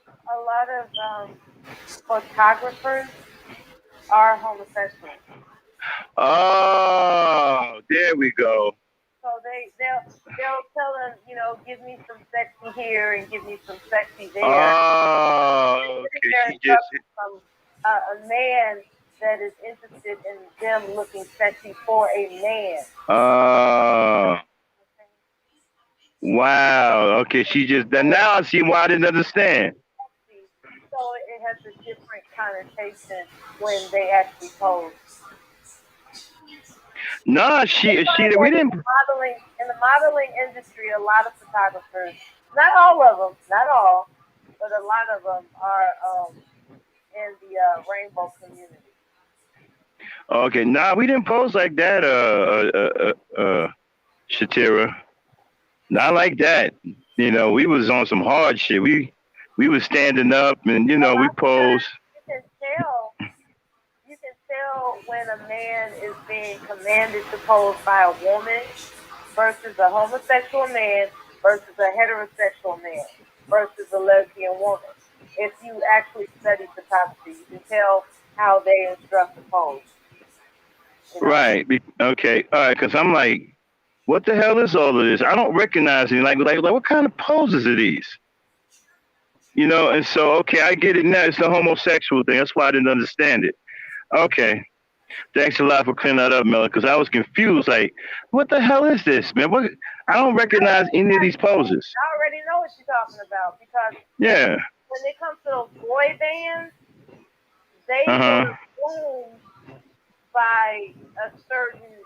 A lot of photographers are homosexual.
Oh, there we go.
So they'll tell them, you know, give me some sexy here and give me some sexy there.
Oh, okay. She just
from a man that is interested in them looking sexy for a man.
Wow. Okay, she just, now I see why I didn't understand.
So it has a different connotation when they actually pose.
No, we didn't.
In the modeling industry, a lot of photographers, not all of them, not all, but a lot of them are in the rainbow community.
Okay, we didn't pose like that, Shatira. Not like that. You know, we was on some hard shit. We was standing up and, you know, we posed.
You can tell when a man is being commanded to pose by a woman versus a homosexual man versus a heterosexual man versus a lesbian woman. If you actually study photography, you can tell how they instruct the pose. You know?
Right. Okay. All right. Because I'm like, what the hell is all of this? I don't recognize it. Like, what kind of poses are these? You know, and so, okay, I get it now. It's the homosexual thing. That's why I didn't understand it. Okay. Thanks a lot for clearing that up, Mel, because I was confused. Like, what the hell is this, man? What? I don't recognize any of these poses.
I already know what you're talking about because
Yeah.
when it comes to those boy bands, they
Uh-huh.
were formed by a certain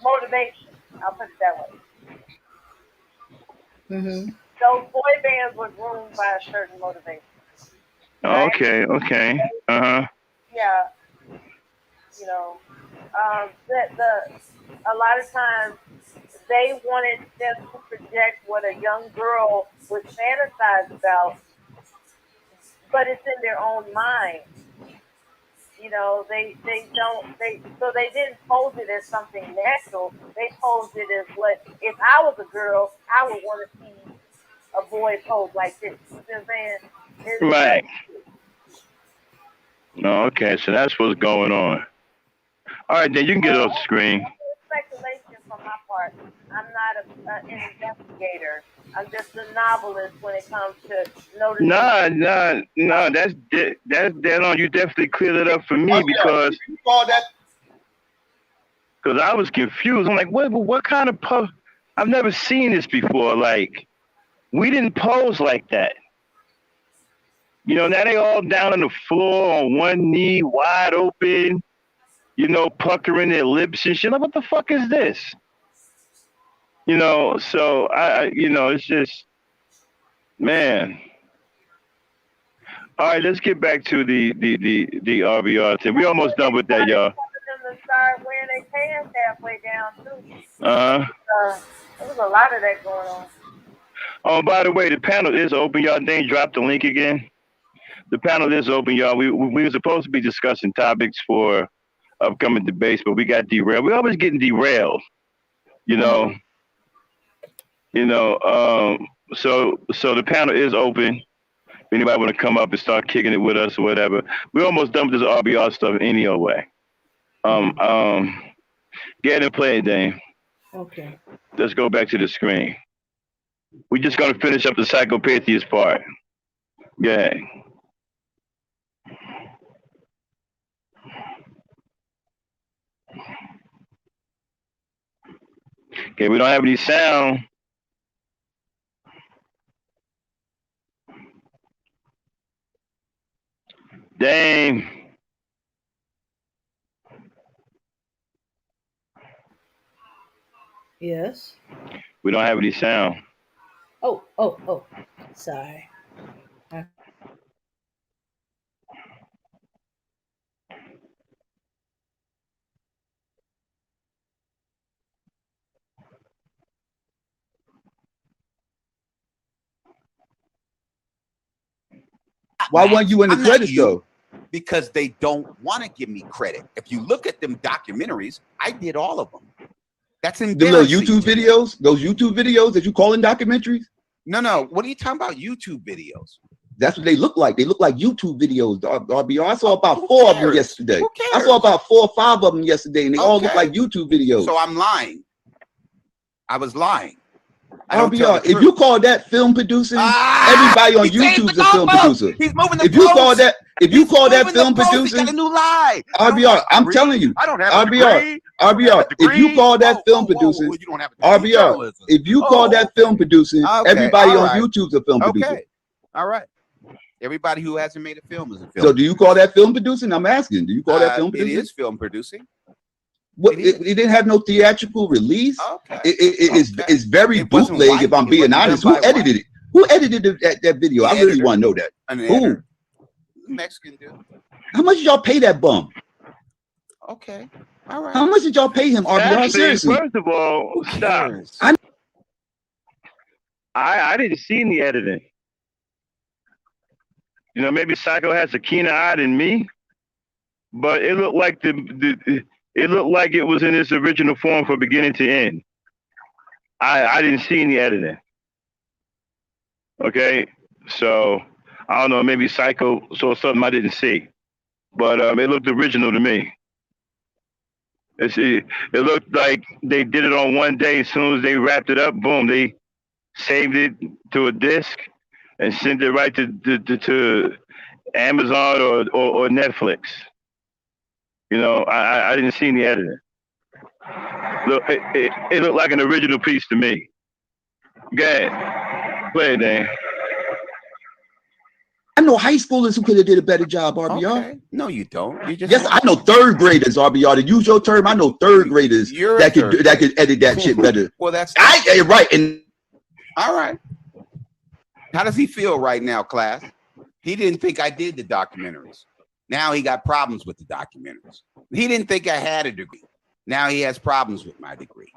motivation. I'll put it that way.
Mm-hmm.
Those boy bands were groomed by a certain motivation. Right?
Okay. Okay. Uh-huh.
Yeah. You know, a lot of times they wanted them to project what a young girl would fantasize about, but it's in their own mind. You know, they didn't pose it as something natural. They posed it as what if I was a girl, I would want to see a boy pose like this. You know what I'm saying?
Right. No, okay, so that's what's going on. All right, then you can get off the screen.
Speculation from my part. I'm not an investigator. I'm just a novelist when it comes to noticing.
No, that's dead on. You definitely cleared it up for me because I was confused. I'm like, what kind of pose? I've never seen this before. Like, we didn't pose like that. You know, now they all down on the floor on one knee, wide open, you know, puckering their lips and shit. Like, what the fuck is this? You know, so it's just, man. All right, let's get back to the RBR thing. We almost done with that, y'all.
Them to start wearing their pants halfway down too.
Uh-huh.
There was a lot of that going on.
Oh, by the way, the panel is open, y'all. Dane dropped the link again. The panel is open, y'all. We were supposed to be discussing topics for upcoming debates, but we got derailed. We're always getting derailed, you know. So the panel is open. If anybody want to come up and start kicking it with us or whatever, we're almost done with this RBR stuff anyway. Get and play it, Dane.
Okay.
Let's go back to the screen. We're just gonna finish up the Psychopathias part. Yeah. Okay, we don't have any sound. Dang.
Yes.
We don't have any sound.
Oh. Sorry.
Why weren't you in the
I'm not
credits
you,
though?
Because they don't want to give me credit. If you look at them documentaries, I did all of them. That's
The little
embarrassing.
YouTube videos, those YouTube videos that you call in documentaries?
No. What are you talking about? YouTube videos?
That's what they look like. They look like YouTube videos. RBR. I saw
Oh,
about
who
4 of them
cares?
yesterday.
Who
I
cares?
saw about 4 or 5 of them yesterday, and they all look
Okay.
like YouTube videos.
So I'm lying. I was lying. I don't tell
RBR,
the
if
truth.
you call that film producing, everybody on
he changed
YouTube's
the
a film
goalpost.
producer.
He's moving the
If you call
post.
that, if you
He's
call that
moving the
film
post. He
producing,
got a new lie. I don't have
RBR,
a
I'm
degree.
telling you,
I don't have a
RBR,
degree. I don't have
RBR,
a
if you
degree.
call that film
Whoa,
producing,
you don't have a degree in
RBR,
journalism.
if you call that film producing,
Okay,
everybody
all
on
right.
YouTube's a film producer.
Okay. All right. Everybody who hasn't made a film is a film.
So do you call that film producing? I'm asking. Do you call that film
It
producing?
is film producing.
What, it didn't have no theatrical release.
Okay.
It's very
It wasn't
bootleg.
white.
If I'm
It
being
wasn't done
honest, who
by white.
edited it? Who edited that video?
The
I really
editor.
want to know that.
An
Who?
editor. Mexican dude.
How much did y'all pay that bum?
Okay. All right.
How much did y'all pay him? RBR,
Actually,
seriously.
first of all,
Who
stop.
cares?
I didn't see any editing. You know, maybe Psycho has a keener eye than me, but it looked like it looked like it was in its original form from beginning to end. I didn't see any editing. Okay, so I don't know. Maybe Psycho saw something I didn't see, but it looked original to me. It looked like they did it on one day. As soon as they wrapped it up, boom, they saved it to a disc and sent it right to Amazon or Netflix. You know, I didn't see any editing. Look, it looked like an original piece to me. Go ahead. Play it, Dan.
I know high schoolers who could have did a better job, RBR.
Okay. No, you don't. You just
Yes, I know third graders, RBR. To use your term, I know third graders
You're a
that
third
could edit that shit better.
Well, that's
right. And
all right. How does he feel right now, class? He didn't think I did the documentaries. Now he got problems with the documentaries. He didn't think I had a degree. Now he has problems with my degree.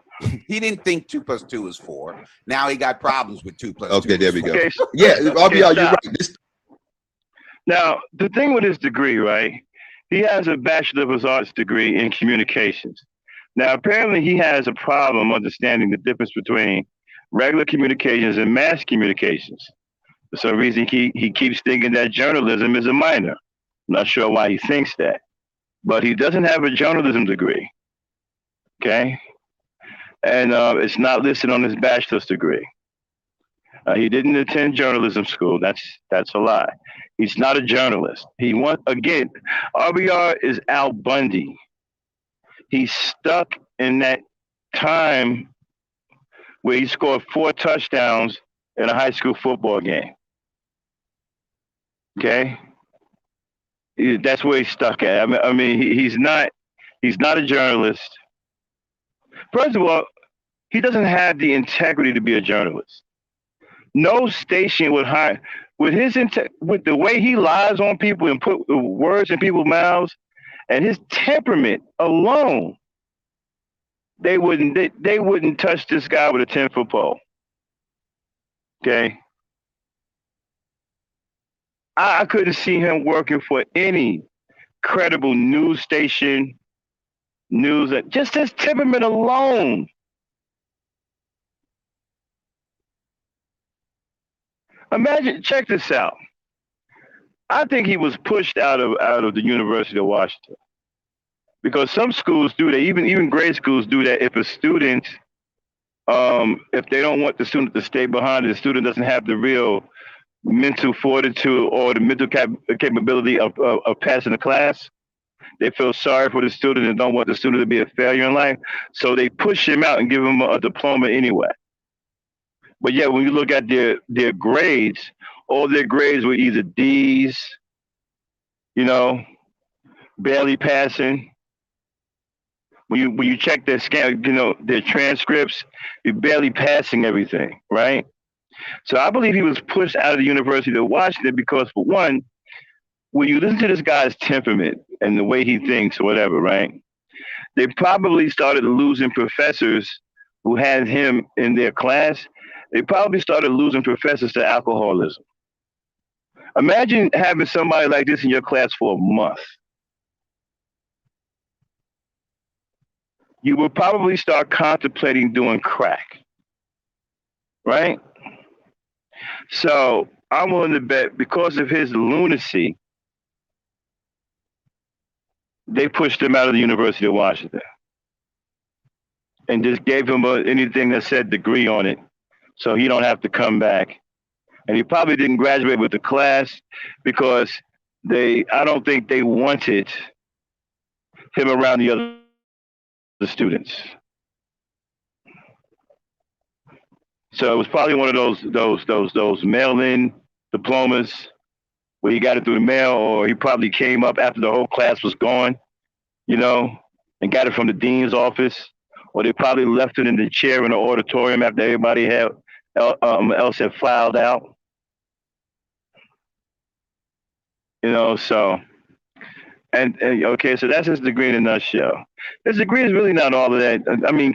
He didn't think 2 + 2 is 4. Now he got problems with 2 + 2.
Okay, there we go.
Okay,
Yeah, RBR, you're
stop.
right.
Now, the thing with his degree, right? He has a Bachelor of Arts degree in communications. Now, apparently, he has a problem understanding the difference between regular communications and mass communications. For some reason, he keeps thinking that journalism is a minor. I'm not sure why he thinks that, but he doesn't have a journalism degree. Okay, and it's not listed on his bachelor's degree. He didn't attend journalism school. That's a lie. He's not a journalist. Again, RBR is Al Bundy. He's stuck in that time where he scored 4 touchdowns in a high school football game. Okay, that's where he's stuck at. I mean, he's not a journalist. First of all, he doesn't have the integrity to be a journalist. No station would hire with the way he lies on people and put words in people's mouths, and his temperament alone. They wouldn't touch this guy with a 10-foot pole. Okay. I couldn't see him working for any credible news station, just his temperament alone. Imagine, check this out. I think he was pushed out of the University of Washington because some schools do that. Even grade schools do that. If a student, if they don't want the student to stay behind, the student doesn't have the real mental fortitude or the mental capability of passing the class. They feel sorry for the student and don't want the student to be a failure in life. So they push him out and give him a diploma anyway. But yeah, when you look at their grades, all their grades were either D's, barely passing. When you check their their transcripts, you're barely passing everything, right? So I believe he was pushed out of the University of Washington because, for one, when you listen to this guy's temperament and the way he thinks or whatever, right? They probably started losing professors who had him in their class. They probably started losing professors to alcoholism. Imagine having somebody like this in your class for a month. You will probably start contemplating doing crack, right? So I'm willing to bet because of his lunacy, they pushed him out of the University of Washington and just gave him anything that said degree on it so he don't have to come back. And he probably didn't graduate with the class because I don't think they wanted him around the other students. So it was probably one of those mail-in diplomas where he got it through the mail, or he probably came up after the whole class was gone, and got it from the dean's office, or they probably left it in the chair in the auditorium after everybody else had filed out. So, and okay, so that's his degree in a nutshell. His degree is really not all of that. I mean,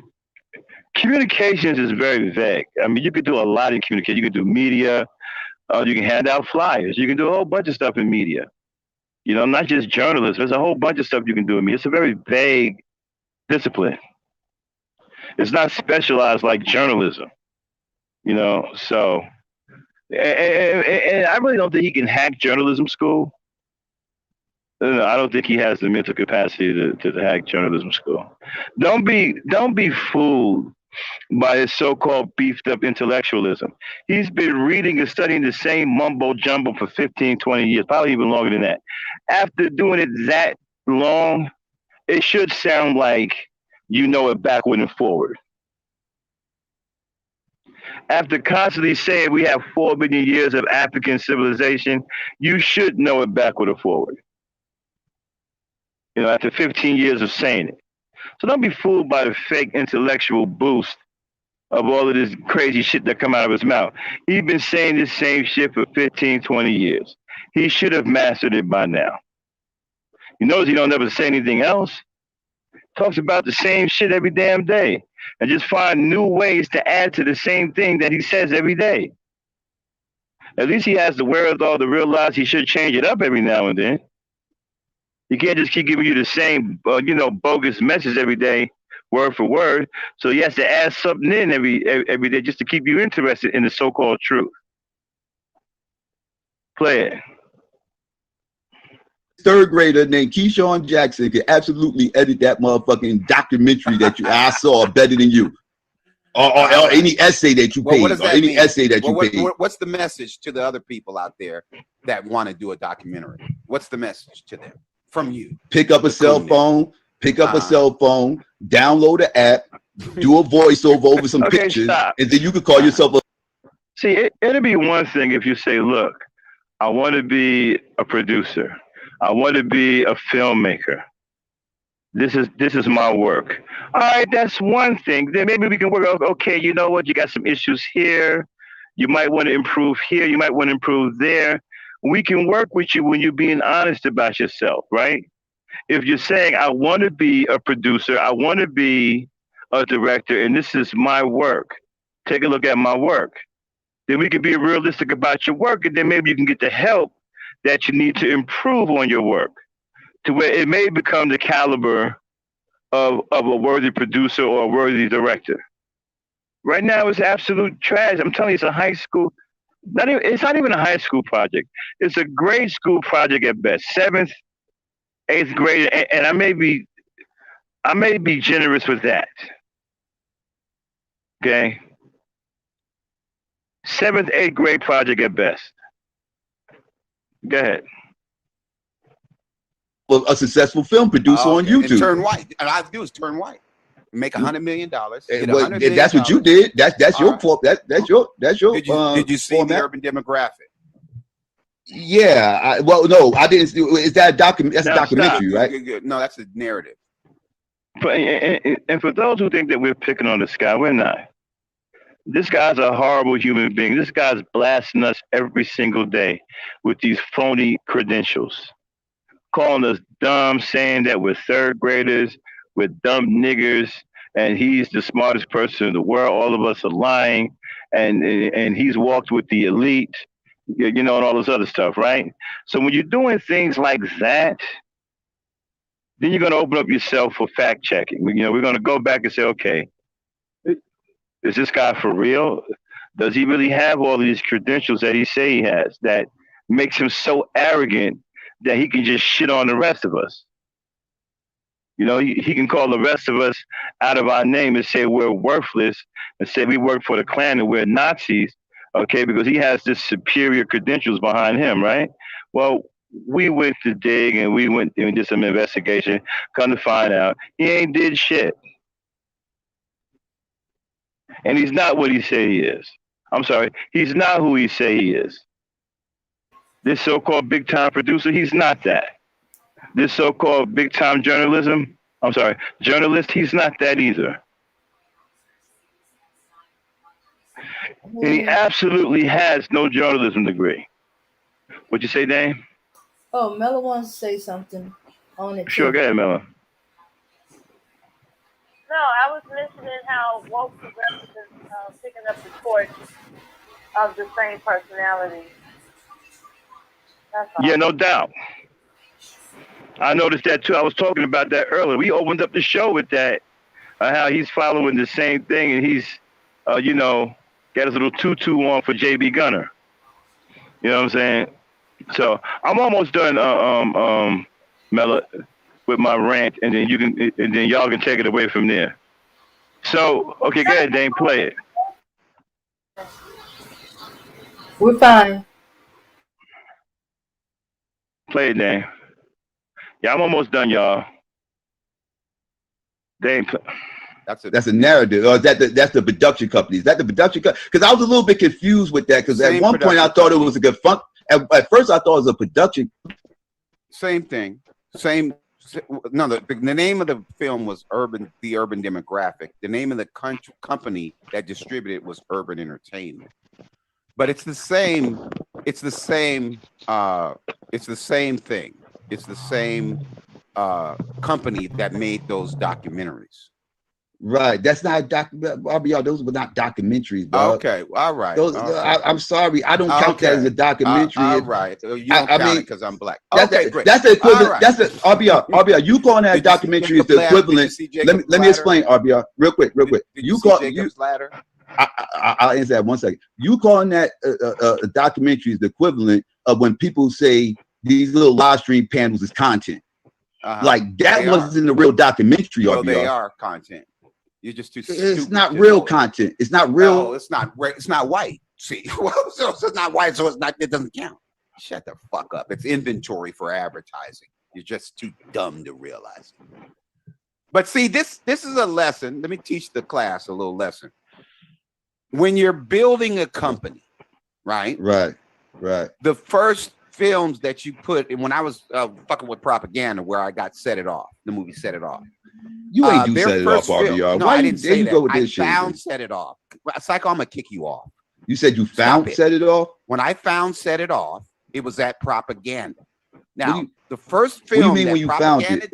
communications is very vague. I mean, you could do a lot in communication. You could do media. You can hand out flyers. You can do a whole bunch of stuff in media. Not just journalists. There's a whole bunch of stuff you can do in media. It's a very vague discipline. It's not specialized like journalism. So, and I really don't think he can hack journalism school. I don't think he has the mental capacity to hack journalism school. Don't be fooled by his so-called beefed up intellectualism. He's been reading and studying the same mumbo jumbo for 15, 20 years, probably even longer than that. After doing it that long, it should sound like you know it backward and forward. After constantly saying we have 4 billion years of African civilization, you should know it backward or forward. You know, after 15 years of saying it. So don't be fooled by the fake intellectual boost of all of this crazy shit that come out of his mouth. He's been saying this same shit for 15, 20 years. He should have mastered it by now. You notice he don't ever say anything else. Talks about the same shit every damn day and just find new ways to add to the same thing that he says every day. At least he has the wherewithal to realize he should change it up every now and then. You can't just keep giving you the same, bogus message every day, word for word. So he has to add something in every day just to keep you interested in the so-called truth. Play it.
Third grader named Keyshawn Jackson could absolutely edit that motherfucking documentary that I saw better than you. Or any essay that you paid.
What does that
any
mean?
essay that you paid.
What's the message to the other people out there that want to do a documentary? What's the message to them from you?
Pick up a cell phone, download an app, do a voiceover over some pictures,
stop.
and then you could call yourself a.
See, it'll be one thing if you say, look, I want to be a producer. I want to be a filmmaker. This is my work. All right, that's one thing. Then maybe we can work out, okay, you know what? You got some issues here. You might want to improve here. You might want to improve there. We can work with you when you're being honest about yourself, right? If you're saying, I want to be a producer, I want to be a director, and this is my work. Take a look at my work. Then we can be realistic about your work, and then maybe you can get the help that you need to improve on your work to where it may become the caliber of a worthy producer or a worthy director. Right now, it's absolute trash. I'm telling you, it's a high school. It's not even a high school project. It's a grade school project at best. 7th, 8th grade, and I may be generous with that. Okay, 7th, 8th grade project at best. Go ahead.
Well, a successful film producer on YouTube.
And turn white. And all I have to do is turn white. Make $100 million.
That's what you did. That's your fault. That's your.
Did you see the urban demographic?
Yeah. No, I didn't. Is that a document? That's a documentary, right?
No, that's a narrative.
And for those who think that we're picking on this guy, we're not. This guy's a horrible human being. This guy's blasting us every single day with these phony credentials, calling us dumb, saying that we're third graders, we're dumb niggers, and he's the smartest person in the world. All of us are lying, and he's walked with the elite, and all this other stuff, right? So when you're doing things like that, then you're going to open up yourself for fact checking. We're going to go back and say, okay, is this guy for real? Does he really have all these credentials that he say he has that makes him so arrogant that he can just shit on the rest of us? He can call the rest of us out of our name and say we're worthless and say we work for the Klan and we're Nazis, okay, because he has this superior credentials behind him, right? Well, we went to dig and we went and did some investigation, come to find out he ain't did shit. And he's not what he say he is. I'm sorry, he's not who he say he is. This so-called big-time producer, he's not that. This so-called big-time journalist, he's not that either. And he absolutely has no journalism degree. What'd you say, Dane?
Oh, Mella wants to say something on it.
Sure, go ahead, Mella.
No, I was mentioning how woke progressives picking up the torch of the same personality.
Yeah, no doubt. I noticed that too. I was talking about that earlier. We opened up the show with that, how he's following the same thing, and he's, got his little tutu on for JB Gunner. You know what I'm saying? So I'm almost done, Mella, with my rant, and then y'all can take it away from there. So, okay, go ahead, Dane, play it.
We're fine.
Play it, Dane. Yeah, I'm almost done, y'all. They ain't.
That's a narrative, or is that's the production company? Is that the production company? Because I was a little bit confused with that. Because at one point I thought it was a good fun. At first I thought it was a production.
Same thing. Same. No, the name of the film was The Urban Demographic. The name of the company that distributed was Urban Entertainment. But it's the same. It's the same. It's the same thing. It's the same company that made those documentaries.
Right. That's not RBR. Those were not documentaries, bro.
Okay. All right.
Those,
okay.
I'm sorry. I don't count that as a documentary.
All right. You don't count it because I'm black. Okay, great.
That's the equivalent.
Right.
That's the RBR. You calling that documentary is the equivalent. Let me explain, RBR, real quick.
You call Jacob's Ladder?
I'll answer that 1 second. You calling that a documentary is the equivalent of when people say these little live stream panels is content. Like that wasn't a real documentary.
Well,
RBR.
they are content. You're just too stupid.
It's not real content. It's not real.
No, it's not. It's not white. See, so it's not white, so it's not. It doesn't count. Shut the fuck up. It's inventory for advertising. You're just too dumb to realize it. But see, this is a lesson. Let me teach the class a little lesson. When you're building a company, right?
Right.
The first films that you put, and when I was fucking with propaganda, where I got Set It Off, the movie Set It Off.
You ain't do Set It Off, RBR.
No,
Why
I didn't say that.
Go with
I
this
found
shit?
Set It Off. Psycho, I'm gonna kick you off.
You said you found Set It Off?
When I found Set It Off, it was at propaganda. Now, the first film
what do you mean when you found it?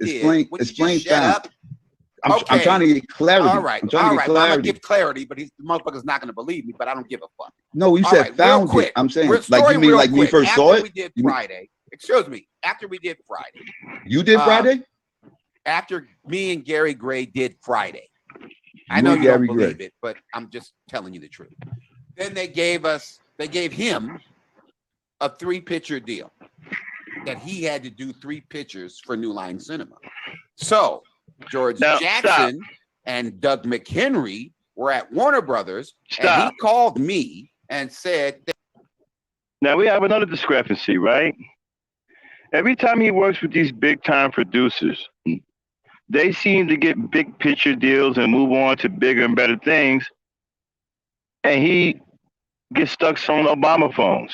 Explain
found.
I'm trying to get clarity.
All right. I'm gonna give clarity, but the motherfucker's not gonna believe me. But I don't give a fuck.
No, you said found it. I'm saying, like you mean like when you first saw it?
We did Friday. Excuse me. After we did Friday.
You did Friday?
After me and Gary Gray did Friday. I know you don't believe it, but I'm just telling you the truth. Then they gave him a 3-picture deal that he had to do 3 pictures for New Line Cinema. So George Jackson and Doug McHenry were at Warner Brothers, and he called me and said
now we have another discrepancy, right? Every time he works with these big time producers, they seem to get big picture deals and move on to bigger and better things. And he gets stuck on Obama phones.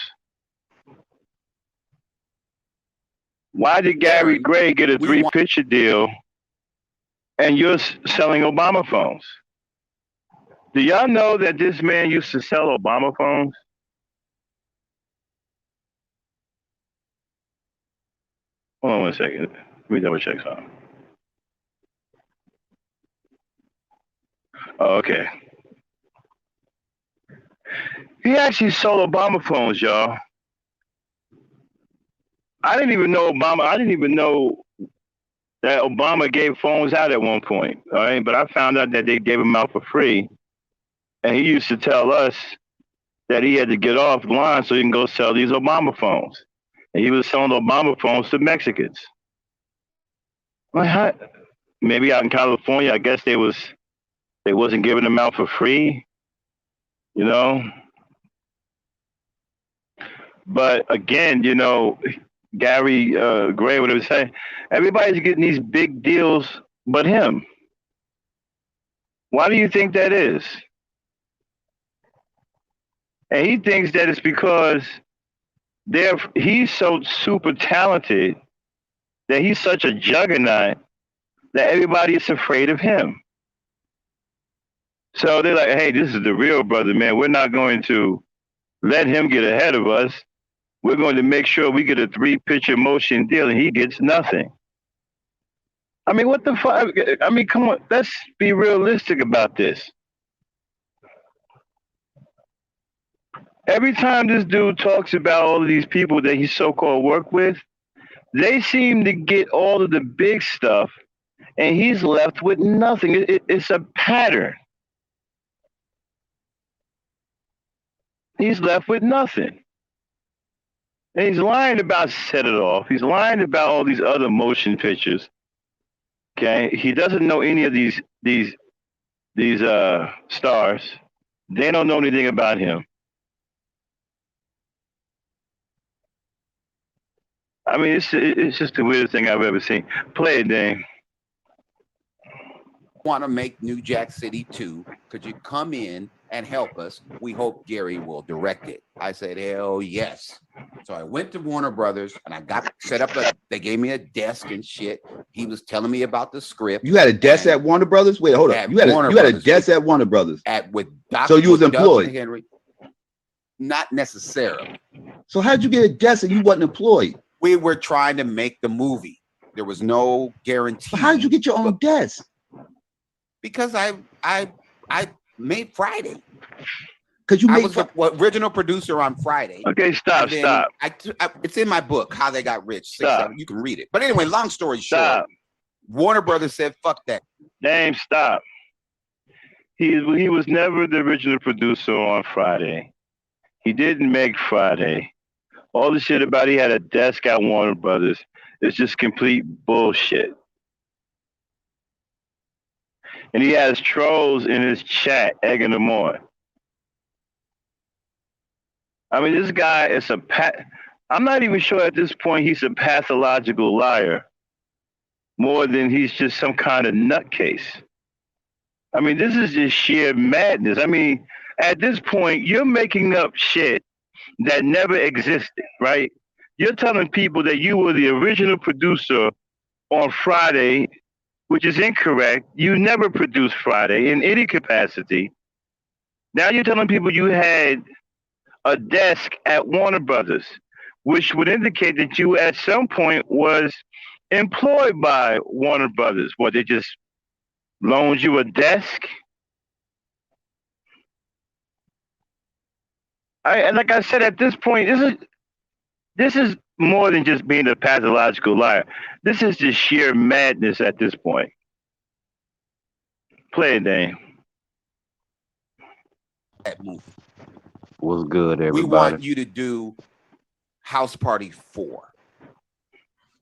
Why did Gary Gray get a 3-picture deal and you're selling Obama phones? Do y'all know that this man used to sell Obama phones? Hold on 1 second. Let me double check something. Oh, okay. He actually sold Obama phones, y'all. I didn't even know that Obama gave phones out at one point. All right, but I found out that they gave them out for free. And he used to tell us that he had to get off the line so he can go sell these Obama phones. And he was selling Obama phones to Mexicans. Well, maybe out in California, I guess they wasn't giving them out for free, you know. But again, you know, Gary Gray, what he was saying, everybody's getting these big deals but him. Why do you think that is? And he thinks that it's because he's so super talented that he's such a juggernaut that everybody is afraid of him. So they're like, hey, this is the real brother, man. We're not going to let him get ahead of us. We're going to make sure we get a 3-picture motion deal and he gets nothing. I mean, what the fuck? I mean, come on, let's be realistic about this. Every time this dude talks about all of these people that he so-called work with, they seem to get all of the big stuff and he's left with nothing. It's a pattern. He's left with nothing. And he's lying about Set It Off. He's lying about all these other motion pictures. Okay, he doesn't know any of these stars. They don't know anything about him. I mean, it's just the weirdest thing I've ever seen. Play it, Dane.
want to make New Jack City 2. Could you come in and help us? We hope Gary will direct it. I said, hell yes. So I went to Warner Brothers and I got set up. They gave me a desk and shit. He was telling me about the script.
You had a desk at Warner Brothers? Wait, hold up. You had a desk at Warner Brothers.
With Dr.
So you was employed?
Henry. Not necessarily.
So how'd you get a desk and you wasn't employed?
We were trying to make the movie. There was no guarantee.
But how did you get your own desk?
Because I made Friday.
Because you
I was the original producer on Friday.
Okay, stop.
It's in my book, How They Got Rich. You can read it. But anyway, long story short, Warner Brothers said, fuck that.
Damn, stop. He was never the original producer on Friday. He didn't make Friday. All the shit about he had a desk at Warner Brothers is just complete bullshit. And he has trolls in his chat egging him on. I mean, this guy is I'm not even sure at this point he's a pathological liar more than he's just some kind of nutcase. I mean, this is just sheer madness. I mean, at this point, you're making up shit that never existed, right? You're telling people that you were the original producer on Friday, which is incorrect. You never produced Friday in any capacity. Now you're telling people you had a desk at Warner Brothers, which would indicate that you at some point was employed by Warner Brothers. What, they just loaned you a desk? And like I said, at this point, this is more than just being a pathological liar. This is just sheer madness at this point. Play it, Dane.
That movie.
What's good, everybody?
We want you to do House Party 4.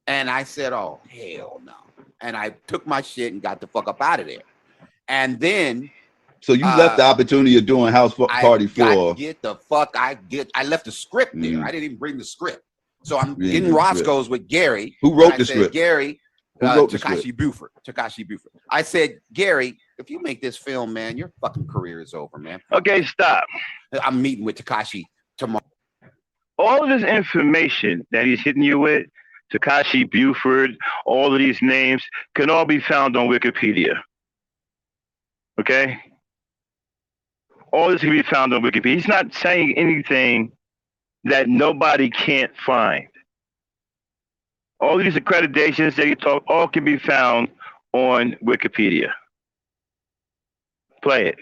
And I said, oh, hell no. And I took my shit and got the fuck up out of there. And then...
So you left the opportunity of doing House Party 4.
Get the fuck I left the script there. I didn't even bring the script. So I'm getting Roscoe's with Gary.
Who wrote the script?
Gary.
Who wrote
Takashi Buford. Takashi Buford. I said, Gary, if you make this film, man, your fucking career is over, man.
Okay, stop.
I'm meeting with Takashi tomorrow.
All of this information that he's hitting you with, Takashi Buford, all of these names, can all be found on Wikipedia. Okay? All this can be found on Wikipedia. He's not saying anything that nobody can't find. All these accreditations that you talk, all can be found on Wikipedia. Play it.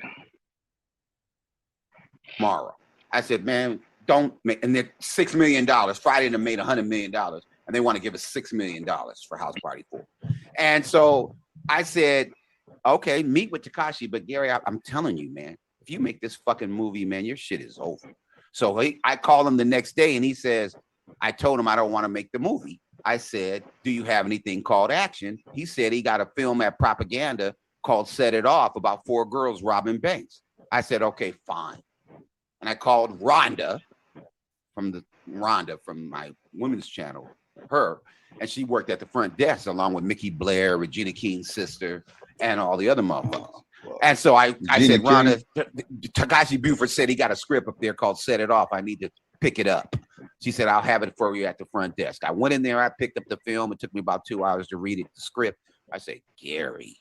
Tomorrow. I said, man, don't make, and they're $6 million. Friday they made $100 million, and they want to give us $6 million for House Party 4. And so I said, okay, meet with Takashi, but Gary, I'm telling you, man, if you make this fucking movie, man, your shit is over. So I called him the next day and he says, I told him I don't want to make the movie. I said, do you have anything called Action? He said he got a film at Propaganda called Set It Off about 4 girls robbing banks. I said, okay, fine. And I called Rhonda from my women's channel, her, and she worked at the front desk along with Mickey Blair, Regina King's sister, and all the other motherfuckers. And so I said, Rhonda, Takashi Buford said he got a script up there called Set It Off. I need to pick it up. She said, I'll have it for you at the front desk. I went in there, I picked up the film. It took me about 2 hours to read it, the script. I said, Gary,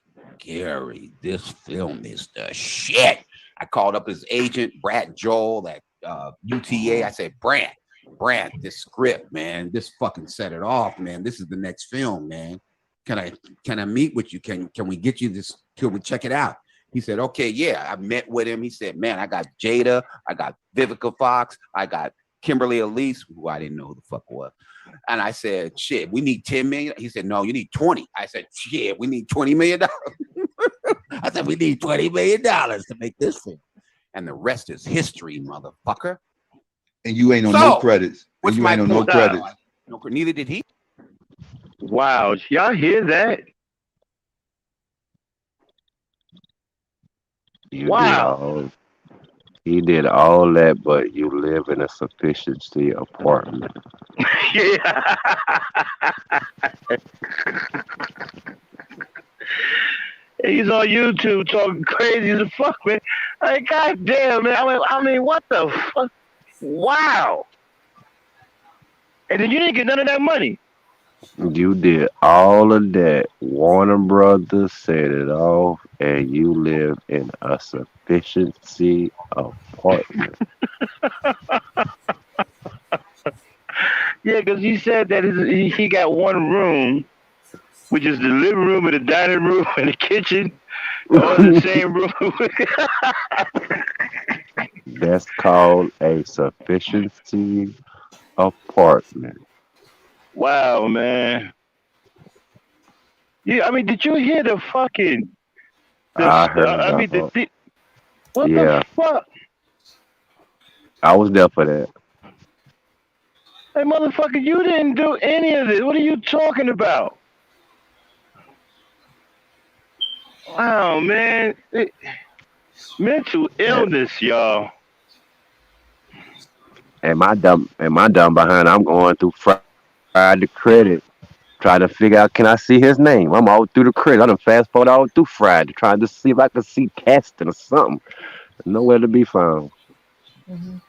this film is the shit. I called up his agent, Brad Joel at UTA. I said, Brad, this script, man, this fucking Set It Off, man. This is the next film, man. Can I meet with you? Can we get you this? Can we check it out? He said, okay, yeah. I met with him. He said, man, I got Jada, I got Vivica Fox, I got Kimberly Elise, who I didn't know who the fuck was. And I said, shit, we need 10 million. He said, no, you need 20. I said, shit, we need $20 million. I said, we need $20 million to make this film. And the rest is history, motherfucker.
And you ain't on no credits.
What's
you
my
ain't on no
point?
credits.
No, neither did he.
Wow, y'all hear that?
He did all that, but you live in a sufficiency apartment.
And he's on YouTube talking crazy as fuck, man. Like, goddamn, man. I mean, what the fuck? Wow. And then you didn't get none of that money.
You did all of that. Warner Brothers set it off, and you live in a sufficiency apartment.
Yeah, because he said that he got one room, which is the living room and the dining room and the kitchen, all in the same room.
That's called a sufficiency apartment.
Wow, man. Yeah, I mean, did you hear the fucking?
I heard
I mean,
about.
what
Yeah,
the fuck?
I was there for that.
Hey, motherfucker, you didn't do any of this. What are you talking about? Wow, man. Mental
And,
illness, y'all.
and my dumb behind. I'm going through Friday credit, trying to figure out can I see his name. I'm all through the credit. I done fast forward all through Friday, trying to see if I can see Caston or something. Nowhere to be found.
Mhm.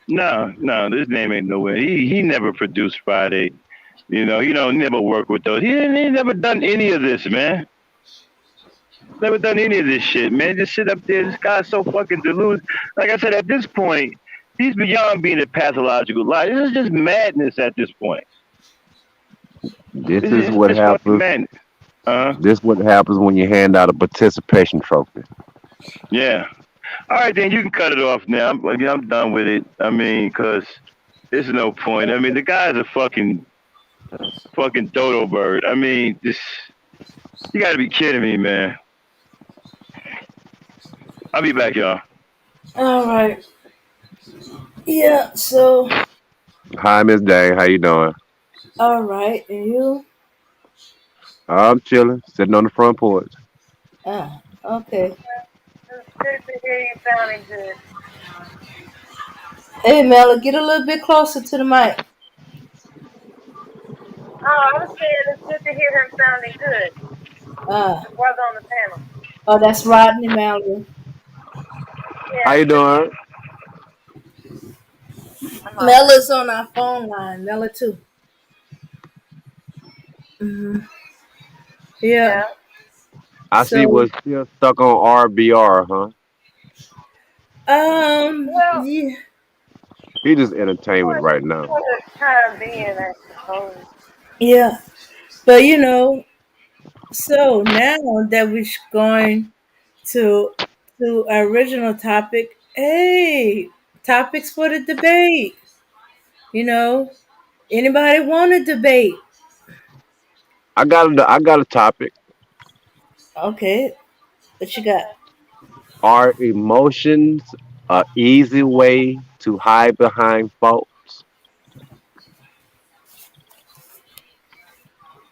No, this name ain't nowhere. He never produced Friday. You know, he don't never work with those. He never done any of this, man. Never done any of this shit, man. Just sit up there. This guy's so fucking deluded. Like I said, at this point, he's beyond being a pathological liar. This is just madness at this point.
This
This
is
is
what
just fucking
happens.
madness. Uh,
This what happens when you hand out a participation trophy.
yeah. All right, then you can cut it off now. I'm done with it. I mean, cause there's no point. I mean, the guy's a fucking dodo bird. I mean, this you got to be kidding me, man. I'll be back, y'all.
All right. Yeah. So,
Hi, Miss Day. How you doing?
all right. And you?
I'm chilling, sitting on the front porch.
Ah. Okay.
It's good to hear you sounding good.
Hey, Mela, get a little bit closer to the mic.
Oh, I was saying it's good to hear him sounding good.
Ah.
The brother on the panel.
Oh, that's Rodney Mallory.
How
Yeah,
you doing?
I'm on.
Mela's on our phone line. Mela too. Hmm. Yeah.
Yeah.
I see
So,
we're still stuck on RBR, huh?
Well,
yeah.
He just
for
entertainment right now.
the time being, I suppose.
Yeah. But so now that we're going to our original topic, hey, topics for the debate. You know, anybody want to debate?
I got a topic.
Okay, what you got?
Are emotions a easy way to hide behind faults?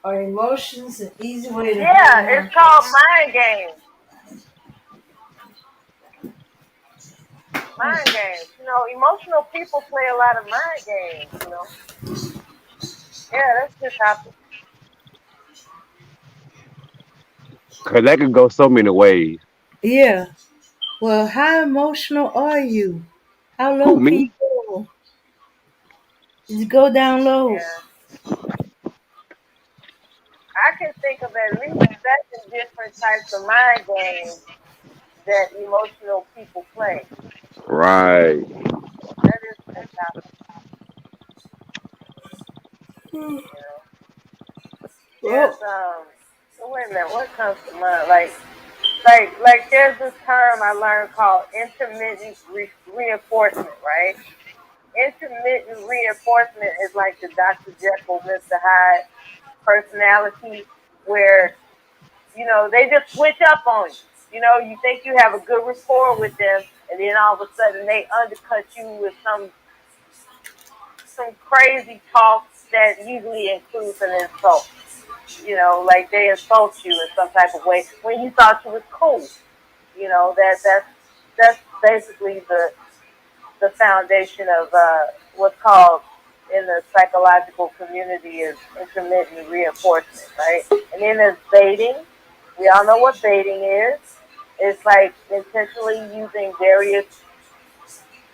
Are emotions an easy way to hide
Yeah,
behind
it's called
faults?
mind games. Mind games. Emotional people play a lot of mind games. Yeah, that's a good topic.
Cause that could go so many ways.
Yeah. Well, how emotional are you? How low
Who
can you
me?
go? You go down low.
Yeah. I can think of at least 7 different types of mind games that emotional people play.
Right.
That is a good topic. You know. There's
Well,
wait a minute, what comes to mind? Like there's this term I learned called intermittent reinforcement, right? Intermittent reinforcement is like the Dr. Jekyll, Mr. Hyde personality where, they just switch up on you. You think you have a good rapport with them and then all of a sudden they undercut you with some crazy talk that usually includes an insult. Like they insult you in some type of way when you thought you was cool. That's basically the foundation of what's called in the psychological community is intermittent reinforcement, right? And then there's baiting, We all know what baiting is. It's like intentionally using various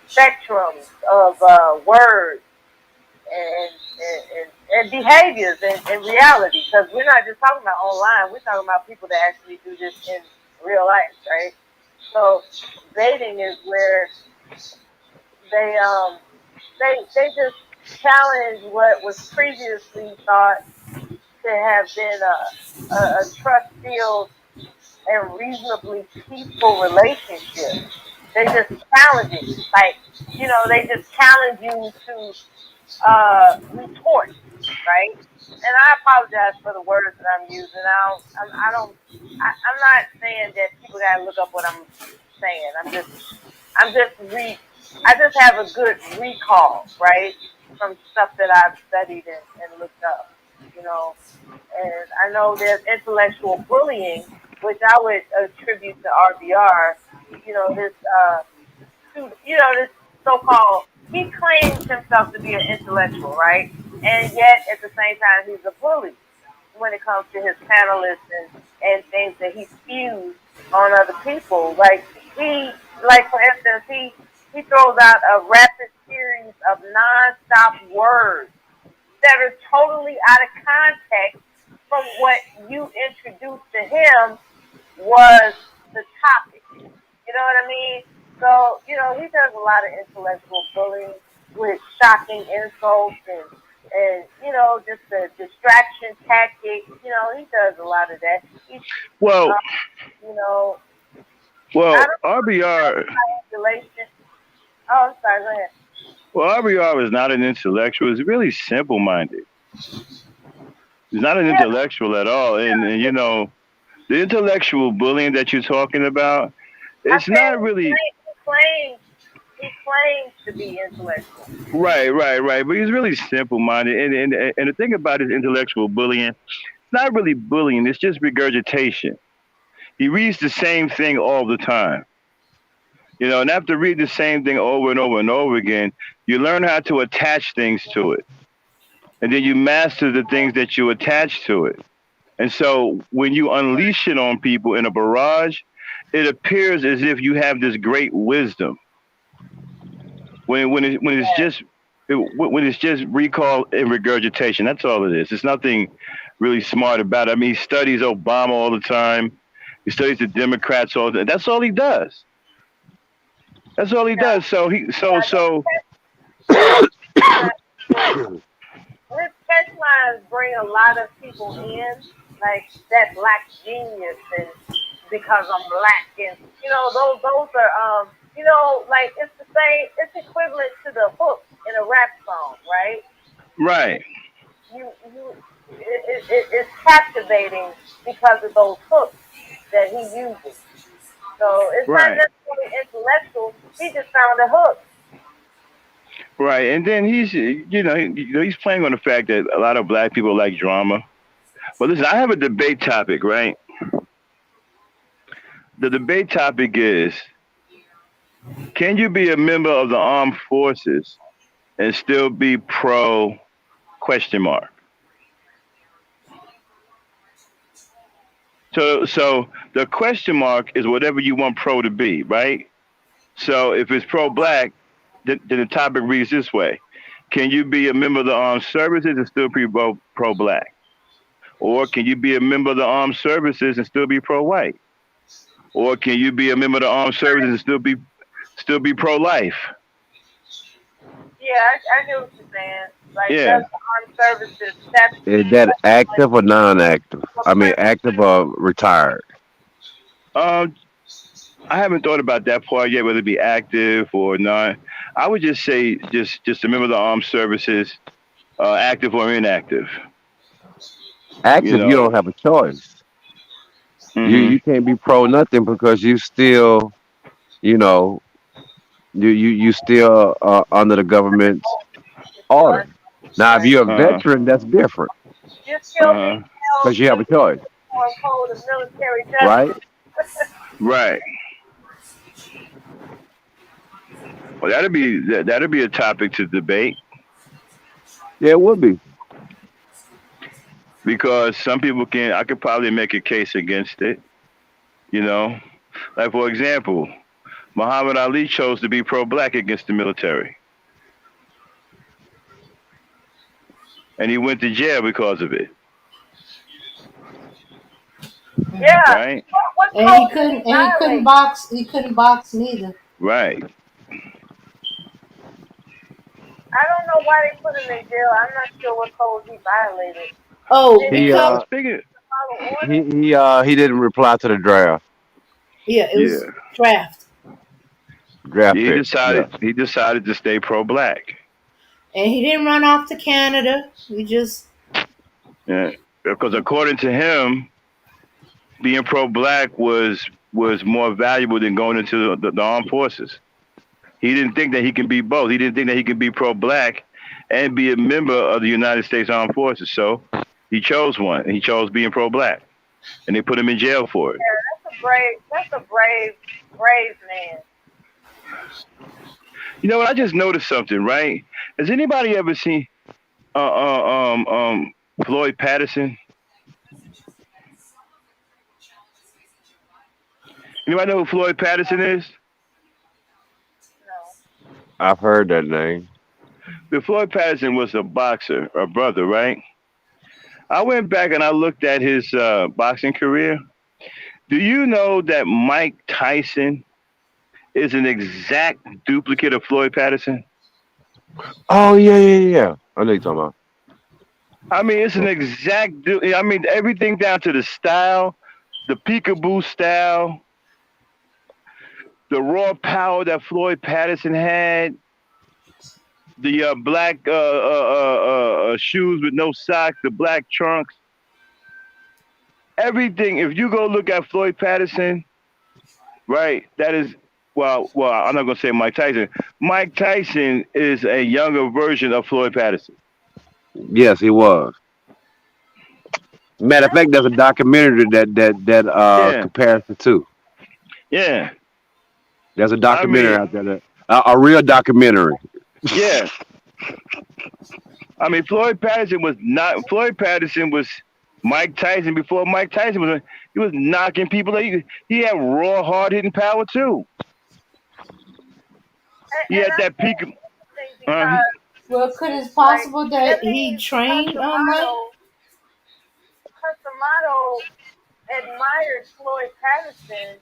spectrums of words and behaviors in reality. Because we're not just talking about online. We're talking about people that actually do this in real life, right? So baiting is where they they just challenge what was previously thought to have been a trust-filled and reasonably peaceful relationship. They just challenge it, like they just challenge you to retort, right? And I apologize for the words that I'm using. I'm not saying that people gotta look up what I'm saying. I just have a good recall, right, from stuff that I've studied and looked up, you know. And I know there's intellectual bullying, which I would attribute to RBR. This this so-called, he claims himself to be an intellectual, right? And yet at the same time he's a bully when it comes to his panelists and things that he spews on other people. Like for instance, he throws out a rapid series of non-stop words that are totally out of context from what you introduced to him was the topic. You know what I mean? So, he does a lot of intellectual bullying with shocking insults and just a distraction tactic. He does a lot of that.
Well,
you know,
well, RBR.
Oh, I'm sorry. Go ahead.
Well, RBR is not an intellectual. He's really simple-minded. He's not an intellectual at all. And the intellectual bullying that you're talking about, it's not really.
He claims to be intellectual.
Right. But he's really simple-minded. And the thing about his intellectual bullying, it's not really bullying. It's just regurgitation. He reads the same thing all the time. And after reading the same thing over and over and over again, you learn how to attach things to it. And then you master the things that you attach to it. And so when you unleash it on people in a barrage, it appears as if you have this great wisdom. When it's just recall and regurgitation, that's all it is. It's nothing really smart about it. I mean, he studies Obama all the time. He studies the Democrats all the time. That's all he does. That's all he does. So his
catchlines bring a lot of people in, like that black genius and because I'm black and those are like it's the same. It's equivalent to the hook in a rap song, right?
Right.
It's captivating because of those hooks that he uses. So it's not necessarily intellectual. He just found a hook.
Right, and then he's playing on the fact that a lot of black people like drama. But listen, I have a debate topic, right? The debate topic is: can you be a member of the armed forces and still be pro ? So the question mark is whatever you want pro to be, right? So if it's pro-black, then the topic reads this way: can you be a member of the armed services and still be pro-black? Or can you be a member of the armed services and still be pro-white? Or can you be a member of the armed services and still be pro-life?
Yeah, I get what you're saying. Like, does the armed services
is that active or non-active? I mean, active or retired?
I haven't thought about that part yet, whether it be active or not. I would just say just a member of the armed services, active or inactive.
Active, you don't have a choice.
Mm-hmm.
You can't be pro nothing because you still, you still under the government's order. Now, if you're a veteran, that's different.
You're still
because you have a choice. Right?
Right. Well, that'd be a topic to debate.
Yeah, it would be.
because some people I could probably make a case against it. You know, like for example, Muhammad Ali chose to be pro-black against the military, and he went to jail because of it.
Yeah.
Right.
What
And
code did he
he couldn't
violate?
box. He couldn't box neither.
Right.
I don't know why they put him in jail. I'm not sure what code he violated.
Oh,
Did
He
he
because
follow orders?
he didn't reply to the draft
yeah, it was
Yeah.
draft,
draft
He
pick.
decided
Yeah.
he decided to stay pro-black.
and he didn't run off to Canada. He just
Yeah. Because according to him, being pro-black was more valuable than going into the armed forces. He didn't think that he can be both. He didn't think that he could be pro-black and be a member of the United States Armed Forces. So he chose one. And he chose being pro-black, and they put him in jail for it.
Yeah, that's a brave man.
You know what? I just noticed something. Right? Has anybody ever seen Floyd Patterson? Anybody know who Floyd Patterson is?
No.
I've heard that name.
The Floyd Patterson was a boxer, a brother, right? I went back and I looked at his boxing career. Do you know that Mike Tyson is an exact duplicate of Floyd Patterson?
Oh yeah. I know you're talking about.
I mean, it's an exact. I mean, everything down to the style, the peekaboo style, the raw power that Floyd Patterson had, the black shoes with no socks, the black trunks, everything. If you go look at Floyd Patterson, right, that is, well, I'm not going to say Mike Tyson. Mike Tyson is a younger version of Floyd Patterson.
Yes, he was. Matter of fact, there's a documentary that compares the two.
Yeah.
There's a documentary out there, a real documentary.
Yeah. I mean, Floyd Patterson was Mike Tyson before Mike Tyson he was knocking people. He had raw, hard-hitting power too. He had that peak.
well, could it possible that he trained on that?
Customato admired Floyd Patterson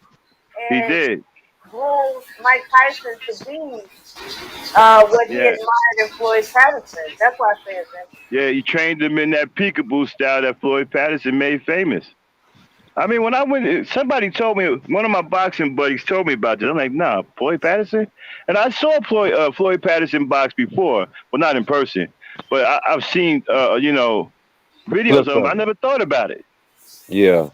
He
and
did.
groomed Mike Tyson to be what he admired in Floyd Patterson. That's why I say it's interesting.
Yeah, he trained him in that peekaboo style that Floyd Patterson made famous. I mean, when I went, somebody told me, one of my boxing buddies told me about this. I'm like, nah, Floyd Patterson? And I saw Floyd Patterson box before. Well, not in person, but I've seen, videos of him. I never thought about it.
Yeah.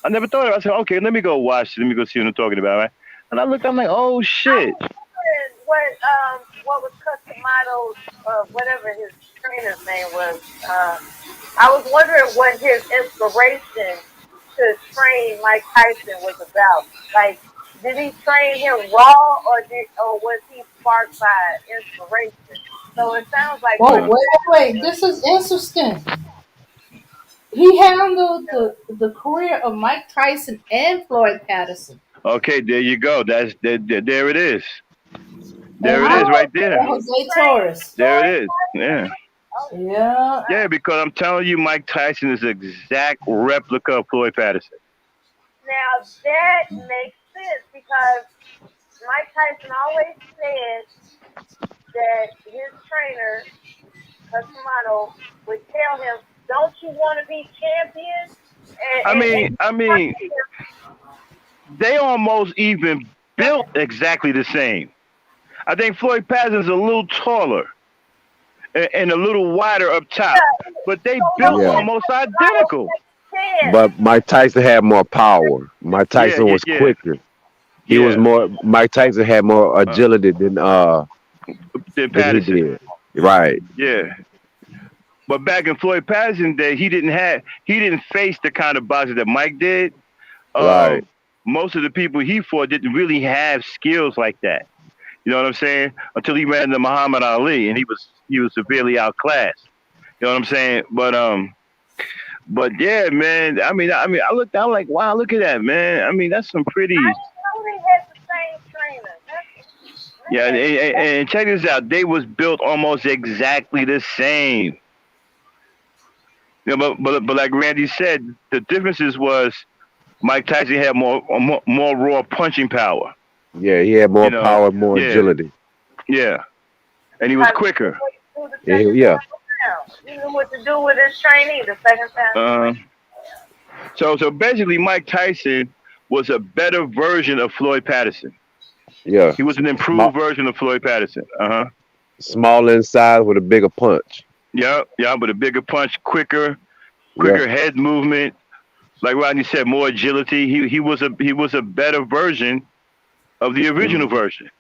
I never thought of it. I said, okay, let me go watch it. Let me go see what I'm talking about, right? And I looked, I'm like, oh, shit.
What was Customado's, whatever his trainer's name was. I was wondering what his inspiration to train Mike Tyson was about. Like, did he train him raw, or was he sparked by inspiration? So it sounds like.
Whoa, wait. This is interesting. He handled the career of Mike Tyson and Floyd Patterson.
Okay, there you go. There it is. There it is right there.
Jose Torres.
There it is. Yeah.
Yeah.
Yeah, because I'm telling you, Mike Tyson is an exact replica of Floyd Patterson.
Now that makes sense because Mike Tyson always said that his trainer, Customato, would tell him, "Don't you want to be champion?"
I mean, they almost even built exactly the same. I think Floyd Patterson's a little taller and a little wider up top, but they built almost identical.
But Mike Tyson had more power. Mike Tyson was quicker. He was more. Mike Tyson had more agility than
Patterson.
He did. Right.
Yeah. But back in Floyd Patterson's day, he didn't face the kind of boxing that Mike did.
Right.
Most of the people he fought didn't really have skills like that. You know what I'm saying? Until he ran into Muhammad Ali, and he was severely outclassed. You know what I'm saying? But But yeah, man. I looked. I'm like, wow, look at that, man. I mean, that's some pretty.
I didn't know they had the same trainer.
Yeah, and check this out. They was built almost exactly the same. But like Randy said, the differences was Mike Tyson had more raw punching power.
Yeah, he had more power, more
Yeah,
agility.
yeah, and he was quicker.
Yeah, yeah.
He knew what to do with his trainee the second time.
So basically, Mike Tyson was a better version of Floyd Patterson.
Yeah.
He was an improved version of Floyd Patterson.
Small in size with a bigger punch.
Yeah, but a bigger punch, quicker head movement. Like Rodney said, more agility. He was a better version of the original version.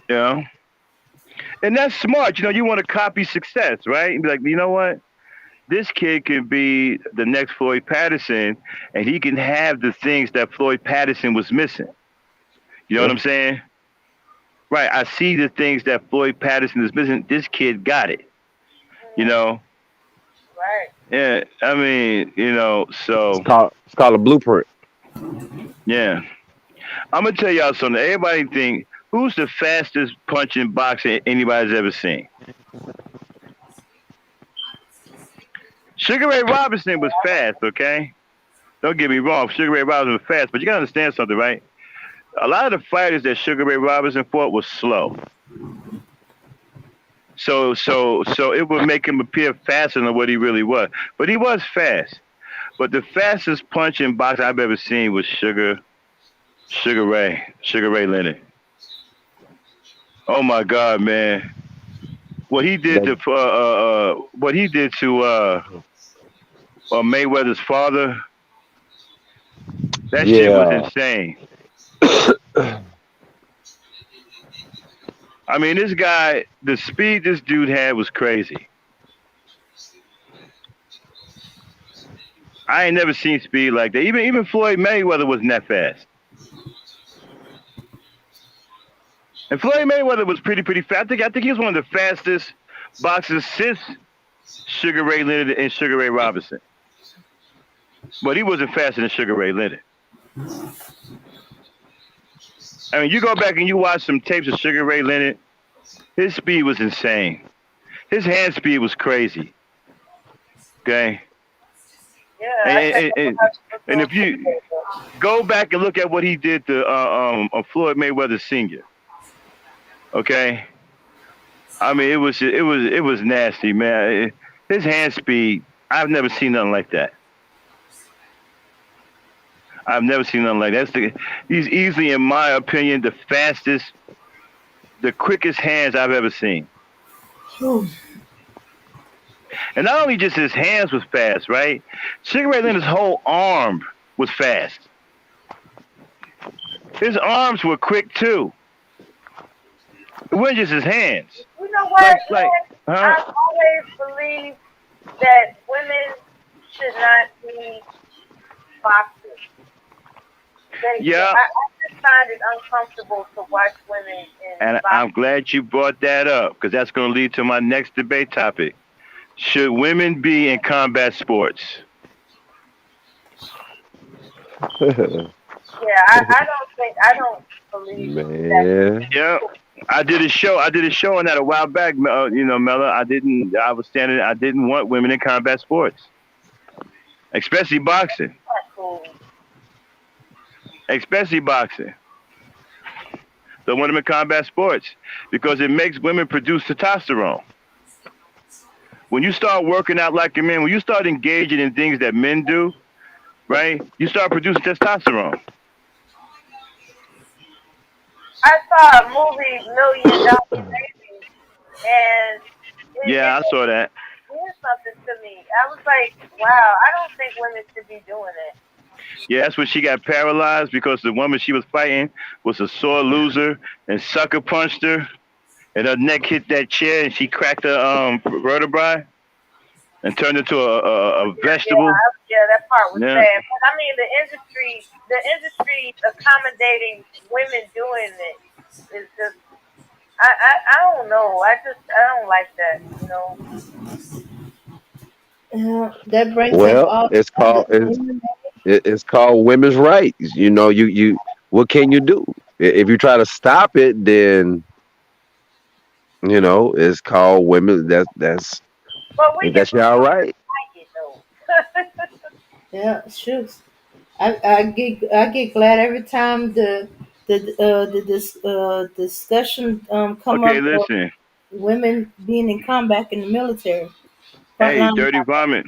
Yeah. And that's smart. You want to copy success, right? And be like, you know what? This kid can be the next Floyd Patterson, and he can have the things that Floyd Patterson was missing. You know what I'm saying? Right. I see the things that Floyd Patterson is missing. This kid got it.
Right.
Yeah. I mean, so
it's called a blueprint.
Yeah. I'm gonna tell y'all something. Everybody think, who's the fastest punching boxer anybody's ever seen? Sugar Ray Robinson was fast, okay? Don't get me wrong, Sugar Ray Robinson was fast, but you gotta understand something, right? A lot of the fighters that Sugar Ray Robinson fought was slow. So it would make him appear faster than what he really was. But he was fast. But the fastest punching boxer I've ever seen was Sugar Ray Leonard. Oh my God, man! What he did to Mayweather's father, that shit was insane. I mean, this guy, the speed this dude had was crazy. I ain't never seen speed like that. Even Floyd Mayweather wasn't that fast. And Floyd Mayweather was pretty fast. I think he was one of the fastest boxers since Sugar Ray Leonard and Sugar Ray Robinson. But he wasn't faster than Sugar Ray Leonard. I mean, you go back and you watch some tapes of Sugar Ray Leonard, his speed was insane. His hand speed was crazy. Okay?
Yeah.
And if you go back and look at what he did to Floyd Mayweather Sr., okay? I mean, it was nasty, man. His hand speed, I've never seen nothing like that. I've never seen nothing like that. He's easily, in my opinion, the fastest, the quickest hands I've ever seen. And not only just his hands was fast, right? Sugar Ray Leonard's whole arm was fast. His arms were quick too. It wasn't just his hands.
You know what?
Huh?
I always believe that women should not be boxers.
Yeah.
I just find it uncomfortable to watch women in
And
boxing.
I'm glad you brought that up, because that's going to lead to my next debate topic. Should women be in combat sports?
Yeah, I don't believe that.
Yeah. I did a show on that a while back, Mella. I didn't want women in combat sports, especially boxing. Especially boxing. Don't want them in combat sports because it makes women produce testosterone. When you start working out like a man, when you start engaging in things that men do, right, you start producing testosterone.
I saw a movie, $1 Million Baby, and
I saw that.
It did something to me. I was like, wow, I don't think women should be doing it.
Yeah, that's when she got paralyzed because the woman she was fighting was a sore loser and sucker punched her, and her neck hit that chair and she cracked her vertebrae and turned into a vegetable.
Yeah, that part was
Yeah.
sad. But I mean, the industry accommodating women doing it is just, I don't know. I don't like that,
That brings up
Well,
all
it's
the other
called
women.
it's called women's rights. You know, you what can you do? If you try to stop it, then you know it's called women. That's
But we
ain't
can
that y'all right?
fight it though.
Yeah, shoot. I get glad every time the discussion come
Okay,
up of
listen.
women being in combat in the military,
Hey,
frontline.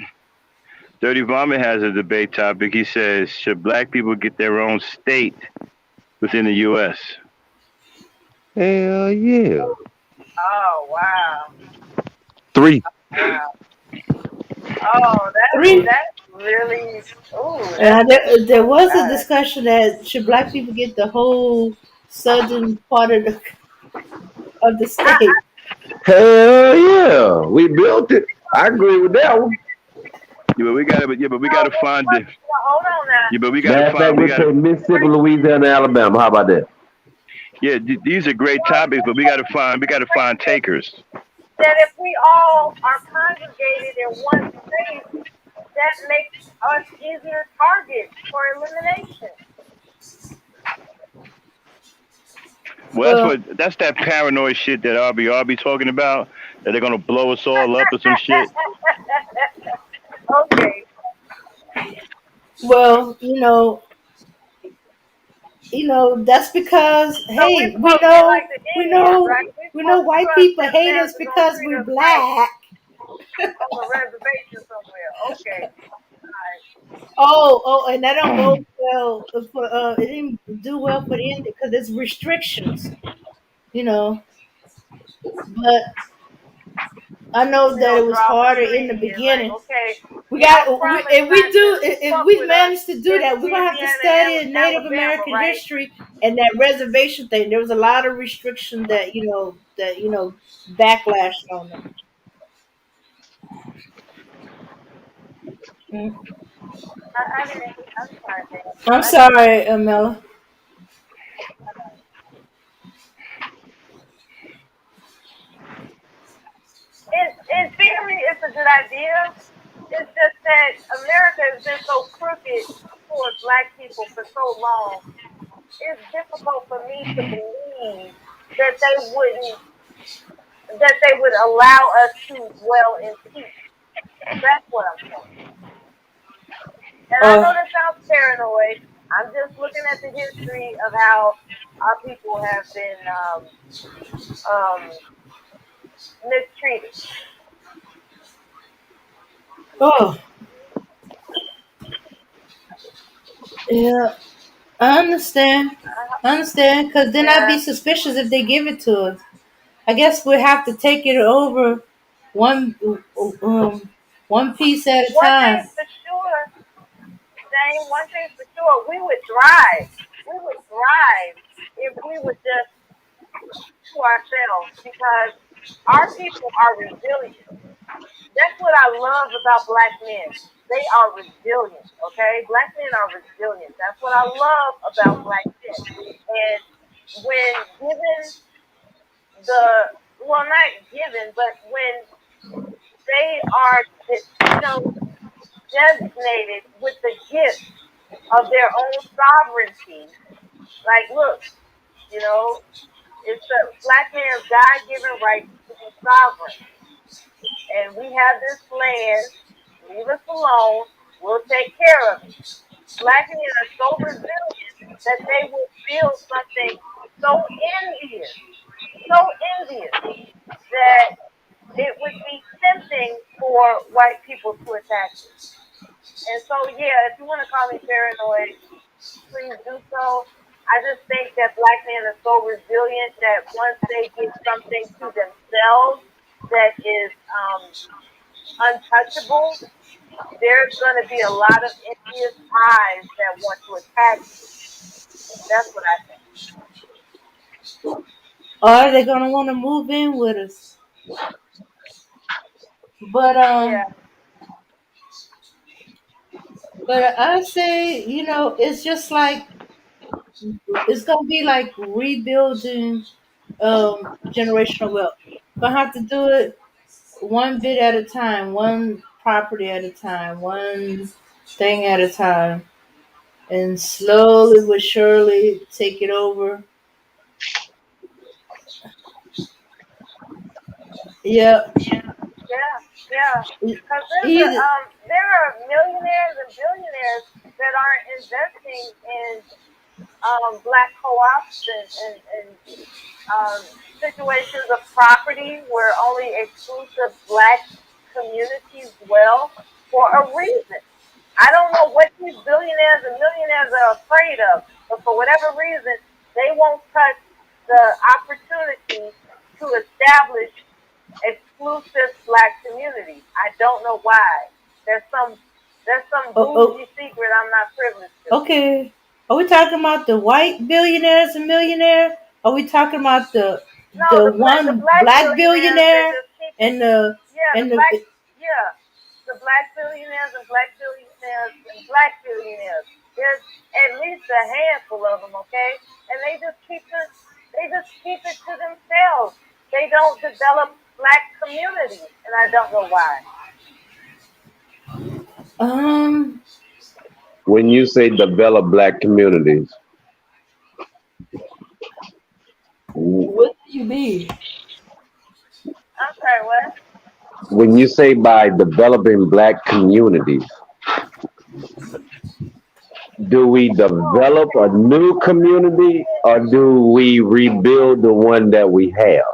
Dirty Vomit has a debate topic. He says, should black people get their own state within the U.S.?
Hell yeah.
Oh wow.
3.
Wow. Oh,
Three.
that's really
There was a
God.
discussion that should black people get the whole southern part of the state.
Hell yeah. We built it. I agree with that one.
Yeah, but we gotta find it.
Hold on now.
Yeah, but we gotta
Matter of fact,
find. We
we
gotta.
take Mississippi, Louisiana, Alabama. How about that?
Yeah, these are great topics, but we gotta find. We gotta find takers.
That if we all are congregated in one space, that makes us easier targets for elimination.
Well, that's that paranoid shit that RB talking about. That they're gonna blow us all up or some shit.
Okay.
Well, that's because
So we're
hey, we
supposed to be like
know
the
we
Indians,
know
right? We're
we know
supposed to
white
trust
people
that
hate us
America's gonna
because
treat
we're
us right
black.
on the reservation somewhere. Okay. All right.
Oh, and that don't go well for it didn't do well for the Indian because there's restrictions, you know. But I know
We
that it
don't
was
drop a
harder in the
tree and like,
beginning.
okay,
We
y'all
got we,
promised
if we
not to
do if
fuck
we
with us
manage to do
in
that, we're gonna have to
Louisiana
study
and
Native
Alabama,
American
right?
history and that reservation thing. There was a lot of restriction that backlash on them. Mm.
I didn't. I'm sorry, man.
I'm
I didn't.
sorry, Mela.
In theory, it's a good idea. It's just that America has been so crooked towards black people for so long. It's difficult for me to believe that they would allow us to dwell in peace. That's what I'm saying. And I know that sounds paranoid. I'm just looking at the history of how our people have been mistreated.
Oh, yeah, I understand. I understand, because then I'd be
Yeah.
suspicious if they give it to us. I guess we have to take it over one one piece at a
One
time.
thing for sure, Dane, one thing for sure, we would thrive. We would thrive if we would just to ourselves because our people are resilient. That's what I love about black men. They are resilient, okay? Black men are resilient. That's what I love about black men. And when given not given, but when they are, designated with the gift of their own sovereignty, like, look, you know, it's the black man's God-given right to be sovereign. And we have this land. Leave us alone. We'll take care of it. Black men are so resilient that they will build something so envious that it would be tempting for white people to attack it. And so, yeah, if you want to call me paranoid, please do so. I just think that black men are so resilient that once they get something to themselves that is untouchable, there's going to be a lot of envious eyes that want to attack you. That's what I think.
Or they're gonna want to move in with us. But
Yeah.
I say, it's just like it's gonna be like rebuilding generational wealth. Gonna have to do it one bit at a time, one property at a time, one thing at a time, and slowly but surely take it over. Yeah,
Yeah, yeah. Because
either.
there are millionaires and billionaires that aren't investing in black co-ops and situations of property where only exclusive black communities dwell for a reason. I don't know what these billionaires and millionaires are afraid of, but for whatever reason, they won't touch the opportunity to establish exclusive black communities. I don't know why. There's some
Oh,
bougie secret I'm not privileged to.
okay. Are we talking about the white billionaires and millionaire? Are we talking about
No,
the
the
one
black
black
billionaires that
billionaire
just keep
and the
yeah
and
the
the
black yeah the black billionaires and black billionaires and black billionaires. There's at least a handful of them, okay, and they just keep it to themselves. They don't develop black communities, and I don't know why.
um
When you say develop black communities,
what do you mean?
I'm sorry, what?
when you say by developing black communities, do we
Oh,
develop a new community or do we rebuild the one that we have?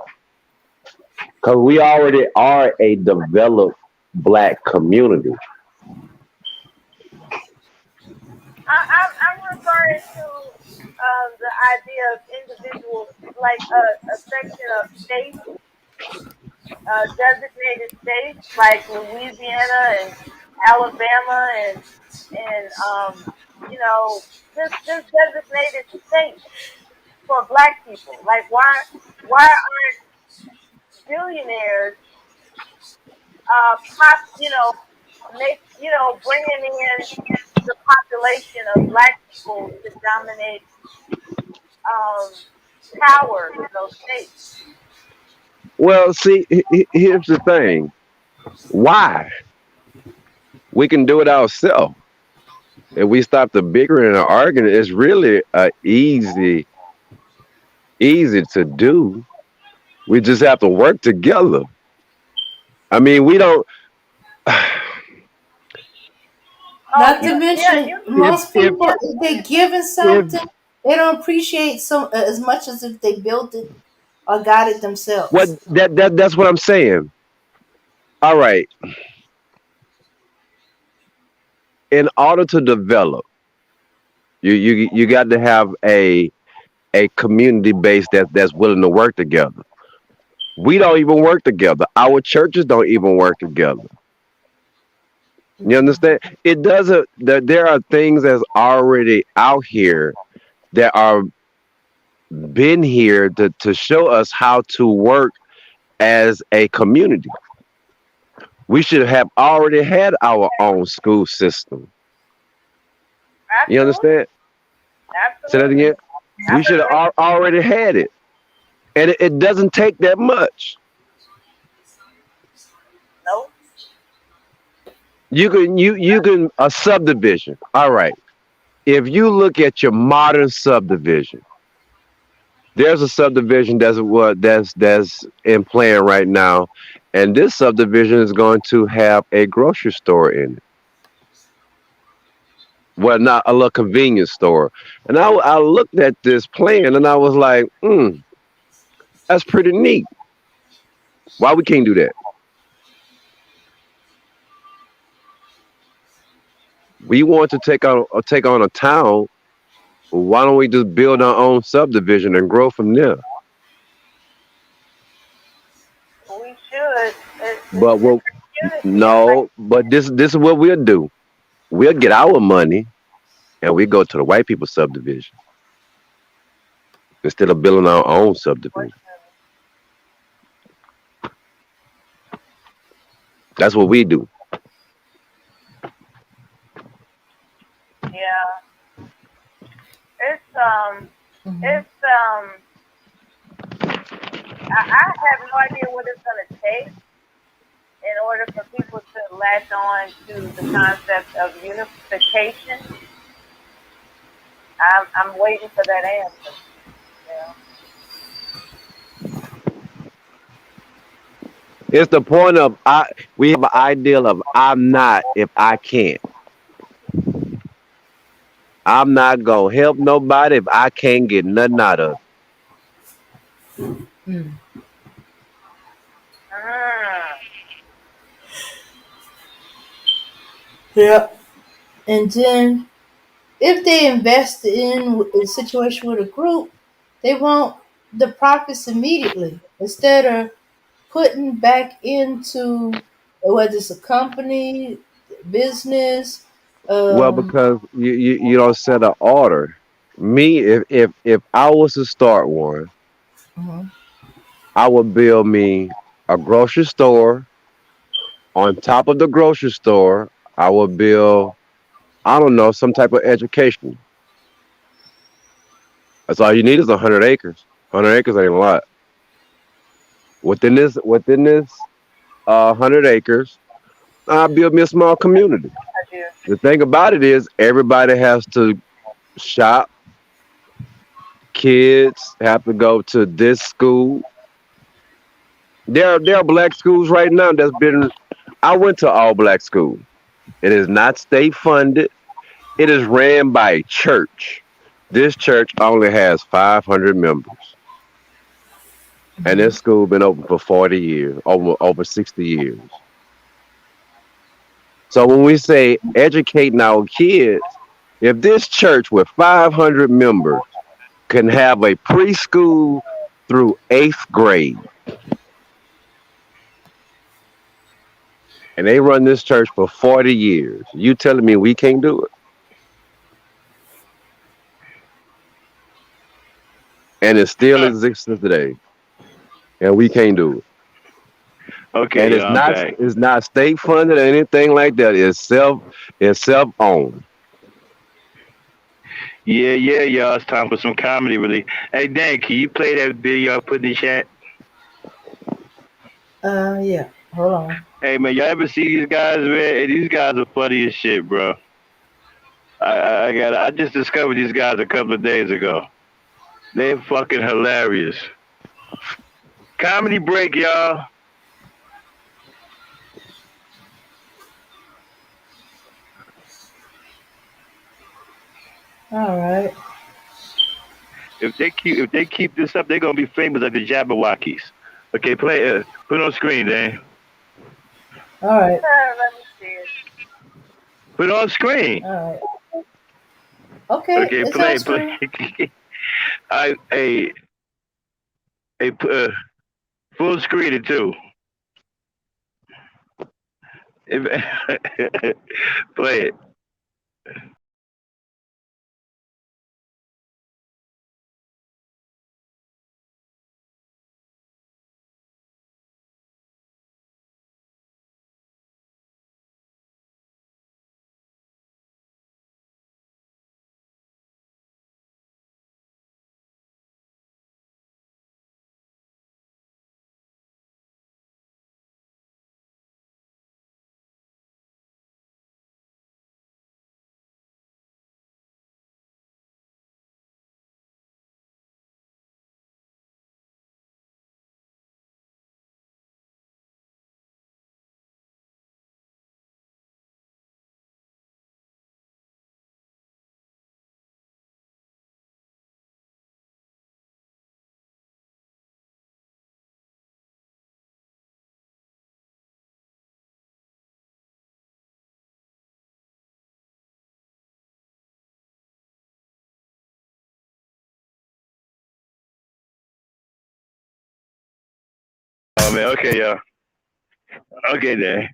Because we already are a developed black community.
I'm referring to the idea of individuals, like a section of states, designated states like Louisiana and Alabama and this designated state for black people. Like why aren't billionaires pop make bringing in the population of black people to dominate um, power in those states?
Well, see, here's the thing. Why? We can do it ourselves. If we stop the bickering and the arguing, it's really easy to do. We just have to work together. I mean, we don't.
Not to
Yeah,
mention,
you
most
If
people, if they given
if
something, they don't appreciate as much as if they built it or got it
what
themselves.
that's what I'm saying. All right. In order to develop, you got to have a community base that's willing to work together. We don't even work together. Our churches don't even work together. You understand? It doesn't. There are things that's already out here that are been here to show us how to work as a community. We should have already had our own school system. You
absolutely,
understand? Say that
absolutely,
again. We should have
absolutely.
already had it, and it doesn't take that much.
No,
You can a subdivision. All right. If you look at your modern subdivision, there's a subdivision that's in plan right now, and this subdivision is going to have a grocery store in it. Well, not a little convenience store. And I looked at this plan and I was like, that's pretty neat. Why we can't do that? We want to take on a town. Why don't we just build our own subdivision and grow from there?
we should.
But
It's
well,
a community, like
no. But this is what we'll do. We'll get our money and we go to the white people subdivision instead of building our own subdivision. That's what we do.
yeah. It's I have no idea what it's gonna take in order for people to latch on to the concept of unification? I'm waiting for that answer.
It's the point of we have an ideal of I'm not if I can't. I'm not gonna help nobody if I can't get nothing out of it.
Mm. Yep. And then if they invest in a situation with a group, they want the profits immediately instead of putting back into whether it's a company, business.
Well,
Um,
because you don't set an order. Me, if I was to start one,
mhm.
I would build me a grocery store. On top of the grocery store, I would build, I don't know, some type of education. That's all you need is 100 acres. 100 acres ain't a lot. Within this 100 acres, I build me a small community.
I do.
The thing about it is everybody has to shop. Kids have to go to this school. There are black schools right now that's been. I went to all black school. It is not state funded. It is ran by a church. This church only has 500 members, and this school been open for 40 years, over 60 years. So when we say educating our kids, if this church with 500 members can have a preschool through 8th grade, and they run this church for 40 years, you telling me we can't do it? And it still exists today, and we can't do it.
Okay,
And
I'm back.
it's not state funded or anything like that. It's self owned.
Yeah, y'all. It's time for some comedy relief. Hey, Dan, can you play that video I put in the chat?
Yeah. Hold on.
Hey, man, y'all ever see these guys, man? Hey, these guys are funny as shit, bro. I just discovered these guys a couple of days ago. They're fucking hilarious. Comedy break, y'all.
All right.
If they keep this up, they're gonna be famous like the Jabberwockies. Okay, put it on screen, Dan.
All right.
Let me see it.
Put it on screen.
All right. Okay.
Okay,
It's
play.
on screen.
Full screen it too. Play it. Oh man, okay, y'all. Okay, Dan.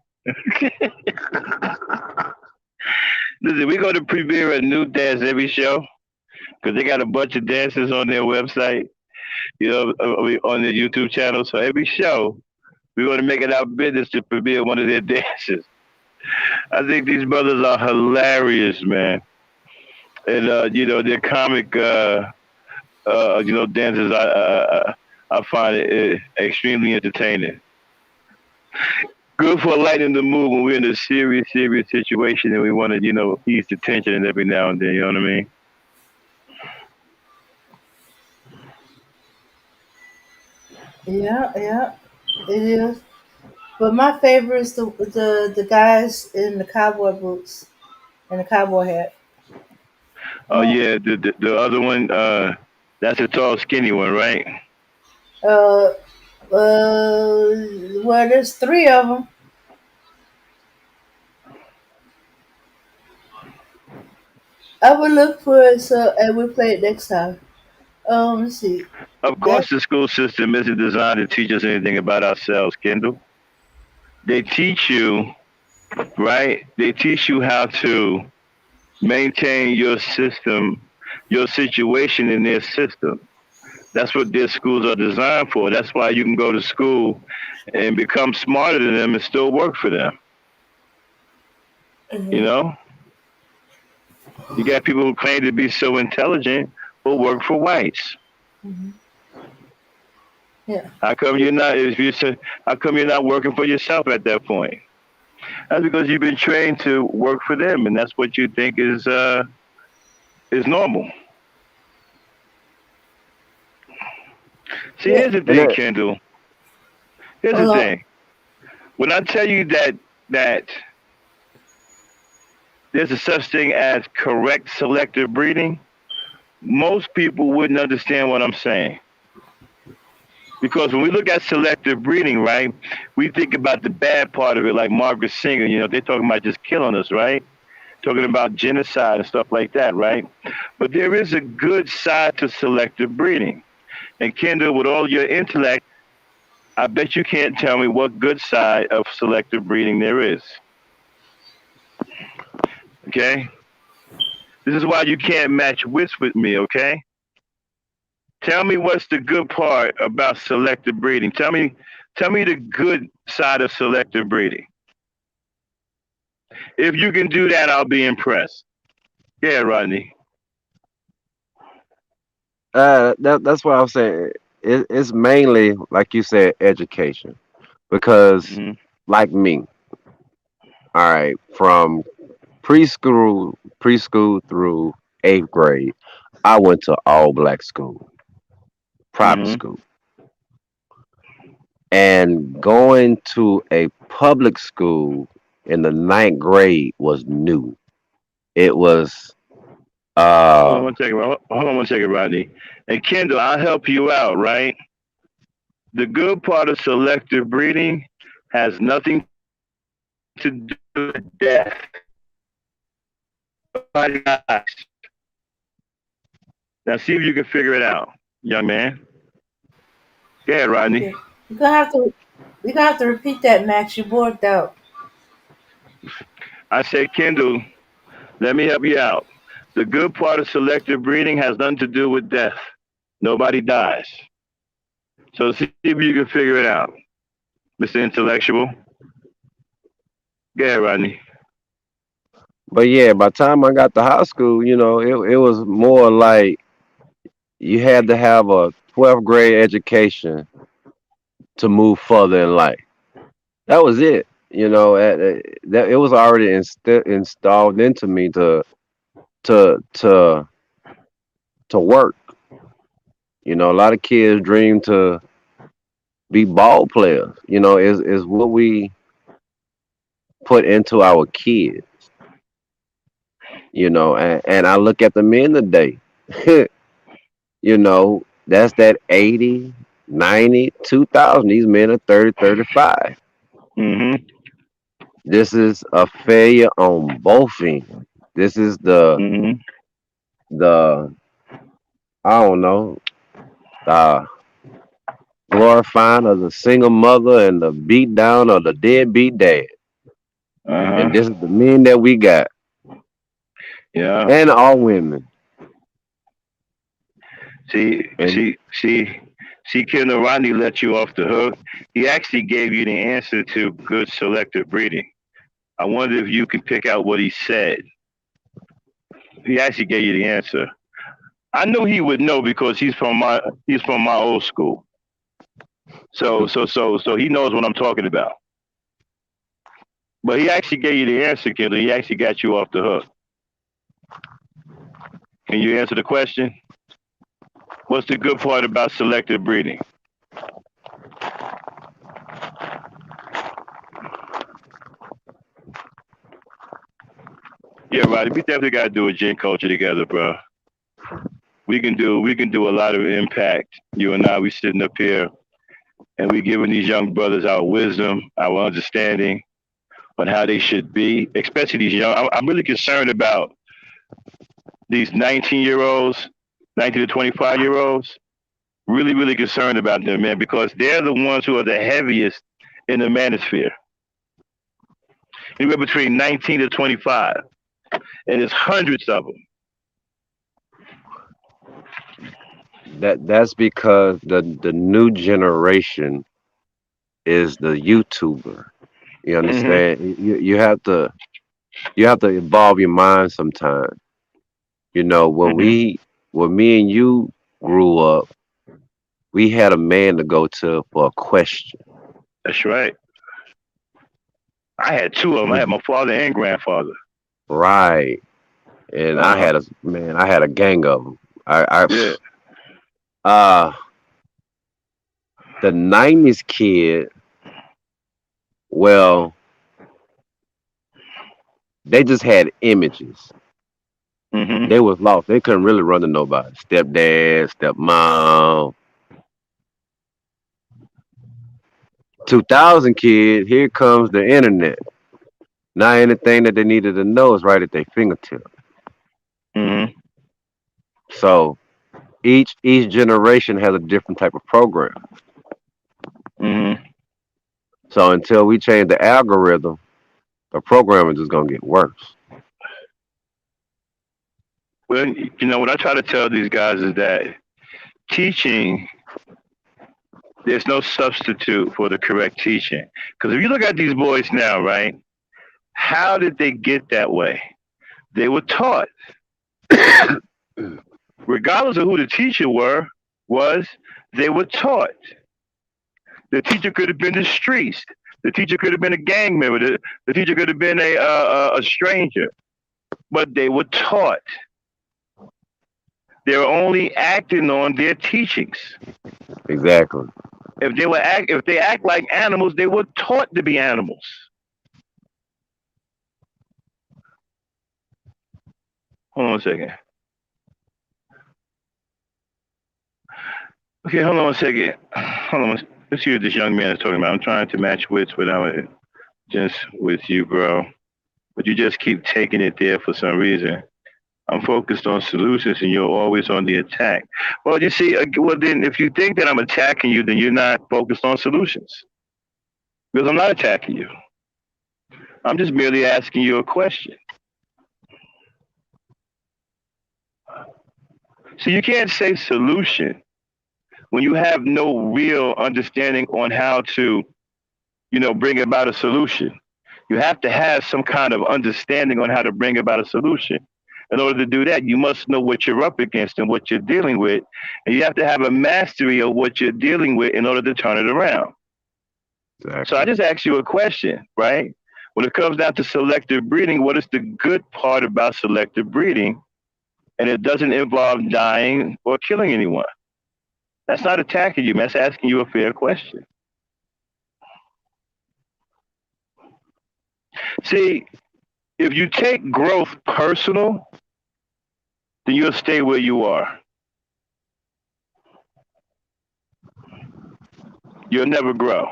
Listen, we're going to premiere a new dance every show because they got a bunch of dances on their website, on their YouTube channel. So every show, we're going to make it our business to premiere one of their dances. I think these brothers are hilarious, man. And, their comic, dances, I find it extremely entertaining. Good for lightening the mood when we're in a serious, serious situation and we want to, ease the tension and every now and then. You know what I mean?
Yeah, yeah, it is. But my favorite is the guys in the cowboy boots and the cowboy hat.
Oh
Oh,
yeah, the other one, that's a tall, skinny one, right?
uh, well, there's three of them. I will look for it so and we'll play it next time. Let's see.
Of
That
course, the school system isn't designed to teach us anything about ourselves, Kendall. They teach you, right? They teach you how to maintain your system, your situation in their system. That's what their schools are designed for. That's why you can go to school and become smarter than them and still work for them. You
mhm,
know, you got people who claim to be so intelligent who work for whites.
mhm. Yeah.
How come you're not? If you say, how come you're not working for yourself at that point? That's because you've been trained to work for them, and that's what you think is normal. See,
Yeah.
here's the
And
thing,
that,
Kendall. Here's the
Hold on.
thing. When I tell you that there's a such thing as correct selective breeding, most people wouldn't understand what I'm saying. Because when we look at selective breeding, right, we think about the bad part of it, like Margaret Singer, they're talking about just killing us, right? Talking about genocide and stuff like that, right? But there is a good side to selective breeding. And Kendall, with all your intellect, I bet you can't tell me what good side of selective breeding there is. Okay? This is why you can't match wits with me, okay? Tell me what's the good part about selective breeding. Tell me the good side of selective breeding. If you can do that, I'll be impressed. Yeah, Rodney.
that's what I'm saying. It's mainly, like you said, education. Because,
Hmm.
like me, all right, from preschool through 8th grade, I went to all black school, private
Hmm.
school. And going to a public school in the 9th grade was new. It was
Hold on
uh
one second. Hold on one second, Rodney. And Kendall, I'll help you out, right? The good part of selective breeding has nothing to do with death. Nobody dies. Now see if you can figure it out, young man. Go ahead, Rodney.
Okay. You're gonna have to repeat that, Max. You borked out.
I said, Kendall, let me help you out. The good part of selective breeding has nothing to do with death. Nobody dies. So see if you can figure it out, Mr. Intellectual. Go ahead, Rodney.
but yeah, by the time I got to high school, it was more like you had to have a 12th grade education to move further in life. That was it. That it was already installed into me to to to work. A lot of kids dream to be ball players. Is what we put into our kids. And I look at the men today. That's that 80, 90, 2000. These men are 30, 35.
Hmm.
This is a failure on both ends. This is
Hmm.
the I don't know, uh glorifying of the single mother and the beat down of the deadbeat dad.
Uh
And
huh.
this is the men that we got.
Yeah.
And all women.
See,
And
see, see, see, Kendall, Rodney let you off the hook. He actually gave you the answer to good selective breeding. I wonder if you can pick out what he said. He actually gave you the answer. I knew he would know because he's from my old school. So he knows what I'm talking about. But he actually gave you the answer, Killer. He actually got you off the hook. Can you answer the question? What's the good part about selective breeding? Yeah, Roddy, we definitely got to do a gin culture together, bro. We can do a lot of impact. You and I, we sitting up here and we giving these young brothers our wisdom, our understanding on how they should be, especially these young. I'm really concerned about these 19-year-olds, 19 to 25-year-olds. Really, really concerned about them, man, because they're the ones who are the heaviest in the manosphere. Anywhere between 19 to 25, and there's hundreds of them.
That's because the new generation is the YouTuber. You understand? You have to evolve your mind sometimes. You know, when me and you grew up, we had a man to go to for a question.
That's right. I had two of them. I had my father and grandfather.
Right. And I had a gang of them. The 90s kid, well, they just had images. They was lost. They couldn't really run to nobody. Stepdad, stepmom. 2000 kid, here comes the internet. Now anything that they needed to know is right at their fingertip. So each generation has a different type of program. So until we change the algorithm, the program is just gonna get worse.
Well, you know what I try to tell these guys is that teaching, there's no substitute for the correct teaching. Because if you look at these boys now, right? How did they get that way? They were taught. Regardless of who the teacher was, they were taught. The teacher could have been the streets. The teacher could have been a gang member. The teacher could have been a stranger. But they were taught. They were only acting on their teachings.
Exactly.
If they act like animals, they were taught to be animals. Hold on a second. Okay, hold on a second. Hold on. Let's see what this young man is talking about. I'm trying to match wits without it, just with you, bro. But you just keep taking it there for some reason. I'm focused on solutions, and you're always on the attack. Well, you see, well then, if you think that I'm attacking you, then you're not focused on solutions. Because I'm not attacking you. I'm just merely asking you a question. So you can't say solution when you have no real understanding on how to, bring about a solution. You have to have some kind of understanding on how to bring about a solution. In order to do that, you must know what you're up against and what you're dealing with. And you have to have a mastery of what you're dealing with in order to turn it around. Exactly. So I just asked you a question, right? When it comes down to selective breeding, what is the good part about selective breeding? And it doesn't involve dying or killing anyone. That's not attacking you, man. That's asking you a fair question. See, if you take growth personal, then you'll stay where you are. You'll never grow.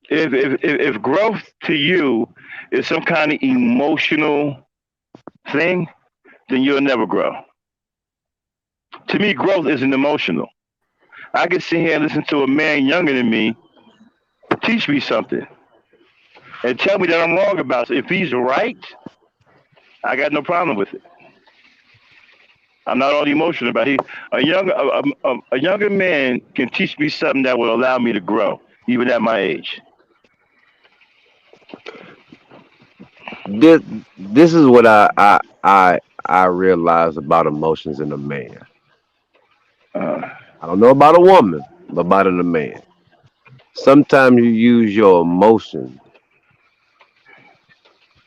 If growth to you is some kind of emotional thing, then you'll never grow. To me, growth isn't emotional. I can sit here and listen to a man younger than me teach me something and tell me that I'm wrong about it. If he's right, I got no problem with it. I'm not all emotional about it. A younger man can teach me something that will allow me to grow, even at my age.
This is what I realize about emotions in a man. I don't know about a woman, but about in a man. Sometimes you use your emotions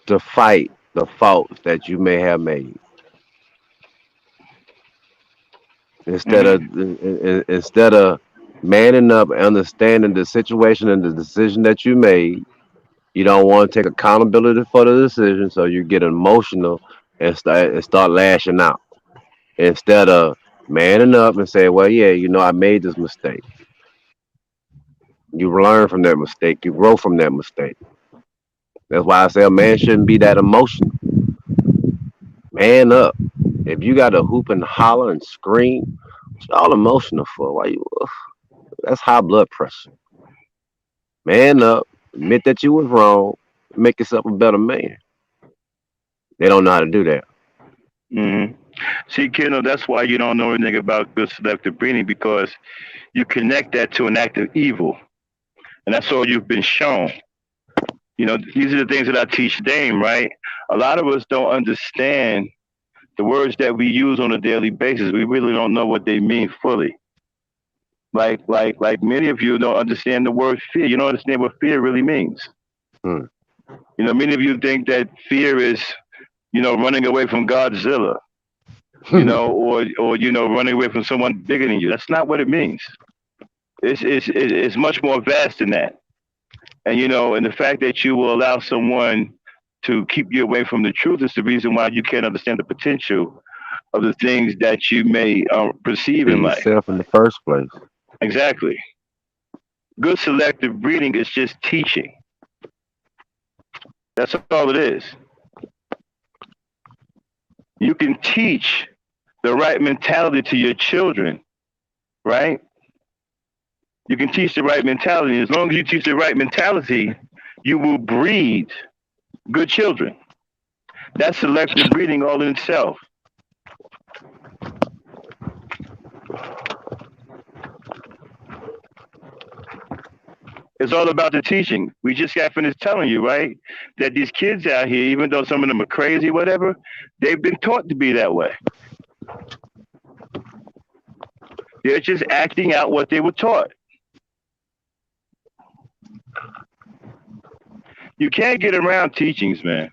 to fight the faults that you may have made. Instead of manning up, understanding the situation and the decision that you made, you don't want to take accountability for the decision, so you get emotional and start lashing out instead of manning up and say, "Well, yeah, I made this mistake." You learn from that mistake. You grow from that mistake. That's why I say a man shouldn't be that emotional. Man up. If you got to hoop and holler and scream, it's all emotional for. Why you? That's high blood pressure. Man up. Admit that you was wrong. Make yourself a better man. They don't know how to do that.
Hmm. See, Kendall, that's why you don't know anything about good selective breeding, because you connect that to an act of evil, and that's all you've been shown. These are the things that I teach Dame, right? A lot of us don't understand the words that we use on a daily basis. We really don't know what they mean fully. Like many of you don't understand the word fear. You don't understand what fear really means.
Hmm.
Many of you think that fear is, running away from Godzilla, or running away from someone bigger than you. That's not what it means. It's much more vast than that. And the fact that you will allow someone to keep you away from the truth is the reason why you can't understand the potential of the things that you may perceive
Be
in life.
yourself in the first place.
Exactly. Good selective breeding is just teaching. That's all it is. You can teach the right mentality to your children, right? You can teach the right mentality. As long as you teach the right mentality, you will breed good children. That's selective breeding all in itself. It's all about the teaching. We just got finished telling you, right? That these kids out here, even though some of them are crazy, whatever, they've been taught to be that way. They're just acting out what they were taught. You can't get around teachings, man.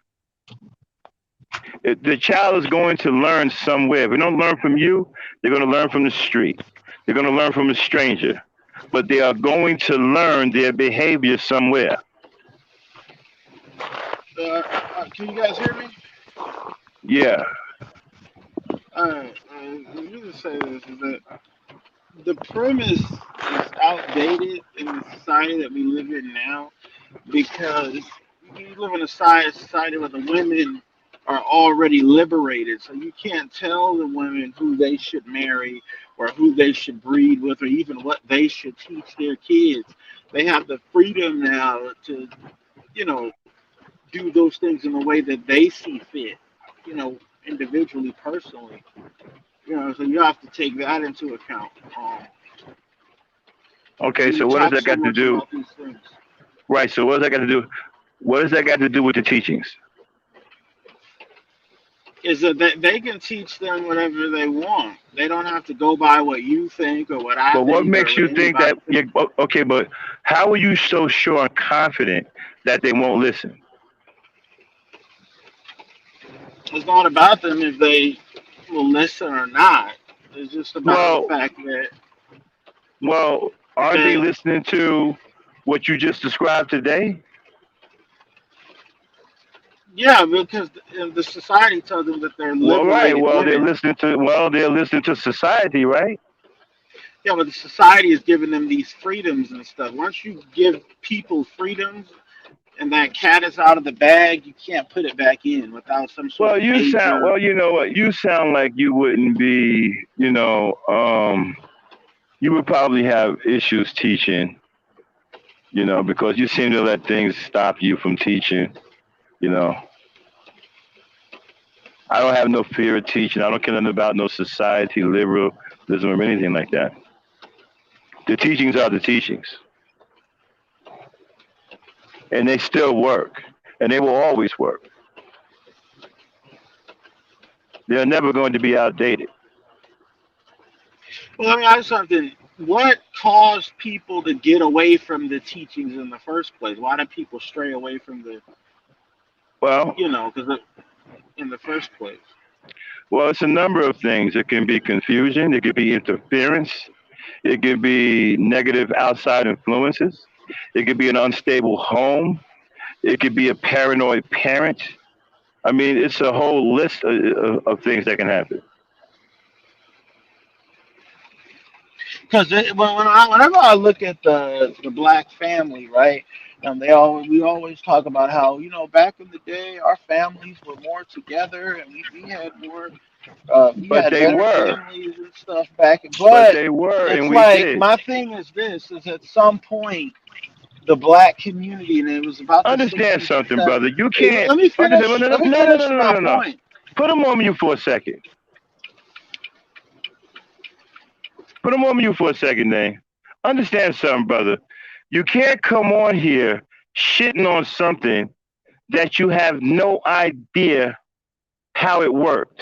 The child is going to learn somewhere. If they don't learn from you, they're going to learn from the street. They're going to learn from a stranger. But they are going to learn their behavior somewhere.
Can you guys hear me?
Yeah.
Let me just say this: is that the premise is outdated in the society that we live in now, because you live in a society where the women are already liberated, so you can't tell the women who they should marry or who they should breed with or even what they should teach their kids. They have the freedom now to, you know, do those things in the way that they see fit, you know, individually, personally. So you have to take that into account.
Okay,
We
so what does
talk
that
so
got to
much
do?
about these things.
Right, so what does that got to do? What does that got to do with the teachings?
Is that they can teach them whatever they want. They don't have to go by what you think or what I
But what
think or
makes
what
you think that?
anybody thinks.
Okay, but how are you so sure and confident that they won't listen?
It's not about them if they will listen or not. It's just about the
Well,
fact that
well, aren't they
that
listening to what you just described today?
yeah, because the society tells them that they're
Well, right.
liberated
Well, they're
women.
listening to. Well, they're listening to society, right?
Yeah, but the society is giving them these freedoms and stuff. Once you give people freedoms and that cat is out of the bag, you can't put it back in without some sort
Well,
of
you sound.
major.
Well, you know what? You sound like you wouldn't be. You would probably have issues teaching. Because you seem to let things stop you from teaching. You know, I don't have no fear of teaching. I don't care nothing about no society, liberalism, or anything like that. The teachings are the teachings, and they still work, and they will always work. They're never going to be outdated.
Well, let me ask you something. What caused people to get away from the teachings in the first place? Why did people stray away from the,
Well,
because in the first place?
well, it's a number of things. It can be confusion. It could be interference. It could be negative outside influences. It could be an unstable home. It could be a paranoid parent. I mean, it's a whole list of things that can happen.
Because whenever I look at the black family, right? We always talk about how back in the day our families were more together and we had more we
But
had
they
better
were.
families and stuff back.
But
But
they were,
it's
and we
like
did.
my thing is this: is at some point the black community, and it was about the
Understand
60s.
something, brother. You can't.
Let me finish.
Understand,
Let me
no,
finish my point.
Put them on mute for a second. Put them on mute for a second, Dane. Understand something, brother. You can't come on here shitting on something that you have no idea how it worked.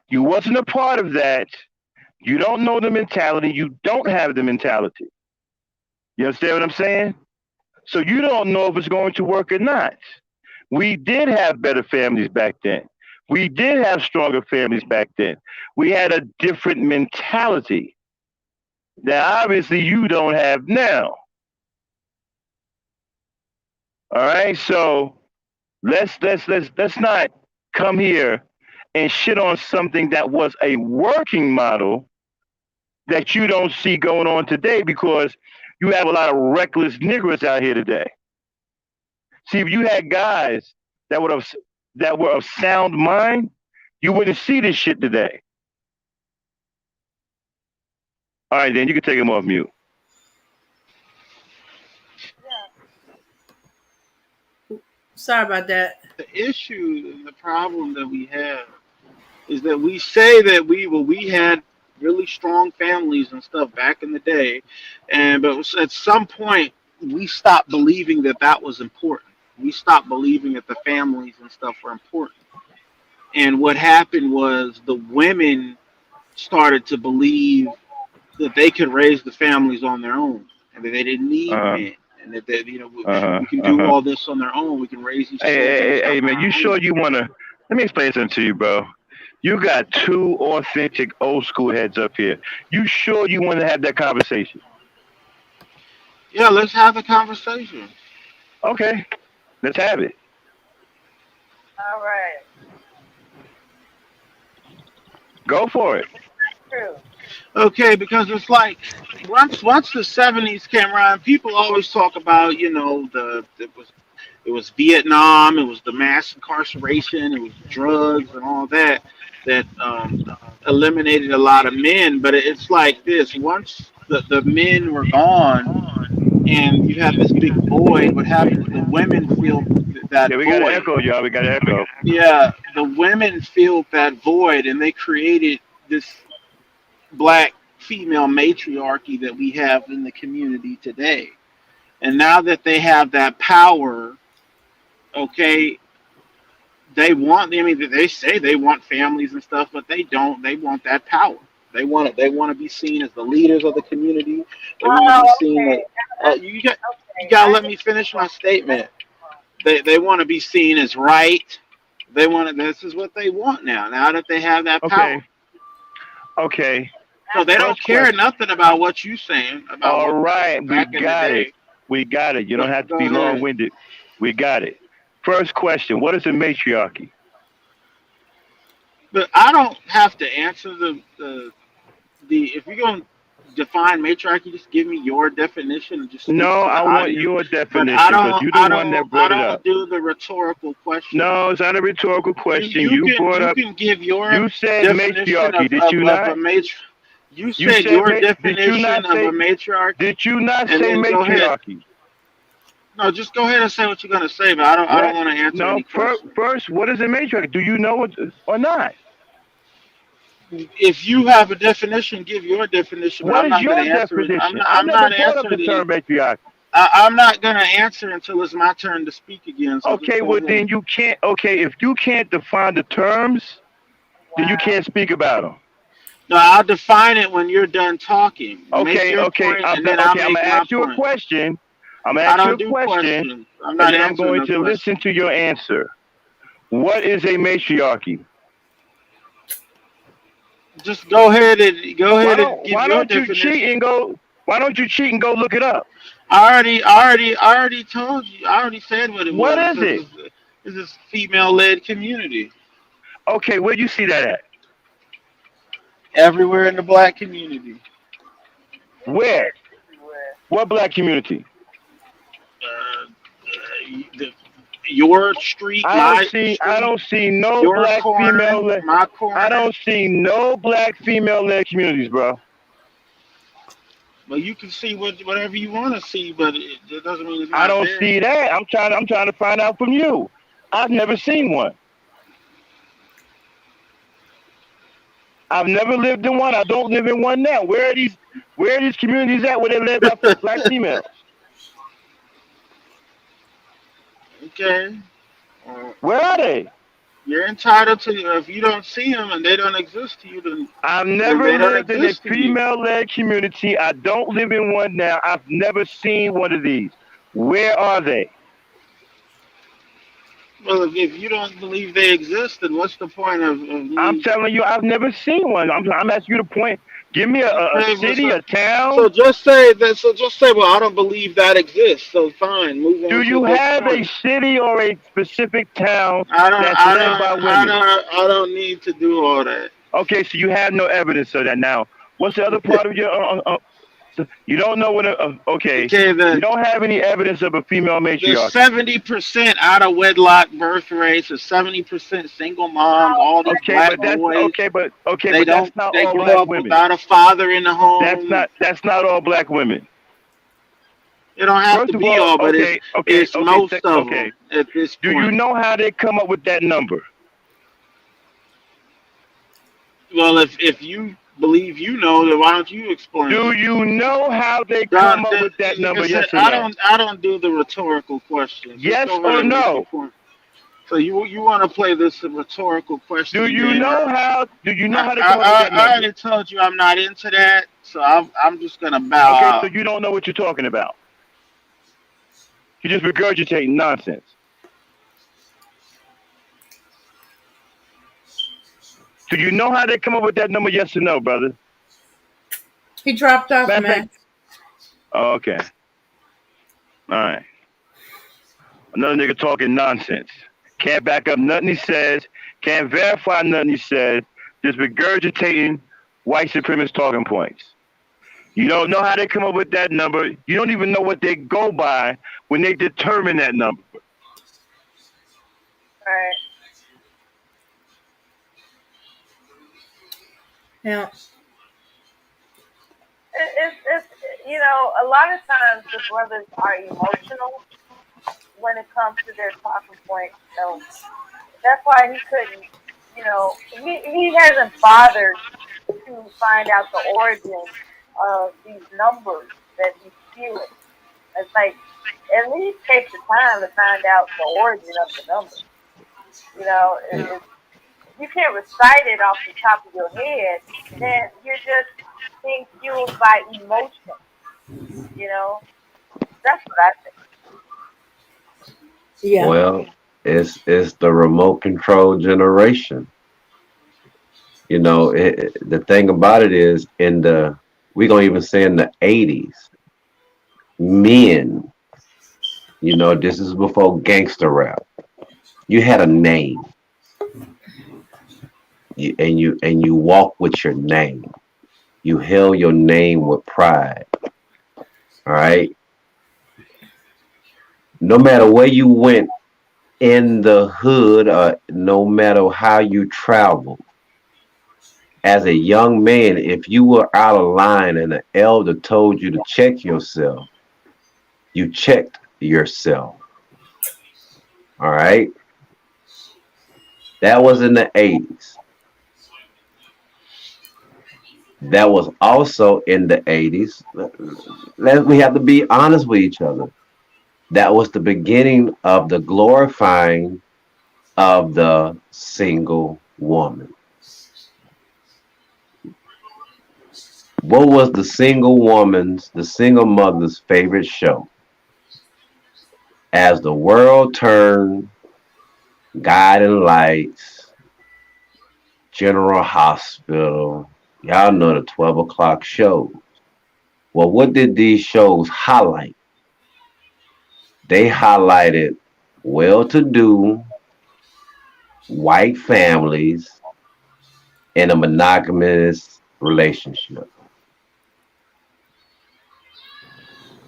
You wasn't a part of that. You don't know the mentality. You don't have the mentality. You understand what I'm saying? So you don't know if it's going to work or not. We did have better families back then. We did have stronger families back then. We had a different mentality that obviously you don't have now. All right, so let's not come here and shit on something that was a working model that you don't see going on today, because you have a lot of reckless niggers out here today. See, if you had guys that were of sound mind, you wouldn't see this shit today. All right, then you can take him off mute.
Sorry about that.
The issue and the problem that we have is that we say that we had really strong families and stuff back in the day, but at some point we stopped believing that was important. We stopped believing that the families and stuff were important. And what happened was the women started to believe that they could raise the families on their own, and that they didn't need men, and that we can do all this on their own. We can raise these children.
Hey, man, you sure you want to? Let me explain something to you, bro. You got two authentic old school heads up here. You sure you want to have that conversation?
Yeah, let's have the conversation.
Okay, let's have it.
All right.
Go for it.
True.
Okay, because it's like once the 70s came around, people always talk about it was Vietnam, it was the mass incarceration, it was drugs and all that eliminated a lot of men. But it's like this: once the men were gone, and you have this big void, what happens? The women feel that
we
void.
got an echo, y'all. We got an echo.
Yeah, the women feel that void, and they created this black female matriarchy that we have in the community today. And now that they have that power, okay, they say they want families and stuff, but they don't. They want that power. They want to be seen as the leaders of the community. They want to be seen as, you gotta let me finish my statement. They want to be seen as right. This is what they want now that they have that power.
Okay.
So they don't care nothing about what you're saying.
All right, we got it. We got it. You don't have to be long-winded. We got it. First question: what is a matriarchy?
But I don't have to answer the if you're going to define matriarchy, just give me your definition. And just
no, I want your definition, because you're the one that brought it up.
I don't do the rhetorical question.
No, it's not a rhetorical question. You can
give your
you said matriarchy. Did you not?
You said your definition of a matriarchy.
Did you not say matriarchy?
No, just go ahead and say what you're going to say, but I don't want to answer any questions.
First, what is a matriarchy? Do you know it or not?
If you have a definition, give your definition.
What is your definition?
I'm not answering
the term matriarchy.
I'm not going to answer until it's my turn to speak again. So
okay, well then you can't. Okay, if you can't define the terms, then you can't speak about them.
No, I'll define it when you're done talking. Make
Okay,
your
okay,
point, and then I'll
okay. I'm
make
gonna
my
ask you a
point.
question. I'm gonna
I
ask you
don't
a
do
question,
questions. I'm
and
not
then I'm
answering
going
no
to
question.
listen to your answer. What is a matriarchy?
Just go ahead and give
Why
your
don't you cheat
definition.
and go? Why don't you cheat and go look it up?
I already told you. I already said what it
What
was. It
is
says
it?
this is female-led community
Okay, where you see that at?
everywhere in the black community.
Where?
Everywhere.
What black community?
The, your street, my
I
street,
don't see no
your
black
corner,
female led.
my
I
corner.
don't see no black female led communities, bro.
But you can see whatever you want to see, but it doesn't mean it's
I
not
don't
there.
see that. I'm trying to find out from you. I've never seen one. I've never lived in one. I don't live in one now. Where are these communities at where they're led by black females?
Okay. Uh,
Where are they?
you're entitled to, if you don't see them and they don't exist to you,
I've
then
never
they don't
lived in a
exist to you.
female led community. I don't live in one now. I've never seen one of these. Where are they?
Well, if you don't believe they exist, then what's the point of
I'm
me?
telling you, I've never seen one. I'm asking you to point. Give me a
Okay, well,
city, a
so
town.
just say that. So just say, well, I don't believe that exists. So fine, move
Do
on to the
you
next
have a
point.
city or a specific town
I don't,
that's
I
led by
don't, I
women?
don't, I don't need to do all that.
Okay, so you have no evidence of that. Now, what's the other part of your? So you don't know what? Okay,
Okay,
you don't have any evidence of a female
the
matriarchy.
70% out of wedlock birth rates, the 70% single moms,
How
all these
Okay,
black
but that's
boys,
okay,
they
but that's
don't,
not
they
all
grow
black
up
women.
without a father in the home.
That's not all black women.
It don't have
First
to
of
be
all,
all, but it's most of
okay.
them at this
Do you
point.
know how they come up with that number?
Well, if you believe you know, then why don't you explain
Do
it?
you know how they
God,
come up with that
like I
number?
said,
Yes or no?
I don't do the rhetorical questions. Just
Yes
go ahead
or
and make your
no?
point. So you want to play this rhetorical
Do
question
you
game?
know how? Do you know
I,
how they come up with
I,
that
I
number?
already told you I'm not into that, so I'm just gonna bow
Okay, so
out.
you don't know what you're talking about. You're just regurgitating nonsense. Do you know how they come up with that number? Yes or no, brother?
He dropped off,
Matter of fact,
man.
oh, okay, all right. Another nigga talking nonsense. Can't back up nothing he says. Can't verify nothing he says. Just regurgitating white supremacist talking points. You don't know how they come up with that number. You don't even know what they go by when they determine that number.
Right.
Now,
It's you know, a lot of times the brothers are emotional when it comes to their talking point. So that's why he couldn't, you know, he hasn't bothered to find out the origin of these numbers that he's spewing. It's like at least take the time to find out the origin of the numbers. You know, if you can't recite it off the top of your head, then you're just being fueled by emotion. You know, that's what I think.
yeah.
Well, it's the remote control generation. You know, the thing about it is we're gonna even say in the 80s, men, you know, this is before gangster rap. You had a name. And you walk with your name. You held your name with pride. All right. No matter where you went in the hood, or no matter how you traveled, as a young man, if you were out of line and an elder told you to check yourself, you checked yourself. All right. That was in the 80s. That was also in the 80s. We have to be honest with each other. That was the beginning of the glorifying of the single woman. What was the single mother's favorite show? As the World Turned, Guiding Lights, General Hospital. Y'all know the 12 o'clock shows. Well, what did these shows highlight? They highlighted well-to-do white families in a monogamous relationship.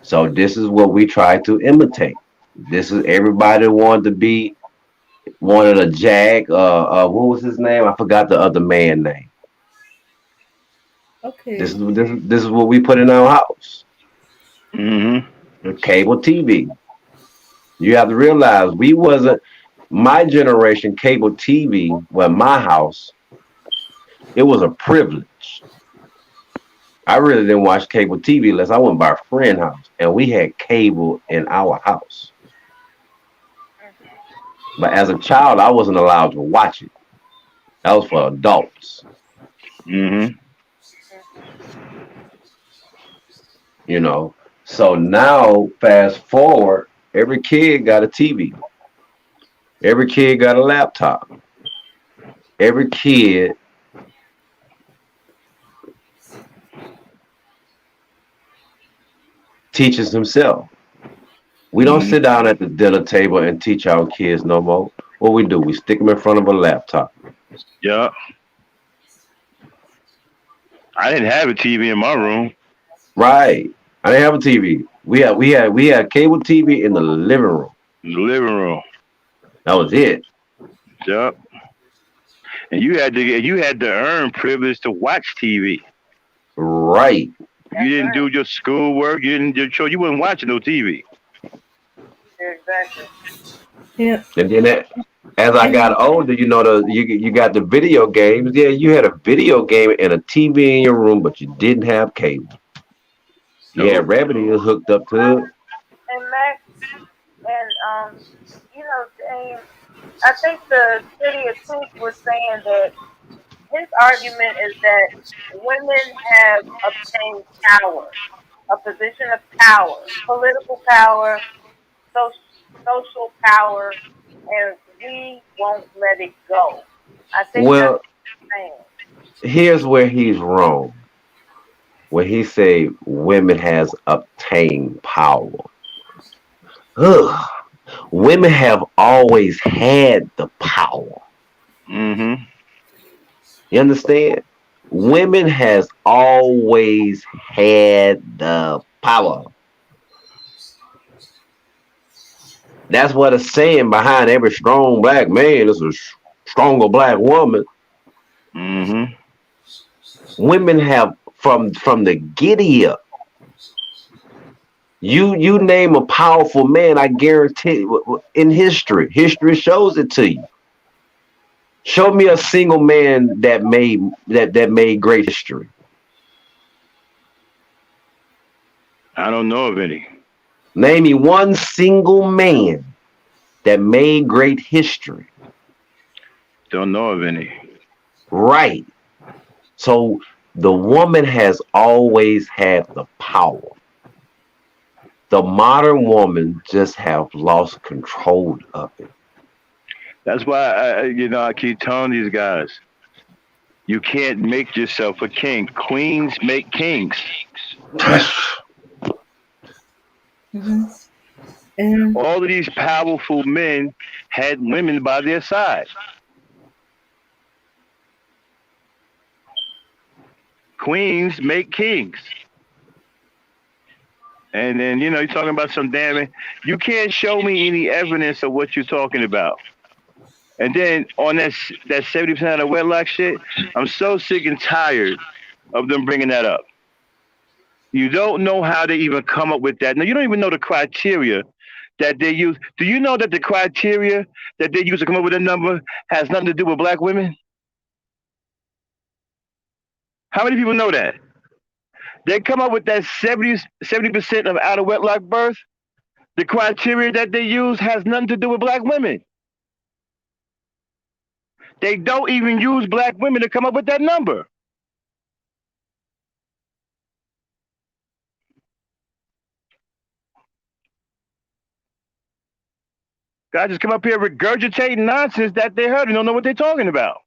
So this is what we try to imitate. This is everybody wanted to be one of the Jag. What was his name? I forgot the other man name.
Okay.
This is what we put in our house.
Mm-hmm.
Cable TV. You have to realize we wasn't my generation. Cable TV, well, my house, it was a privilege. I really didn't watch cable TV unless I went by a friend's house, and we had cable in our house. But as a child, I wasn't allowed to watch it. That was for adults.
Mm-hmm.
You know. So now, fast forward, every kid got a TV. Every kid got a laptop. Every kid teaches himself. We don't sit down at the dinner table and teach our kids no more. What we do, we stick them in front of a laptop.
Yeah. I didn't have a TV in my room.
Right. I didn't have a TV. We had cable TV in the living room.
In the living room.
That was it.
Yep. And you had to earn privilege to watch TV.
Right.
You didn't do your schoolwork. You didn't do your show. You wasn't watching no TV.
Exactly.
Yeah.
And then as I got older, you know, you got the video games. Yeah, you had a video game and a TV in your room, but you didn't have cable. Yeah, revenue hooked up to it.
And Max, and you know, James, I think the City of Truth was saying that his argument is that women have obtained power, a position of power, political power, social power, and we won't let it go. I think
Well,
that's what he's saying.
here's where he's wrong. When he say women has obtained power. Ugh. Women have always had the power.
Mm-hmm.
You understand? Women has always had the power. That's what it's saying behind every strong black man is a stronger black woman.
Mm-hmm.
Women have from the giddy up. You name a powerful man, I guarantee in history shows it to you. Show me a single man that made great history.
I don't know of any.
Name me one single man that made great history.
Don't know of any.
Right. So the woman has always had the power. The modern woman just have lost control of it.
That's why I keep telling these guys, you can't make yourself a king. Queens make kings.
Mm-hmm. And
all of these powerful men had women by their side. Queens make kings. And then, you're talking about some damning. You can't show me any evidence of what you're talking about. And then on that 70% of the wedlock shit, I'm so sick and tired of them bringing that up. You don't know how they even come up with that. Now, you don't even know the criteria that they use. Do you know that the criteria that they use to come up with a number has nothing to do with black women? How many people know that? They come up with that 70% of out of wedlock birth. The criteria that they use has nothing to do with black women. They don't even use black women to come up with that number. Guys just come up here regurgitating nonsense that they heard and don't know what they're talking about.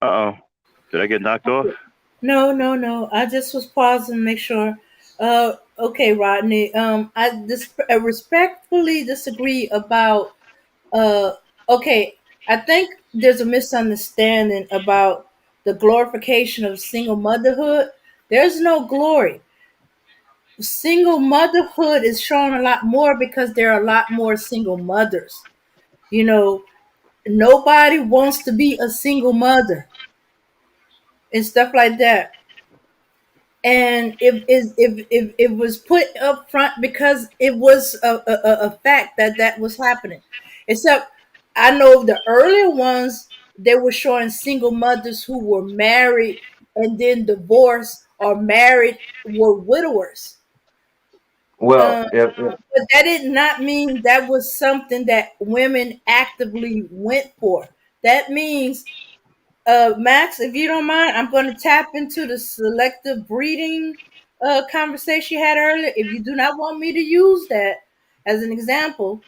Uh-oh. Did I get knocked off?
No. I just was pausing to make sure. Okay, Rodney. I respectfully disagree about. Okay, I think there's a misunderstanding about the glorification of single motherhood. There's no glory. Single motherhood is shown a lot more because there are a lot more single mothers. You know, nobody wants to be a single mother and stuff like that. And if it was put up front because it was a fact that that was happening. Except I know the earlier ones, they were showing single mothers who were married and then divorced, or married were widowers.
Well,
um, but that did not mean that was something that women actively went for. That means, Max, if you don't mind, I'm going to tap into the selective breeding conversation you had earlier. If you do not want me to use that as an example,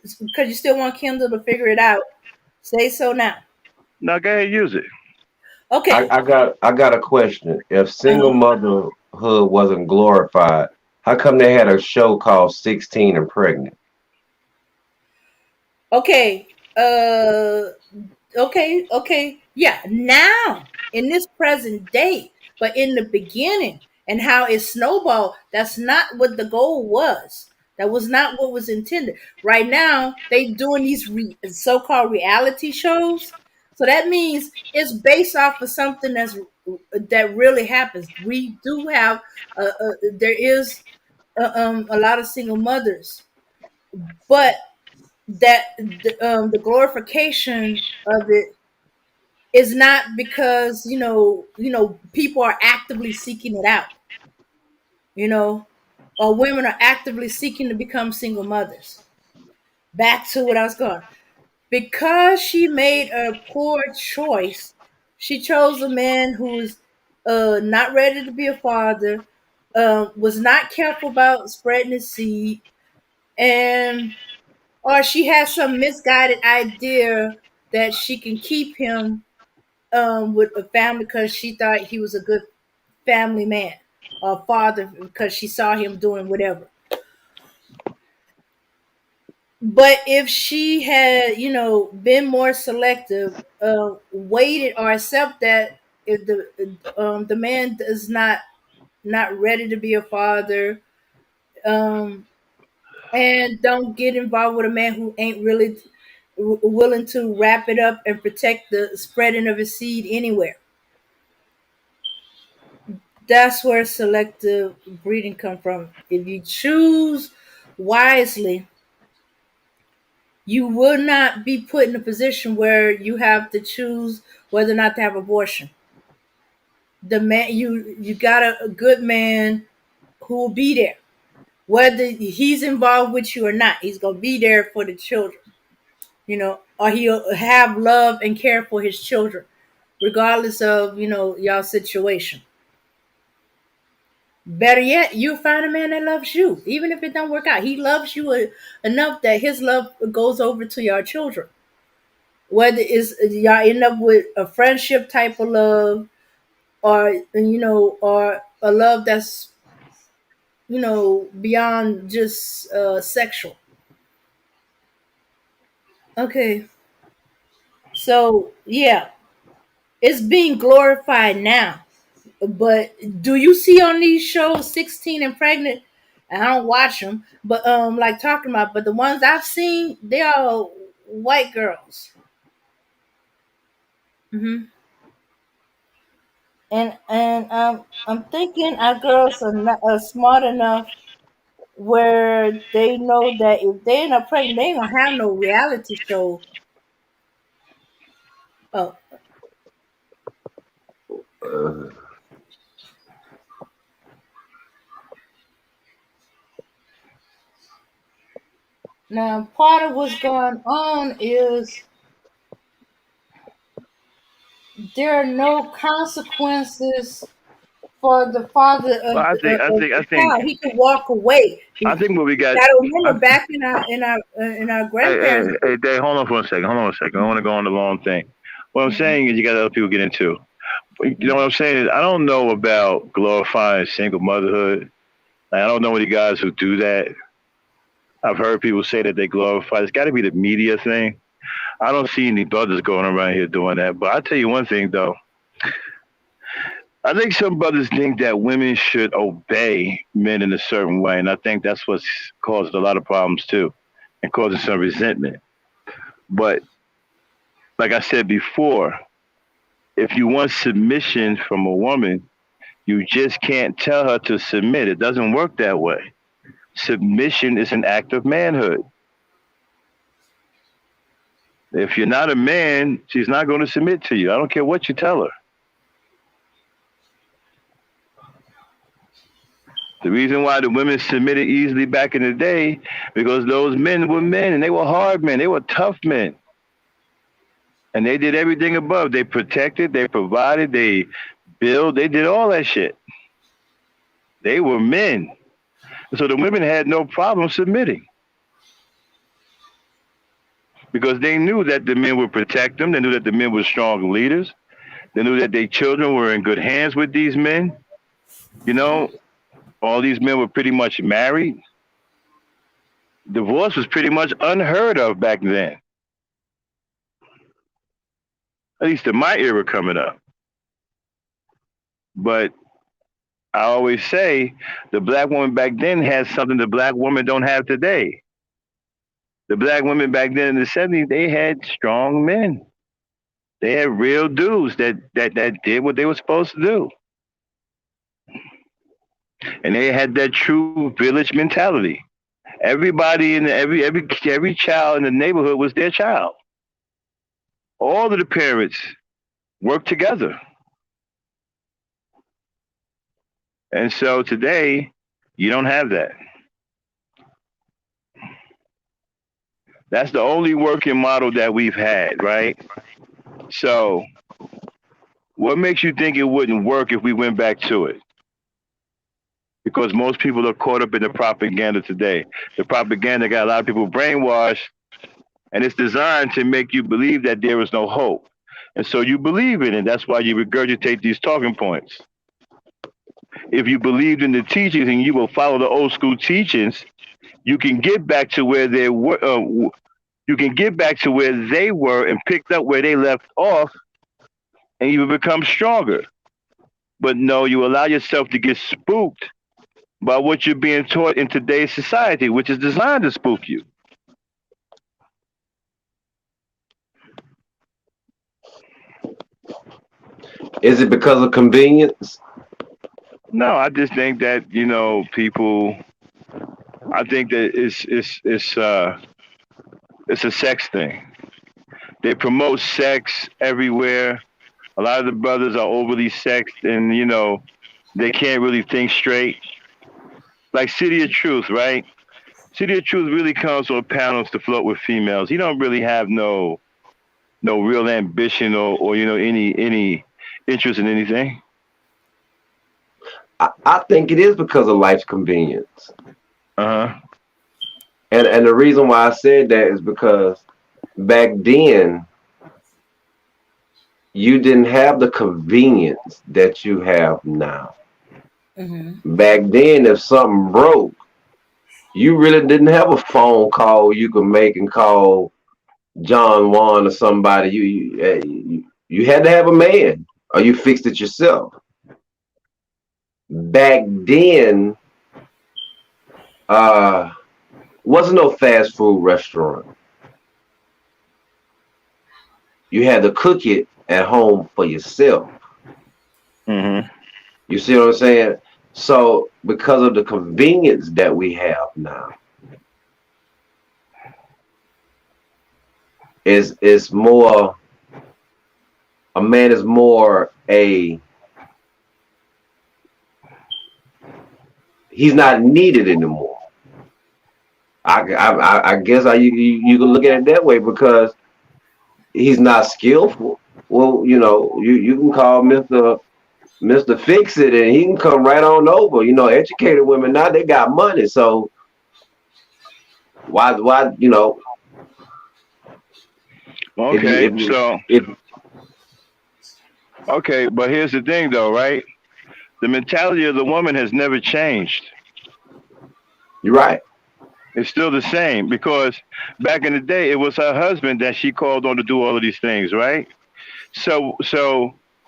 because you still want Kendall to figure it out, say so now.
No, go ahead, use it.
Okay.
I got a question. If single
Uh,
motherhood wasn't glorified, how come they had a show called 16 and Pregnant?
okay. Uh, okay. Yeah. Now, in this present day, but in the beginning and how it snowballed, that's not what the goal was. That was not what was intended. Right now, they doing these so-called reality shows. So that means it's based off of something that really happens. We do have, there is a lot of single mothers, but the glorification of it is not because people are actively seeking it out, you know, or women are actively seeking to become single mothers. Back to what I was going. Because she made a poor choice, she chose a man who's not ready to be a father, was not careful about spreading his seed, and or she has some misguided idea that she can keep him with a family because she thought he was a good family man or father because she saw him doing whatever. But if she had, been more selective, waited or accept that if the man is not ready to be a father, um, and don't get involved with a man who ain't really willing to wrap it up and protect the spreading of his seed anywhere. That's where selective breeding come from. If you choose wisely, you will not be put in a position where you have to choose whether or not to have abortion. The man, you got a good man who will be there, whether he's involved with you or not. He's gonna be there for the children, or he'll have love and care for his children, regardless of y'all situation. Better yet, you find a man that loves you, even if it don't work out. He loves you enough that his love goes over to your children. Whether it's y'all end up with a friendship type of love, or a love that's beyond just sexual. Okay, so yeah, it's being glorified now. But do you see on these shows 16 and Pregnant? And I don't watch them, but like talking about, but the ones I've seen, they are white girls. And I'm thinking our girls are smart enough where they know that if they end up pregnant, they ain't gonna have no reality show. Oh,
Uh,
now part of what's going on is there are no consequences for the father
Well,
of
I
the
think,
child. He can walk away.
I think what we got.
Gotta remember, back in our grandparents'
Hey, hold on for a second. Hold on a second. I want to go on the long thing. What I'm saying is, you got other people get into. You know what I'm saying? I don't know about glorifying single motherhood. Like, I don't know any guys who do that. I've heard people say that they glorify. It's got to be the media thing. I don't see any brothers going around here doing that. But I'll tell you one thing, though. I think some brothers think that women should obey men in a certain way. And I think that's what's caused a lot of problems, too, and causing some resentment. But like I said before, if you want submission from a woman, you just can't tell her to submit. It doesn't work that way. Submission is an act of manhood. If you're not a man, she's not going to submit to you. I don't care what you tell her. The reason why the women submitted easily back in the day, because those men were men, and they were hard men. They were tough men. And they did everything above. They protected, they provided, they built, they did all that shit. They were men. So the women had no problem submitting, because they knew that the men would protect them. They knew that the men were strong leaders. They knew that their children were in good hands with these men. You know, all these men were pretty much married. Divorce was pretty much unheard of back then. At least in my era coming up. But I always say the black woman back then had something the black women don't have today. The black women back then in the 70s, they had strong men. They had real dudes that did what they were supposed to do. And they had that true village mentality. Everybody in every child in the neighborhood was their child. All of the parents worked together. And so today, you don't have that. That's the only working model that we've had, right? So what makes you think it wouldn't work if we went back to it? Because most people are caught up in the propaganda today. The propaganda got a lot of people brainwashed, and it's designed to make you believe that there is no hope. And so you believe in it. That's why you regurgitate these talking points. If you believed in the teachings and you will follow the old school teachings, you can get back to where they were. You can get back to where they were and pick up where they left off, and you will become stronger. But no, you allow yourself to get spooked by what you're being taught in today's society, which is designed to spook you.
Is it because of convenience?
No, I just think that, you know, people, I think that it's a sex thing. They promote sex everywhere. A lot of the brothers are overly sexed, and, you know, they can't really think straight. Like City of Truth, right? City of Truth really comes on panels to float with females. He don't really have no real ambition or you know, any interest in anything.
I think it is because of life's convenience.
Uh-huh.
And the reason why I said that is because back then you didn't have the convenience that you have now.
Mm-hmm.
Back then, if something broke, you really didn't have a phone call you could make and call John Juan or somebody. You had to have a man, or you fixed it yourself. Back then, wasn't no fast food restaurant. You had to cook it at home for yourself.
Mm-hmm.
You see what I'm saying? So because of the convenience that we have now, it's more, a man is more he's not needed anymore. I guess you can look at it that way, because he's not skillful. well, you can call Mr. Fix It, and he can come right on over. Educated women now, they got money, so why
Okay,
if
so but here's the thing, though, right? The mentality of the woman has never changed.
you're right.
It's still the same because back in the day, it was her husband that she called on to do all of these things, right? So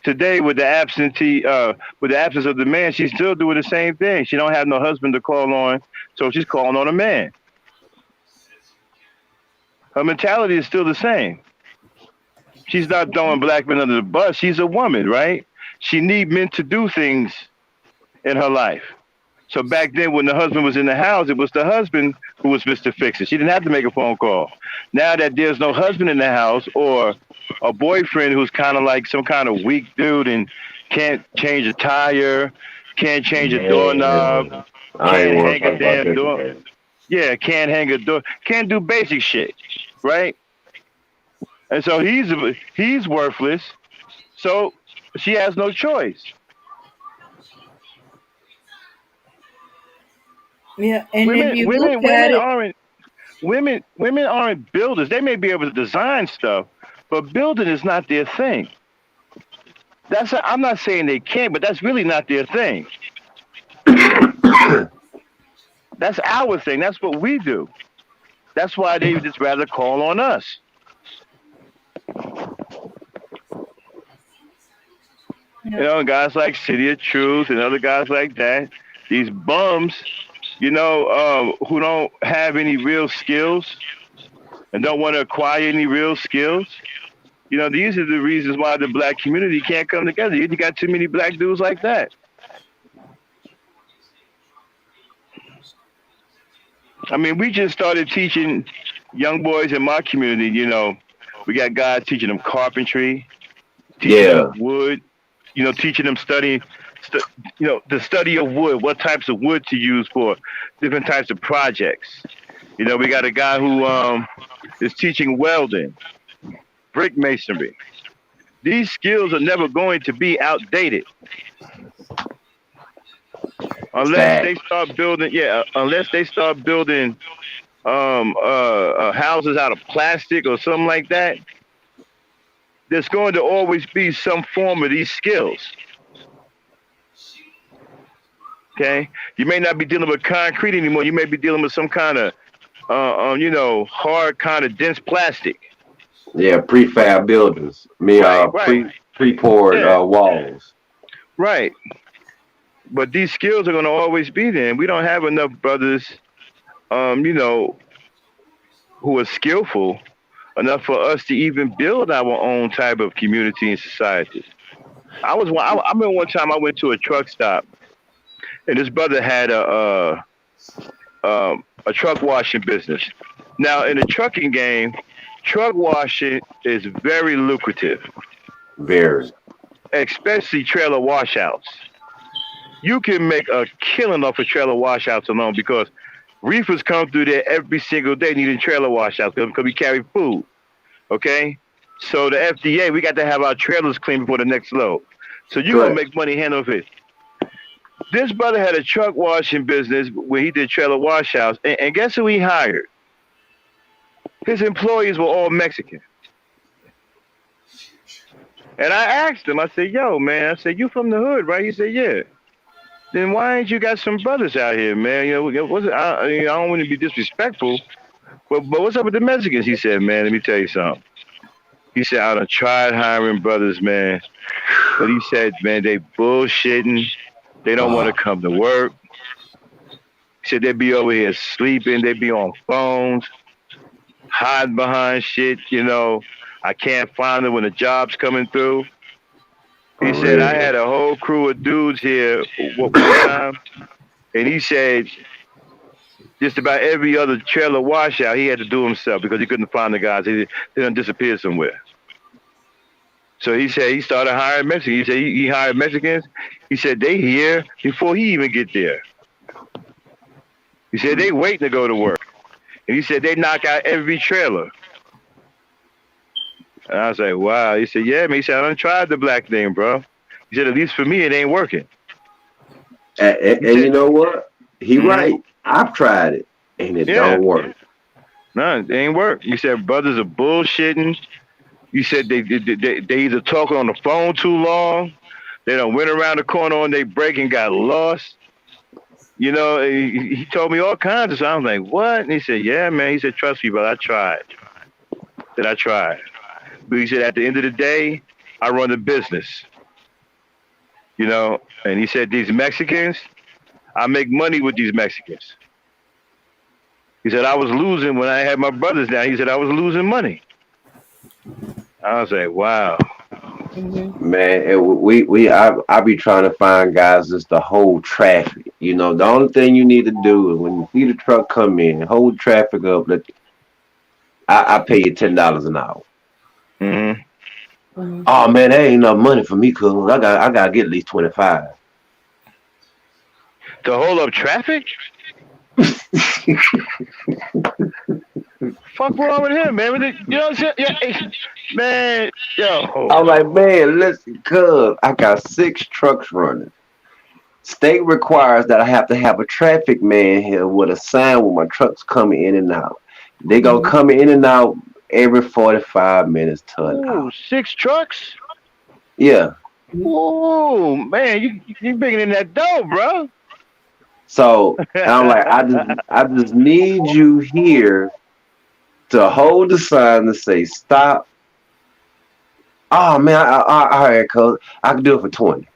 today, with the absence of the man, she's still doing the same thing. She don't have no husband to call on, so she's calling on a man. Her mentality is still the same. She's not throwing black men under the bus. She's a woman, right? She need men to do things in her life. So back then, when the husband was in the house, it was the husband who was Mr. Fix-It. She didn't have to make a phone call. Now that there's no husband in the house or a boyfriend who's kind of like some kind of weak dude and can't change a tire, can't change a doorknob, can't hang a damn door. Yeah, can't hang a door, can't do basic shit, right? And so he's worthless. So she has no choice.
Yeah, and if you look at it,
Women aren't builders. They may be able to design stuff, but building is not their thing. I'm not saying they can't, but that's really not their thing. That's our thing. That's what we do. That's why they would just rather call on us. Guys like City of Truth and other guys like that, these bums, who don't have any real skills and don't want to acquire any real skills. These are the reasons why the black community can't come together. You got too many black dudes like that. I mean, we just started teaching young boys in my community, we got guys teaching them carpentry, teaching them wood, teaching them the study of wood, what types of wood to use for different types of projects. We got a guy who is teaching welding, brick masonry. These skills are never going to be outdated. Unless they start building houses out of plastic or something like that, there's going to always be some form of these skills. Okay? You may not be dealing with concrete anymore. You may be dealing with some kind of, hard kind of dense plastic.
Yeah, prefab buildings. Pre-poured walls.
Right. But these skills are going to always be there. And we don't have enough brothers, who are skillful enough for us to even build our own type of community and society. I remember one time I went to a truck stop, and this brother had a truck washing business. Now, in the trucking game, truck washing is very lucrative.
Very.
Especially trailer washouts. You can make a killing off of trailer washouts alone because reefers come through there every single day needing trailer washouts because we carry food. Okay? So the FDA, we got to have our trailers clean before the next load. So you're going to make money hand over fist. This brother had a truck washing business where he did trailer washouts. And guess who he hired? His employees were all Mexican. And I asked him, I said, yo, man, you from the hood, right? He said, yeah. Then why ain't you got some brothers out here, man? I don't want to be disrespectful, but what's up with the Mexicans? He said, man, let me tell you something. He said, I done tried hiring brothers, man. But he said, man, they bullshitting. They don't want to come to work. He said they be over here sleeping. They be on phones, hiding behind shit, I can't find them when the job's coming through. He said, I had a whole crew of dudes here one time, and he said just about every other trailer washout he had to do himself because he couldn't find the guys. They done disappeared somewhere. So he said he started hiring Mexicans. He said he hired Mexicans. He said they here before he even get there. He said they waiting to go to work. And he said they knock out every trailer. And I was like, wow. He said, yeah, man. He said, I done tried the black thing, bro. He said, at least for me, it ain't working.
And you know what? He right. I've tried it, and it don't work.
No, it ain't work. You said brothers are bullshitting. You said they either talking on the phone too long. They done went around the corner on their break and got lost. You know, he told me all kinds of stuff. I was like, what? And he said, yeah, man. He said, trust me, brother, I tried. I tried. But he said, at the end of the day, I run the business. You know, and he said, these Mexicans, I make money with these Mexicans. He said, I was losing when I had my brothers down. He said, I was losing money. I was like, wow.
Man, I be trying to find guys that's to hold traffic. You know, the only thing you need to do is when you see the truck come in, hold traffic up. I pay you $10 an hour. Oh man, that ain't enough money for me, cuz I gotta get at least 25.
To hold up traffic? Fuck wrong with him, man? You know what I'm saying? Man, yo.
I'm like, man, listen, cuz I got 6 trucks running. State requires that I have to have a traffic man here with a sign with my trucks coming in and out. They gonna come in and out every 45 minutes to an hour.
6 trucks?
Yeah.
Oh man, you bringing in that dough, bro.
So I'm like, I just need you here to hold the sign to say stop. Oh man, all right, cuz I can do it for 20.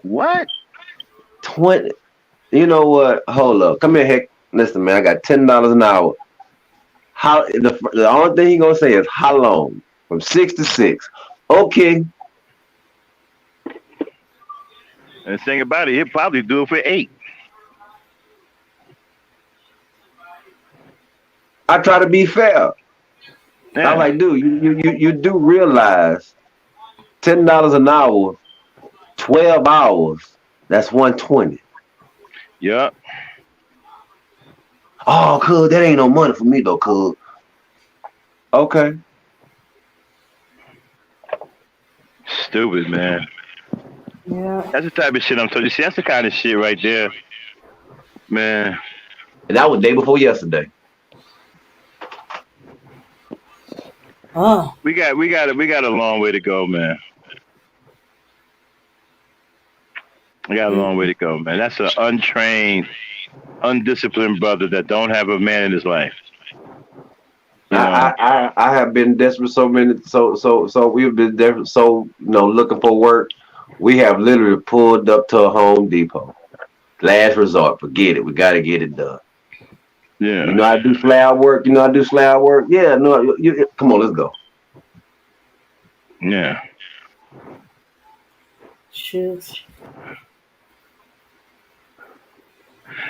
What?
20? You know what? Hold up. Come here, heck. Listen, man, I got $10 an hour. How the only thing he gonna say is how long? From 6 to 6. Okay.
And the thing about it, he'll probably do it for 8.
I try to be fair. Yeah. I'm like, dude, you do realize $10 an hour, 12 hours, that's 120.
Yep.
Oh, cuz that ain't no money for me though, cuz. Okay.
Stupid, man.
Yeah.
That's the type of shit I'm telling you. See, that's the kind of shit right there, man.
And that was day before yesterday.
Oh.
We got a long way to go, man. We got a long way to go, man. That's an untrained, undisciplined brother that don't have a man in his life.
I have been desperate so we've been desperate looking for work. We have literally pulled up to a Home Depot. Last resort, forget it. We gotta get it done.
Yeah.
You know I do slab work. Yeah, no, come on, let's go.
Yeah.
Shoot.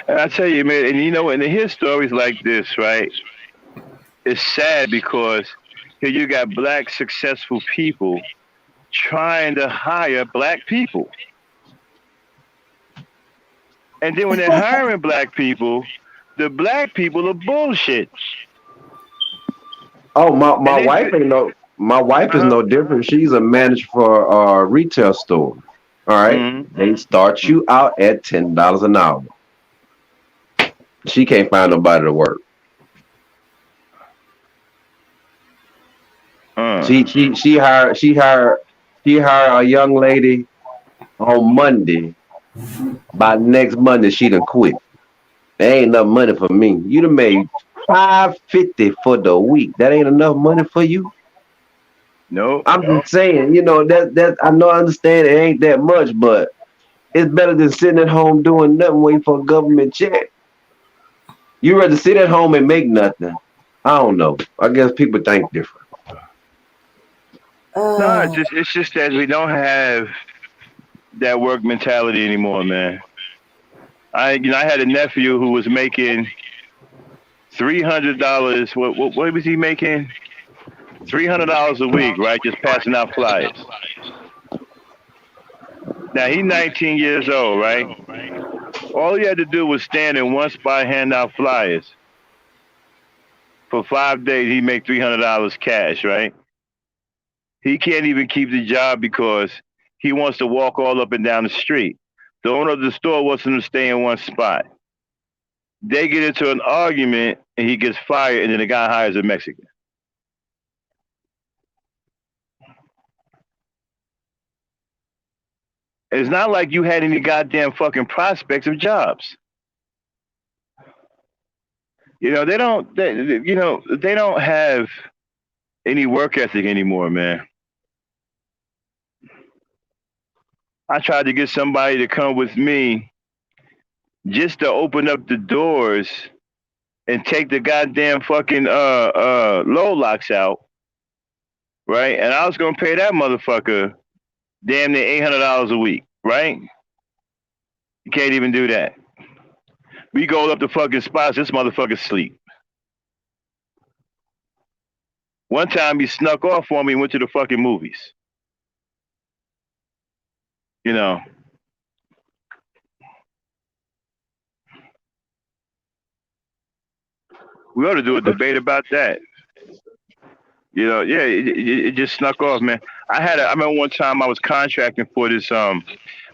And I tell you, man, and you know, and to hear stories like this, right? It's sad because here you got black successful people trying to hire black people. And then when they're hiring black people, the black people are bullshit.
Oh, my wife is no different. She's a manager for a retail store. All right. They start you out at $10 an hour. She can't find nobody to work. She hired a young lady on Monday. By next Monday, she done quit. There ain't enough money for me. You done made $550 for the week. That ain't enough money for you.
No.
I'm just saying, you know, that I know I understand it ain't that much, but it's better than sitting at home doing nothing waiting for a government check. You rather sit at home and make nothing. I don't know. I guess people think different.
No, it's just that we don't have that work mentality anymore, man. I had a nephew who was making $300. What was he making? $300 a week, right? Just passing out flyers. Now he's 19 years old, right? All he had to do was stand in one spot, hand out flyers. For 5 days, he make $300 cash, right? He can't even keep the job because he wants to walk all up and down the street. The owner of the store wants him to stay in one spot. They get into an argument and he gets fired, and then the guy hires a Mexican. It's not like you had any goddamn fucking prospects of jobs. You know, they don't have any work ethic anymore, man. I tried to get somebody to come with me just to open up the doors and take the goddamn fucking low locks out, right? And I was gonna pay that motherfucker damn near $800 a week, right? You can't even do that. We go up to fucking spots, this motherfucker sleep. One time he snuck off on me and went to the fucking movies. You know. We ought to do a debate about that. You know, yeah, it just snuck off, man. I remember one time I was contracting for this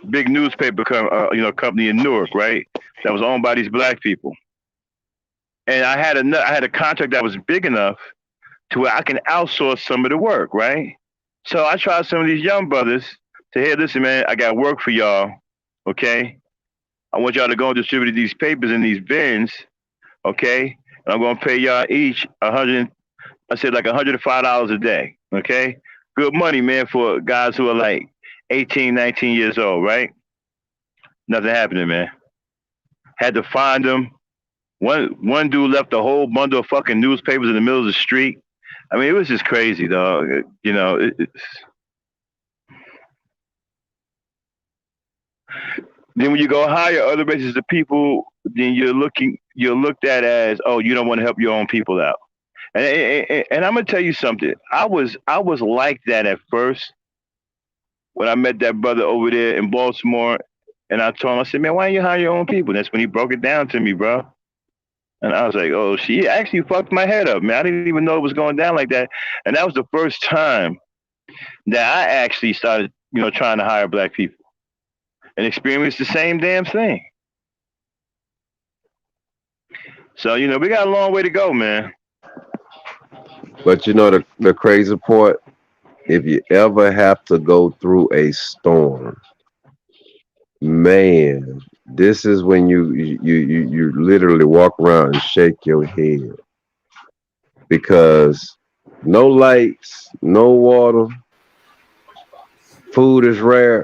big newspaper company in Newark, right? That was owned by these black people. And I had a contract that was big enough to where I can outsource some of the work, right? So I tried some of these young brothers to, hey, listen, man, I got work for y'all, okay? I want y'all to go and distribute these papers in these bins, okay? And I'm gonna pay y'all each $105 a day, okay? Good money, man, for guys who are like 18, 19 years old, right? Nothing happening, man. Had to find them. One dude left a whole bundle of fucking newspapers in the middle of the street. I mean, it was just crazy, dog. You know, then when you go hire other races of people, then you're looked at as, oh, you don't want to help your own people out. And I'm gonna tell you something. I was like that at first when I met that brother over there in Baltimore, and I told him, I said, man, why don't you hire your own people? That's when he broke it down to me, bro. And I was like, oh, she actually fucked my head up, man. I didn't even know it was going down like that. And that was the first time that I actually started, trying to hire black people and experience the same damn thing. So, we got a long way to go, man.
But the crazy part, if you ever have to go through a storm, man, this is when you literally walk around and shake your head, because no lights, no water, food is rare.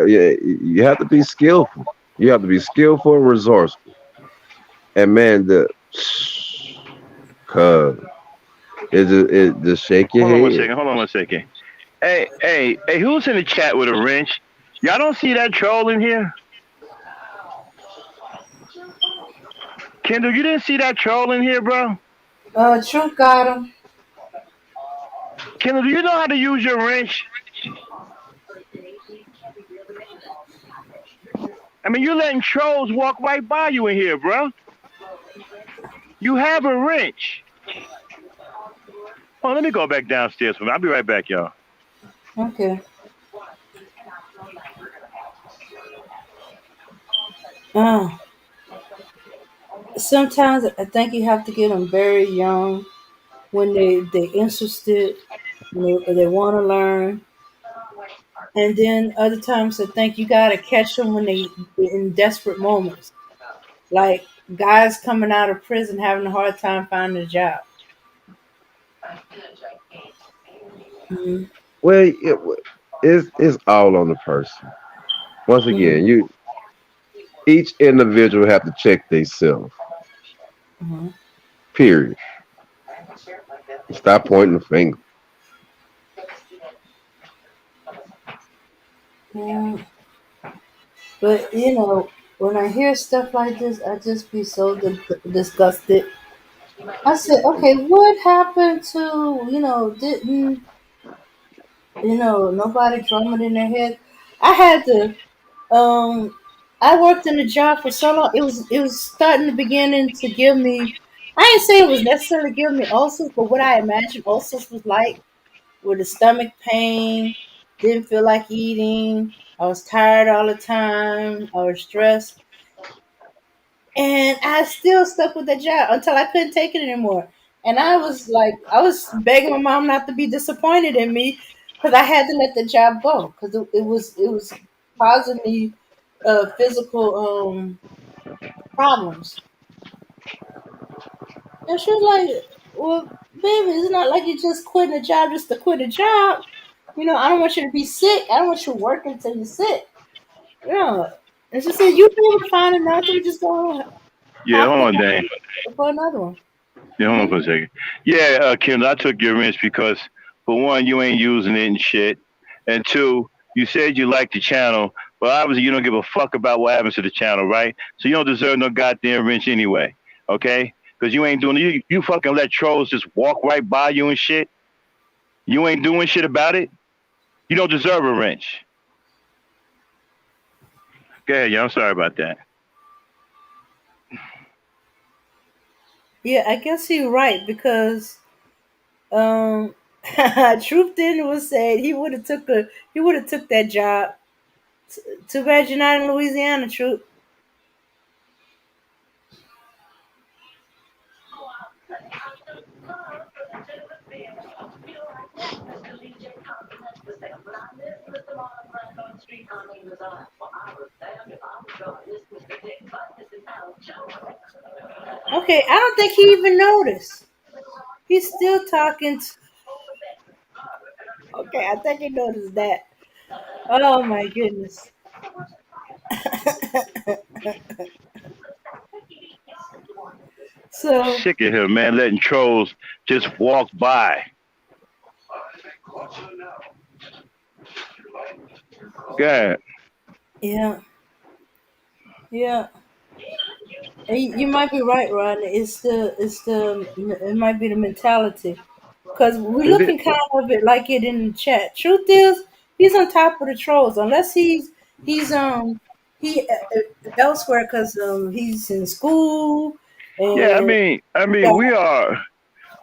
You have to be skillful. You have to be skillful and resourceful. And man, it just shake your head.
Hold on one second. Hey, who's in the chat with a wrench? Y'all don't see that troll in here? Kendall, you didn't see that troll in here, bro?
Truth got him.
Kendall, do you know how to use your wrench? I mean, you're letting trolls walk right by you in here, bro. You have a wrench. Oh, let me go back downstairs for me. I'll be right back, y'all.
Okay. Sometimes I think you have to get them very young when they're interested, they want to learn. And then other times I think you got to catch them when they're in desperate moments. Like guys coming out of prison having a hard time finding a job. Mm-hmm.
Well, it's all on the person. Once again, each individual have to check themselves.
Mm-hmm.
Period. Stop pointing the finger.
Yeah. But when I hear stuff like this, I just be so disgusted. I said, okay, what happened to didn't nobody drumming in their head? I had to I worked in a job for so long. It was starting to beginning to give me I ain't saying it was necessarily giving me ulcers, but what I imagined ulcers was like, with the stomach pain, didn't feel like eating, I was tired all the time, I was stressed, and I still stuck with the job until I couldn't take it anymore. And I was like, I was begging my mom not to be disappointed in me because I had to let the job go because it was causing me physical problems. And she was like, "Well, baby, it's not like you just quitting a job just to quit a job. I don't want you to be sick. I don't want you working until you're sick. And she said, you be able to find another, we just go
Yeah,
have
hold
to
on, Dan.
for another one."
Yeah, hold on for a second. Yeah, Kim, I took your wrench because, for one, you ain't using it and shit. And two, you said you like the channel, but obviously you don't give a fuck about what happens to the channel, right? So you don't deserve no goddamn wrench anyway, okay? Because you ain't doing you fucking let trolls just walk right by you and shit. You ain't doing shit about it. You don't deserve a wrench. Go ahead, yeah, I'm sorry about that.
Yeah, I guess you're right because Truth Then was said he would have took that job. Too bad you're not in Louisiana, Truth. Okay, I don't think he even noticed. He's still talking. Okay, I think he noticed that. Oh my goodness. So
Sick of him, man, letting trolls just walk by. Go ahead.
yeah, yeah. You might be right, Ron. It might be the mentality because we're
Is it?
looking kind of it like it in the chat. Truth is, he's on top of the trolls unless he's he elsewhere because he's in school
Yeah,
and
I
got
mean, we are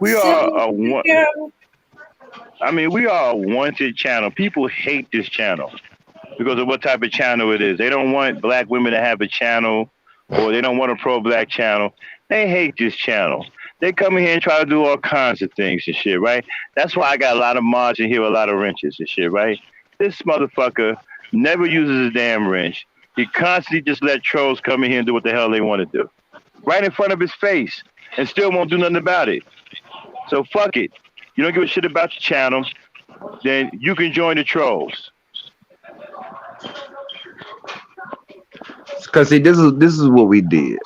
siblings
a
to take
one.
care of.
I mean, we are a wanted channel. People hate this channel because of what type of channel it is. They don't want black women to have a channel, or they don't want a pro-black channel. They hate this channel. They come in here and try to do all kinds of things and shit, right? That's why I got a lot of mods in here, a lot of wrenches and shit, right? This motherfucker never uses a damn wrench. He constantly just let trolls come in here and do what the hell they want to do, right in front of his face, and still won't do nothing about it. So fuck it. You don't give a shit about your channel, then you can join the trolls.
Because see, this is what we did.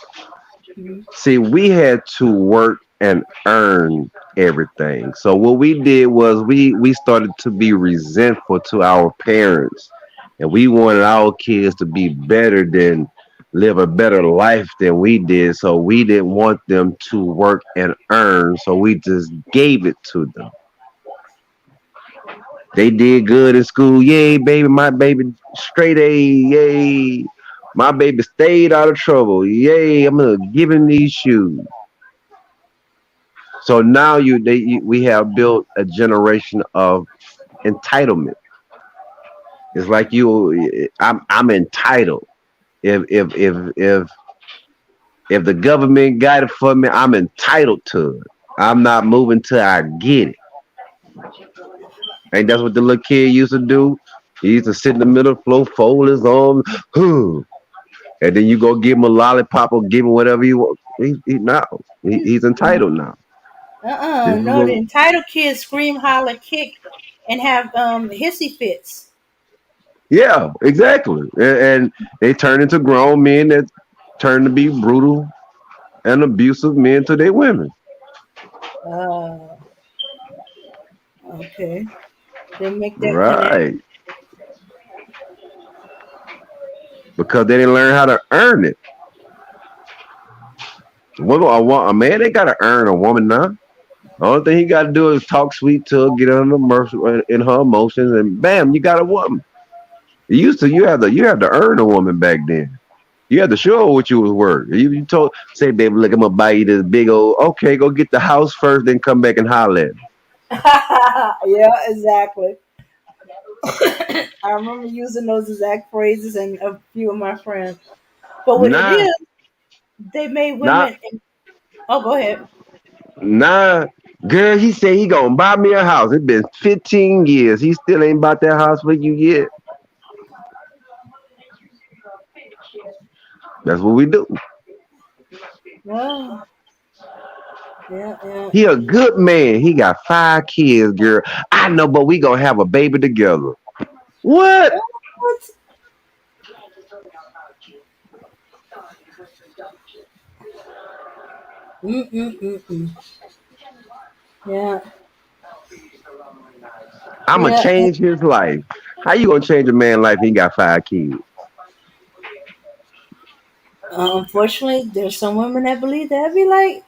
Mhm.
See, we had to work and earn everything. So what we did was we started to be resentful to our parents, and we wanted our kids to be better than live a better life than we did. So we didn't want them to work and earn. So we just gave it to them. They did good in school. Yay, baby, my baby straight A. Yay. My baby stayed out of trouble. Yay, I'm gonna give him these shoes. So now we have built a generation of entitlement. It's like I'm entitled. If the government got it for me, I'm entitled to it. I'm not moving till I get it. Ain't that's what the little kid used to do? He used to sit in the middle of the floor, fold his arms, and then you go give him a lollipop or give him whatever you want. He's entitled now. This is
No, the
what,
entitled kids scream, holler, kick, and have hissy fits.
yeah, exactly. And they turn into grown men that turn to be brutal and abusive men to their women.
Uh, okay. They make that connect.
Right. Because they didn't learn how to earn it. A man ain't got to earn a woman now. The only thing he got to do is talk sweet to her, get in her emotions, and bam, you got a woman. You have to earn a woman back then. You had to show her what you was worth. You told, say, baby, look, I'm gonna buy you this big old. Okay, go get the house first, then come back and holler at me.
Yeah, exactly. I remember using those exact phrases and a few of my friends. But what it
Nah,
is, they made
nah,
women. Oh, go ahead.
nah. Girl, he said he gonna buy me a house. It's been 15 years. He still ain't bought that house for you yet. That's what we do.
Oh, yeah, yeah.
He a good man. He got 5 kids, girl. I know, but we gonna have a baby together. What?
What? Mm-mm-mm-mm. Yeah,
I'ma
yeah.
change his life. How you gonna change a man's life? He got 5 kids.
Unfortunately, there's some women that believe that. I'd be like,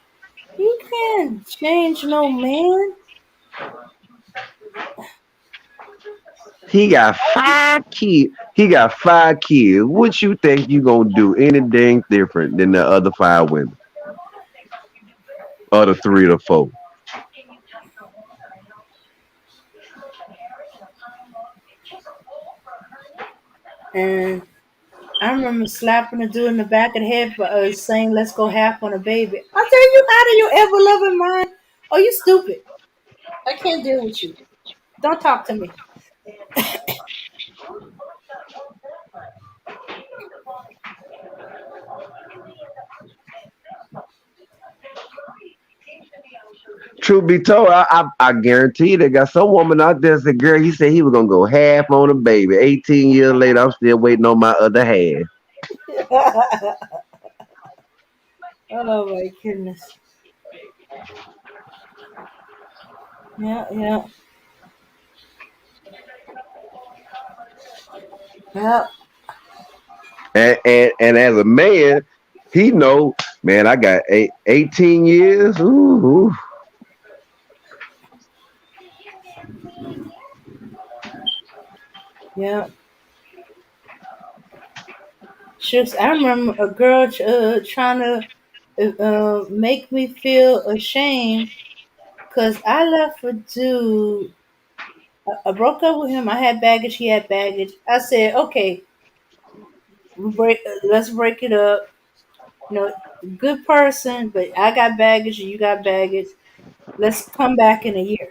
you can't change no man.
He got 5 kids. He got 5 kids. What you think you gonna do anything different than the other 5 women? Other 3 or 4.
And I remember slapping a dude in the back of the head for saying, "Let's go half on a baby." I tell you, out of your ever loving mind? Oh, you stupid. I can't deal with you. Don't talk to me.
Truth be told, I guarantee they got some woman out there said, girl, he said he was gonna go half on a baby. 18 years later, I'm still waiting on my other half.
Oh my goodness. Yeah, yeah, yeah,
And as a man, he know, man, I got 18 years. Ooh.
yeah. Shucks, I remember a girl trying to make me feel ashamed because I left a dude. I broke up with him. I had baggage. He had baggage. I said, okay, let's break it up. You know, good person, but I got baggage and you got baggage. Let's come back in a year.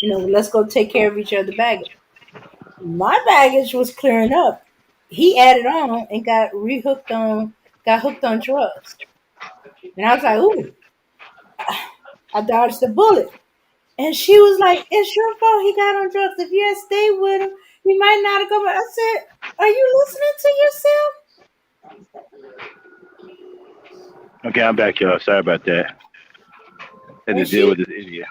Let's go take care of each other's baggage. My baggage was clearing up. He added on and got hooked on drugs. And I was like, ooh, I dodged the bullet. And she was like, it's your fault he got on drugs. If you had stayed with him, he might not have come back. I said, are you listening to yourself?
Okay, I'm back, y'all. Sorry about that. Had to
And
deal
she,
with this idiot.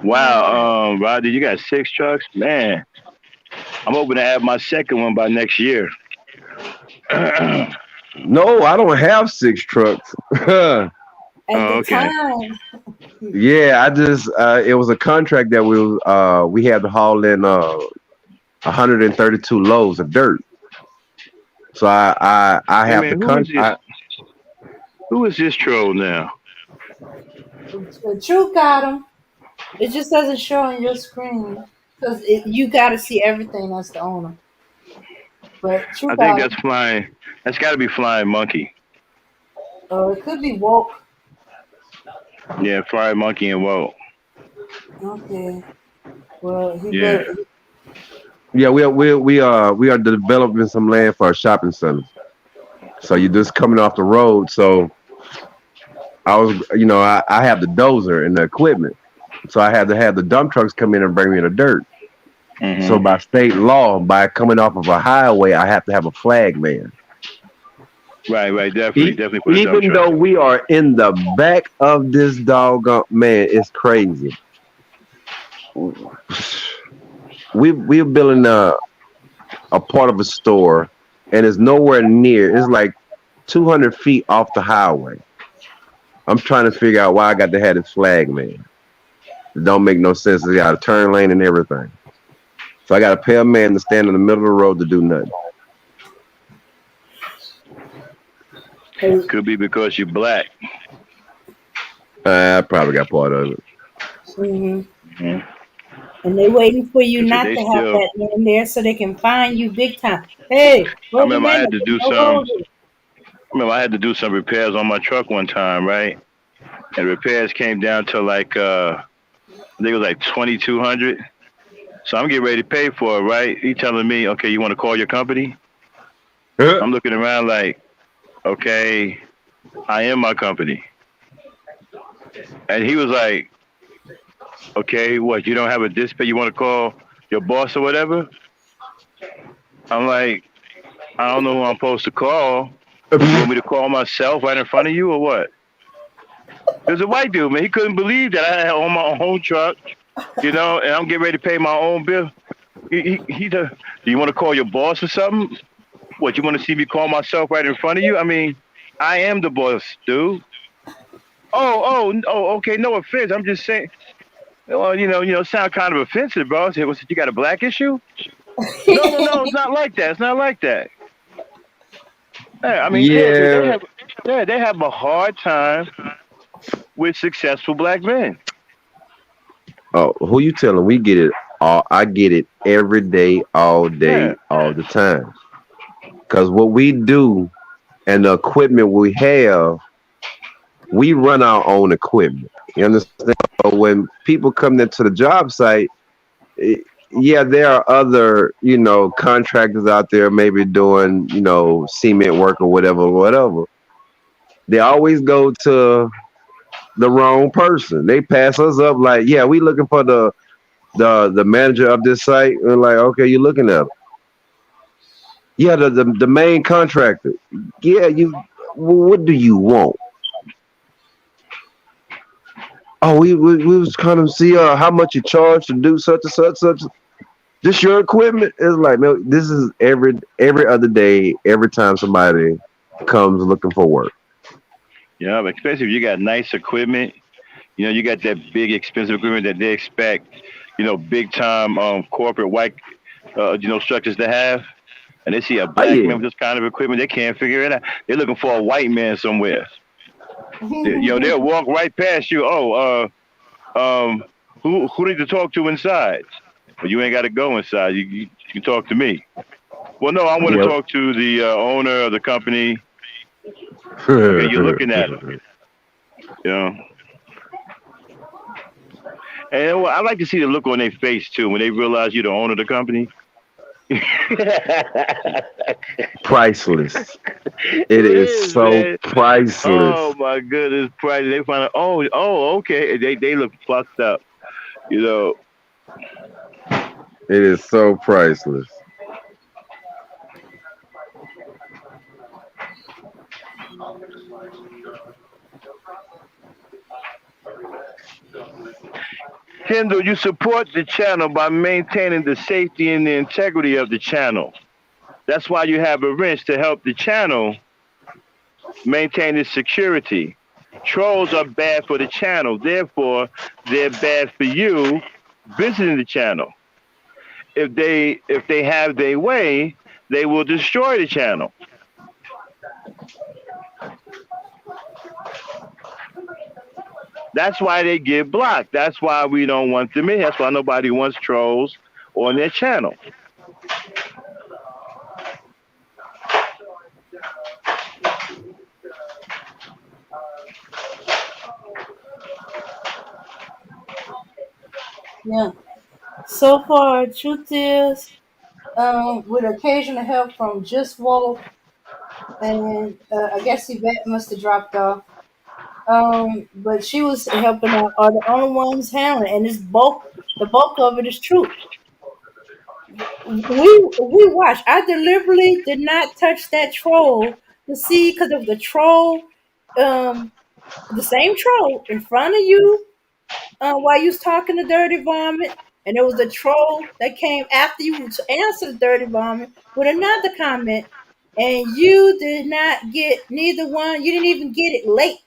Wow, Rodney, you got 6 trucks? Man, I'm hoping to have my second one by next year.
No, I don't have 6 trucks.
at the
Okay.
time,
Yeah, I just it was a contract that we had to haul in 132 loads of dirt. So I
Hey
have to
man, who is this troll now?
the truth got him. It just doesn't show on your screen because you got to see everything that's the owner. But
I
truth
think
got him.
that's flying. That's got to be Flying Monkey.
It could be woke.
Yeah, Flying Monkey and Whoa.
Okay. Well, he
Yeah.
better.
Yeah, we are developing some land for a shopping center. So you're just coming off the road. So I was, I have the dozer and the equipment. So I had to have the dump trucks come in and bring me the dirt.
Mm-hmm.
So by state law, by coming off of a highway, I have to have a flag man.
Right, definitely put a dump
Even
truck.
though we are in the back of this doggone, man, it's crazy. We're building a part of a store, and it's nowhere near. It's like 200 feet off the highway. I'm trying to figure out why I got to have this flag man. It don't make no sense. They got a turn lane and everything. So I got to pay a man to stand in the middle of the road to do nothing.
Could be because you're black.
I probably got part of it.
Mm-hmm. And they waiting for you not
They
to have
still.
that in there so they can find you big time. Hey,
I remember I had to do
some.
I had to do some repairs on my truck one time, right? And repairs came down to like I think it was like 2,200. So I'm getting ready to pay for it, right? He telling me, okay, you want to call your company? I'm looking around like, okay, I am my company. And he was like, okay, what, you don't have a dispatch? You want to call your boss or whatever? I'm like, I don't know who I'm supposed to call. You want me to call myself right in front of you or what? There's a white dude, man. He couldn't believe that I had on my own truck, and I'm getting ready to pay my own bill. Do you want to call your boss or something? What, you want to see me call myself right in front of you? I mean, I am the boss, dude. Oh, okay, no offense. I'm just saying. Well, sound kind of offensive, bro. I said, you got a black issue? No, it's not like that. It's not like that. Yeah, I mean, they have a hard time with successful black men.
Oh, who you telling? We get it all. I get it every day, all day, all the time. Because what we do and the equipment we have, we run our own equipment. You understand? So when people come into the job site, there are other, contractors out there maybe doing, cement work or whatever. They always go to the wrong person. They pass us up like, we looking for the manager of this site. We're like, okay, you're looking at him. Yeah, the main contractor. Yeah, what do you want? Oh, we was kind of see how much you charge to do such and such. This your equipment? It's like, no, this is every other day, every time somebody comes looking for work.
Yeah, but especially if you got nice equipment, you got that big expensive equipment that they expect, big time corporate white, structures to have, and they see a black man with this kind of equipment, they can't figure it out. They're looking for a white man somewhere. They'll walk right past you. Who need to talk to inside? Well, you ain't got to go inside. You can talk to me. Well, no, I want to talk to the owner of the company. Okay, you're looking at him. And I like to see the look on their face too when they realize you're the owner of the company.
Priceless. It is so man. Priceless.
Oh my goodness, priceless. They find out. Oh, okay. They look fucked up. It
is so priceless.
Kendall, you support the channel by maintaining the safety and the integrity of the channel. That's why you have a wrench to help the channel maintain its security. Trolls are bad for the channel. Therefore, they're bad for you visiting the channel. If they have their way, they will destroy the channel. That's why they get blocked. That's why we don't want them in. That's why nobody wants trolls on their channel.
Yeah. So far, truth is, with occasional help from Just Woke, and I guess Yvette must have dropped off. But she was helping out, are the only ones handling, and the bulk of it is true. We watched. I deliberately did not touch that troll to see, because of the troll, the same troll in front of you, while you was talking to Dirty Vomit, and there was a troll that came after you to answer the Dirty Vomit with another comment, and you did not get neither one. You didn't even get it late.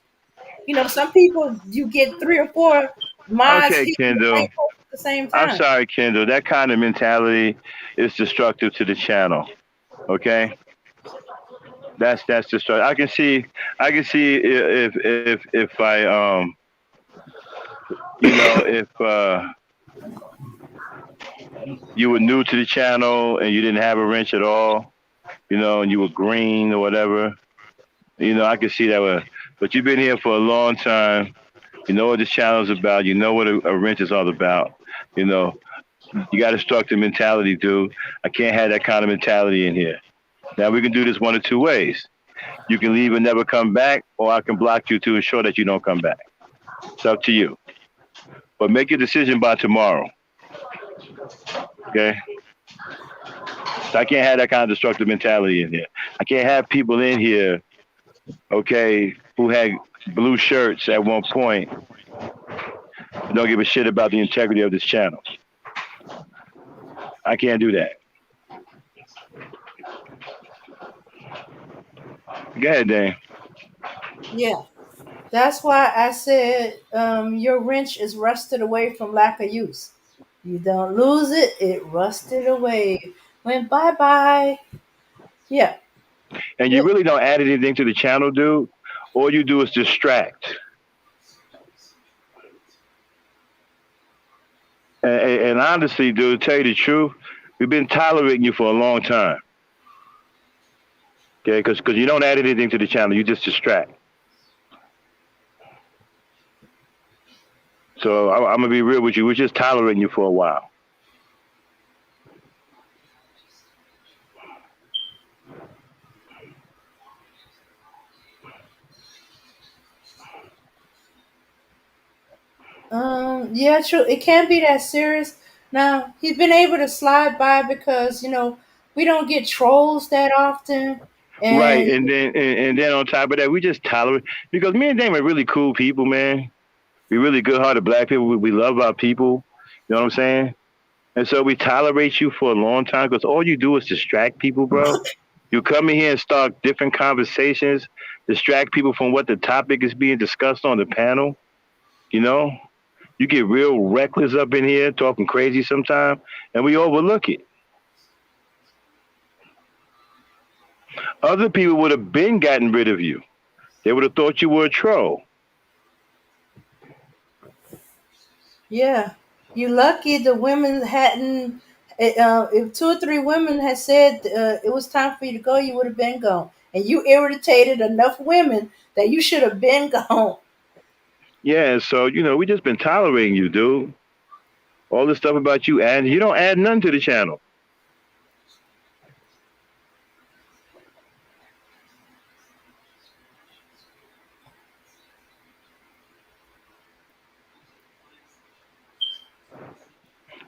Some people, you get 3 or 4 mods.
Okay, Kendall.
the same
I'm
time.
sorry, Kendall. That kind of mentality is destructive to the channel. Okay, that's destructive. I can see if I if you were new to the channel and you didn't have a wrench at all, and you were green or whatever, I can see that way. But you've been here for a long time. You know what this channel is about. You know what a wrench is all about. You know, you got a destructive mentality, dude. I can't have that kind of mentality in here. Now we can do this one of two ways. You can leave and never come back, or I can block you to ensure that you don't come back. It's up to you. But make your decision by tomorrow. Okay? So I can't have that kind of destructive mentality in here. I can't have people in here, okay, who had blue shirts at one point and don't give a shit about the integrity of this channel. I can't do that. Go ahead, Dan.
Yeah. That's why I said your wrench is rusted away from lack of use. You don't lose it, it rusted away. Went bye-bye. Yeah.
And you really don't add anything to the channel, dude. All you do is distract. And honestly, dude, to tell you the truth, we've been tolerating you for a long time. Okay, because you don't add anything to the channel, you just distract. So I'm gonna be real with you. We're just tolerating you for a while.
Yeah, true. It can't be that serious. Now, he's been able to slide by because, we don't get trolls that often.
Right,
And
and then on top of that, we just tolerate because me and Dame are really cool people, man. We're really good-hearted black people. We love our people. You know what I'm saying? And so we tolerate you for a long time because all you do is distract people, bro. You come in here and start different conversations, distract people from what the topic is being discussed on the panel. You get real reckless up in here, talking crazy sometimes, and we overlook it. Other people would have been gotten rid of you. They would have thought you were a troll.
yeah, you lucky the women hadn't. If 2 or 3 women had said it was time for you to go, you would have been gone. And you irritated enough women that you should have been gone.
Yeah, so, we just been tolerating you, dude. All this stuff about you, and you don't add none to the channel.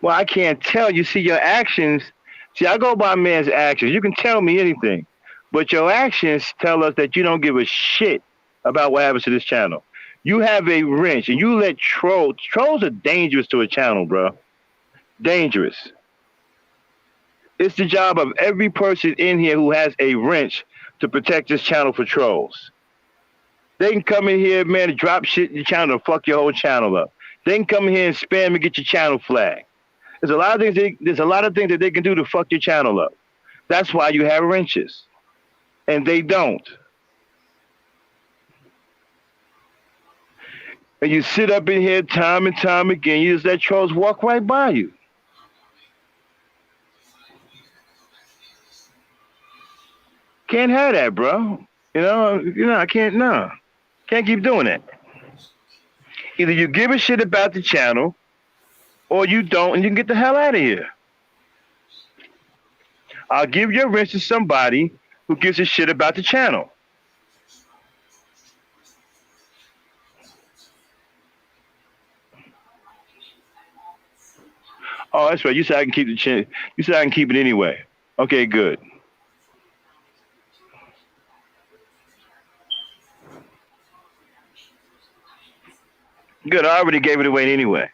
Well, I can't tell. You see, your actions. See, I go by man's actions. You can tell me anything, but your actions tell us that you don't give a shit about what happens to this channel. You have a wrench, and you let trolls. Trolls are dangerous to a channel, bro. Dangerous. It's the job of every person in here who has a wrench to protect this channel for trolls. They can come in here, man, and drop shit in your channel and fuck your whole channel up. They can come in here and spam and get your channel flagged. There's a lot of things that they can do to fuck your channel up. That's why you have wrenches. And they don't. And you sit up in here time and time again, you just let trolls walk right by you. Can't have that, bro. I can't, no. Can't keep doing that. Either you give a shit about the channel, or you don't, and you can get the hell out of here. I'll give your wrench to somebody who gives a shit about the channel. Oh, that's right. You said I can keep the chin. You said I can keep it anyway. Okay, good. Good. I already gave it away anyway.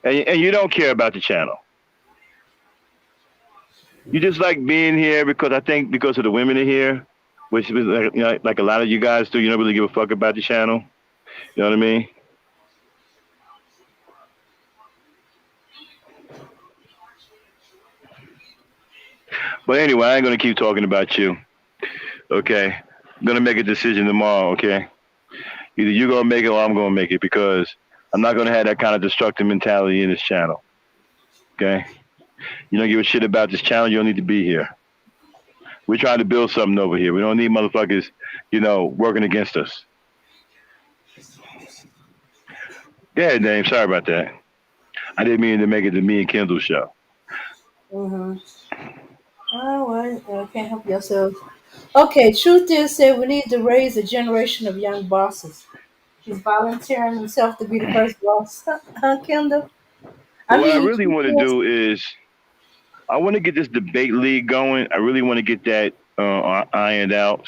And you don't care about the channel. You just like being here because of the women in here, which is like a lot of you guys do. You don't really give a fuck about the channel. You know what I mean? But anyway, I ain't gonna keep talking about you. Okay, I'm gonna make a decision tomorrow. Okay, either you're gonna make it or I'm gonna make it because I'm not gonna have that kind of destructive mentality in this channel. Okay, you don't give a shit about this channel. You don't need to be here. We're trying to build something over here. We don't need motherfuckers, working against us. Yeah, Dame. Sorry about that. I didn't mean to make it the me and Kendall show.
Mm-hmm. Oh, well, can't help yourself. Okay, truth is, said we need to raise a generation of young bosses. He's volunteering himself to be the first boss, huh, Kendall?
But
I
what I
mean,
really want to do is I want to get this debate league going. I really want to get that ironed out.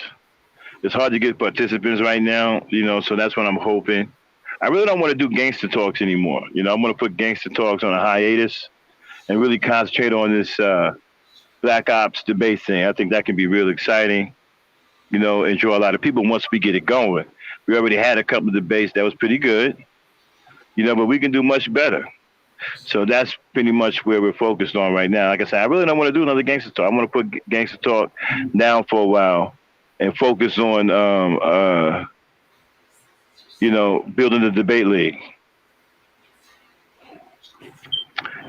It's hard to get participants right now, so that's what I'm hoping. I really don't want to do gangster talks anymore. I want to put gangster talks on a hiatus and really concentrate on this Black Ops debate thing. I think that can be real exciting, and draw a lot of people once we get it going. We already had a couple of debates that was pretty good, but we can do much better. So that's pretty much where we're focused on right now. Like I said, I really don't want to do another gangster talk. I want to put gangster talk down for a while and focus on, building the debate league.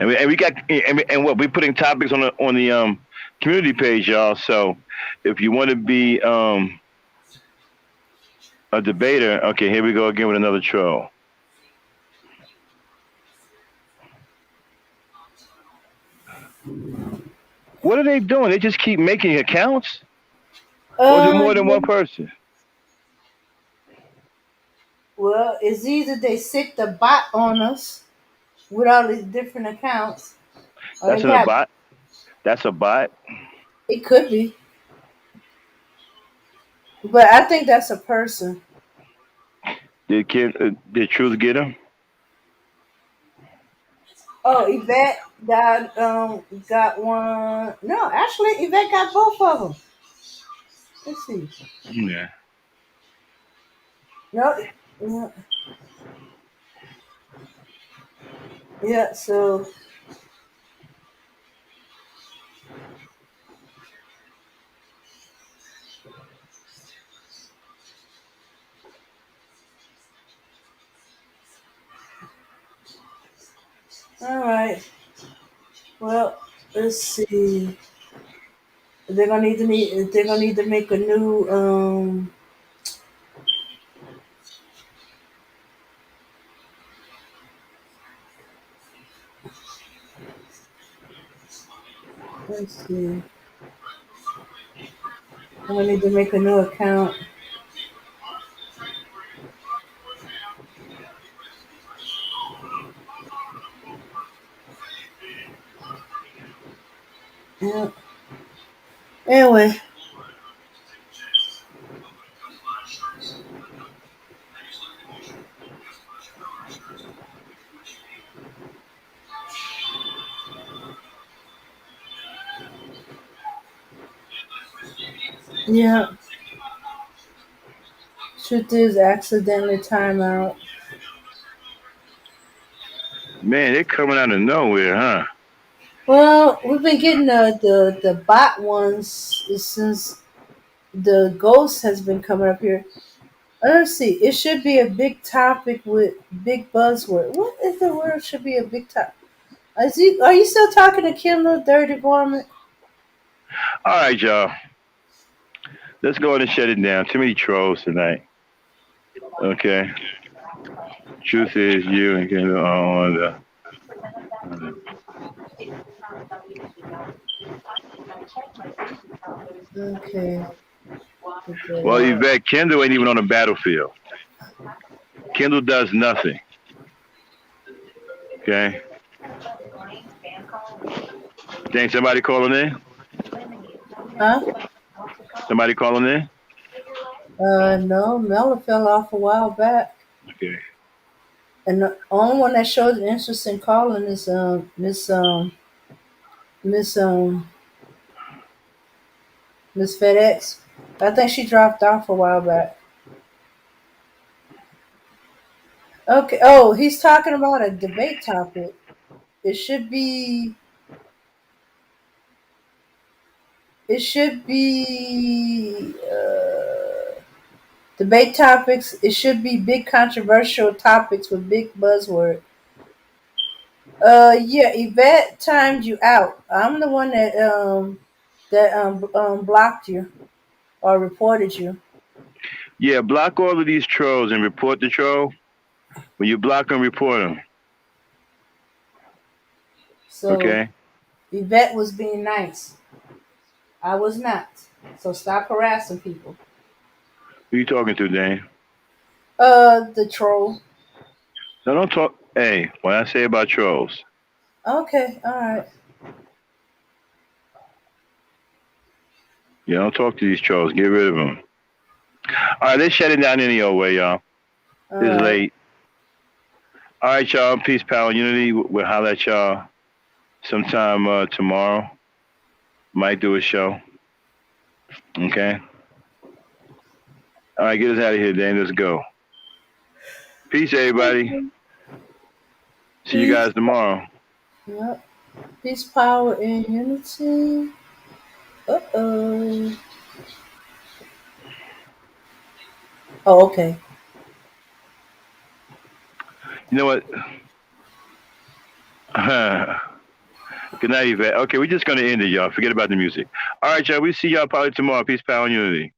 And we got and what we're putting topics on the community page, y'all. So if you want to be a debater, okay, here we go again with another troll. What are they doing? They just keep making accounts? Or is it more than one person?
Well, it's either they sick the bot on us with all these different accounts, or
That's
they
a
got.
bot? That's a bot?
It could be, but I think that's a person.
Did Truth get him?
Oh, Yvette got one. No, actually, Yvette got both of them. Let's see.
Yeah.
No, yeah, yeah. So all right. Well, let's see. They're gonna need to make a new let's see. I'm gonna need to make a new account. Yeah. Anyway. Yeah. Truth is accidentally timeout.
Man, they're coming out of nowhere, huh?
Well, we've been getting the bot ones since the ghost has been coming up here. Let's see. It should be a big topic with big buzzword. What is the word? Should be a big topic. Are you still talking to Kendall Dirty Garment?
All right, y'all. Let's go ahead and shut it down. Too many trolls tonight. Okay. Truth is you and Kendall on the.
Okay.
Well, Yvette, Kendall ain't even on the battlefield. Kendall does nothing. Okay. Dang, somebody calling in?
Huh?
Somebody calling in?
No, Mella fell off a while back.
Okay.
And the only one that showed interest in calling is Miss FedEx. I think she dropped off a while back. Okay. Oh, he's talking about a debate topic. It should be. It should be debate topics. It should be big controversial topics with big buzzword. Yeah, Yvette timed you out. I'm the one that blocked you or reported you.
Yeah, block all of these trolls and report the troll. When you block them, report them.
So
Okay.
Yvette was being nice. I was not. So stop harassing people.
Who you talking to, Dan?
The troll.
No, don't talk. Hey, what I say about trolls?
Okay, all right.
You don't talk to these trolls. Get rid of them. All right, they're shutting down any old way, y'all.
All
It's
right.
late. All right, y'all. Peace, power, and unity. We'll holler at y'all sometime tomorrow. Might do a show. Okay. All right, get us out of here, Dan. Let's go. Peace, everybody. See you guys tomorrow.
Yep. Peace, power, and unity. Uh-oh. Oh, okay.
You know what? Good night, Yvette. Okay, we're just going to end it, y'all. Forget about the music. All right, y'all. We see y'all probably tomorrow. Peace, power, and unity.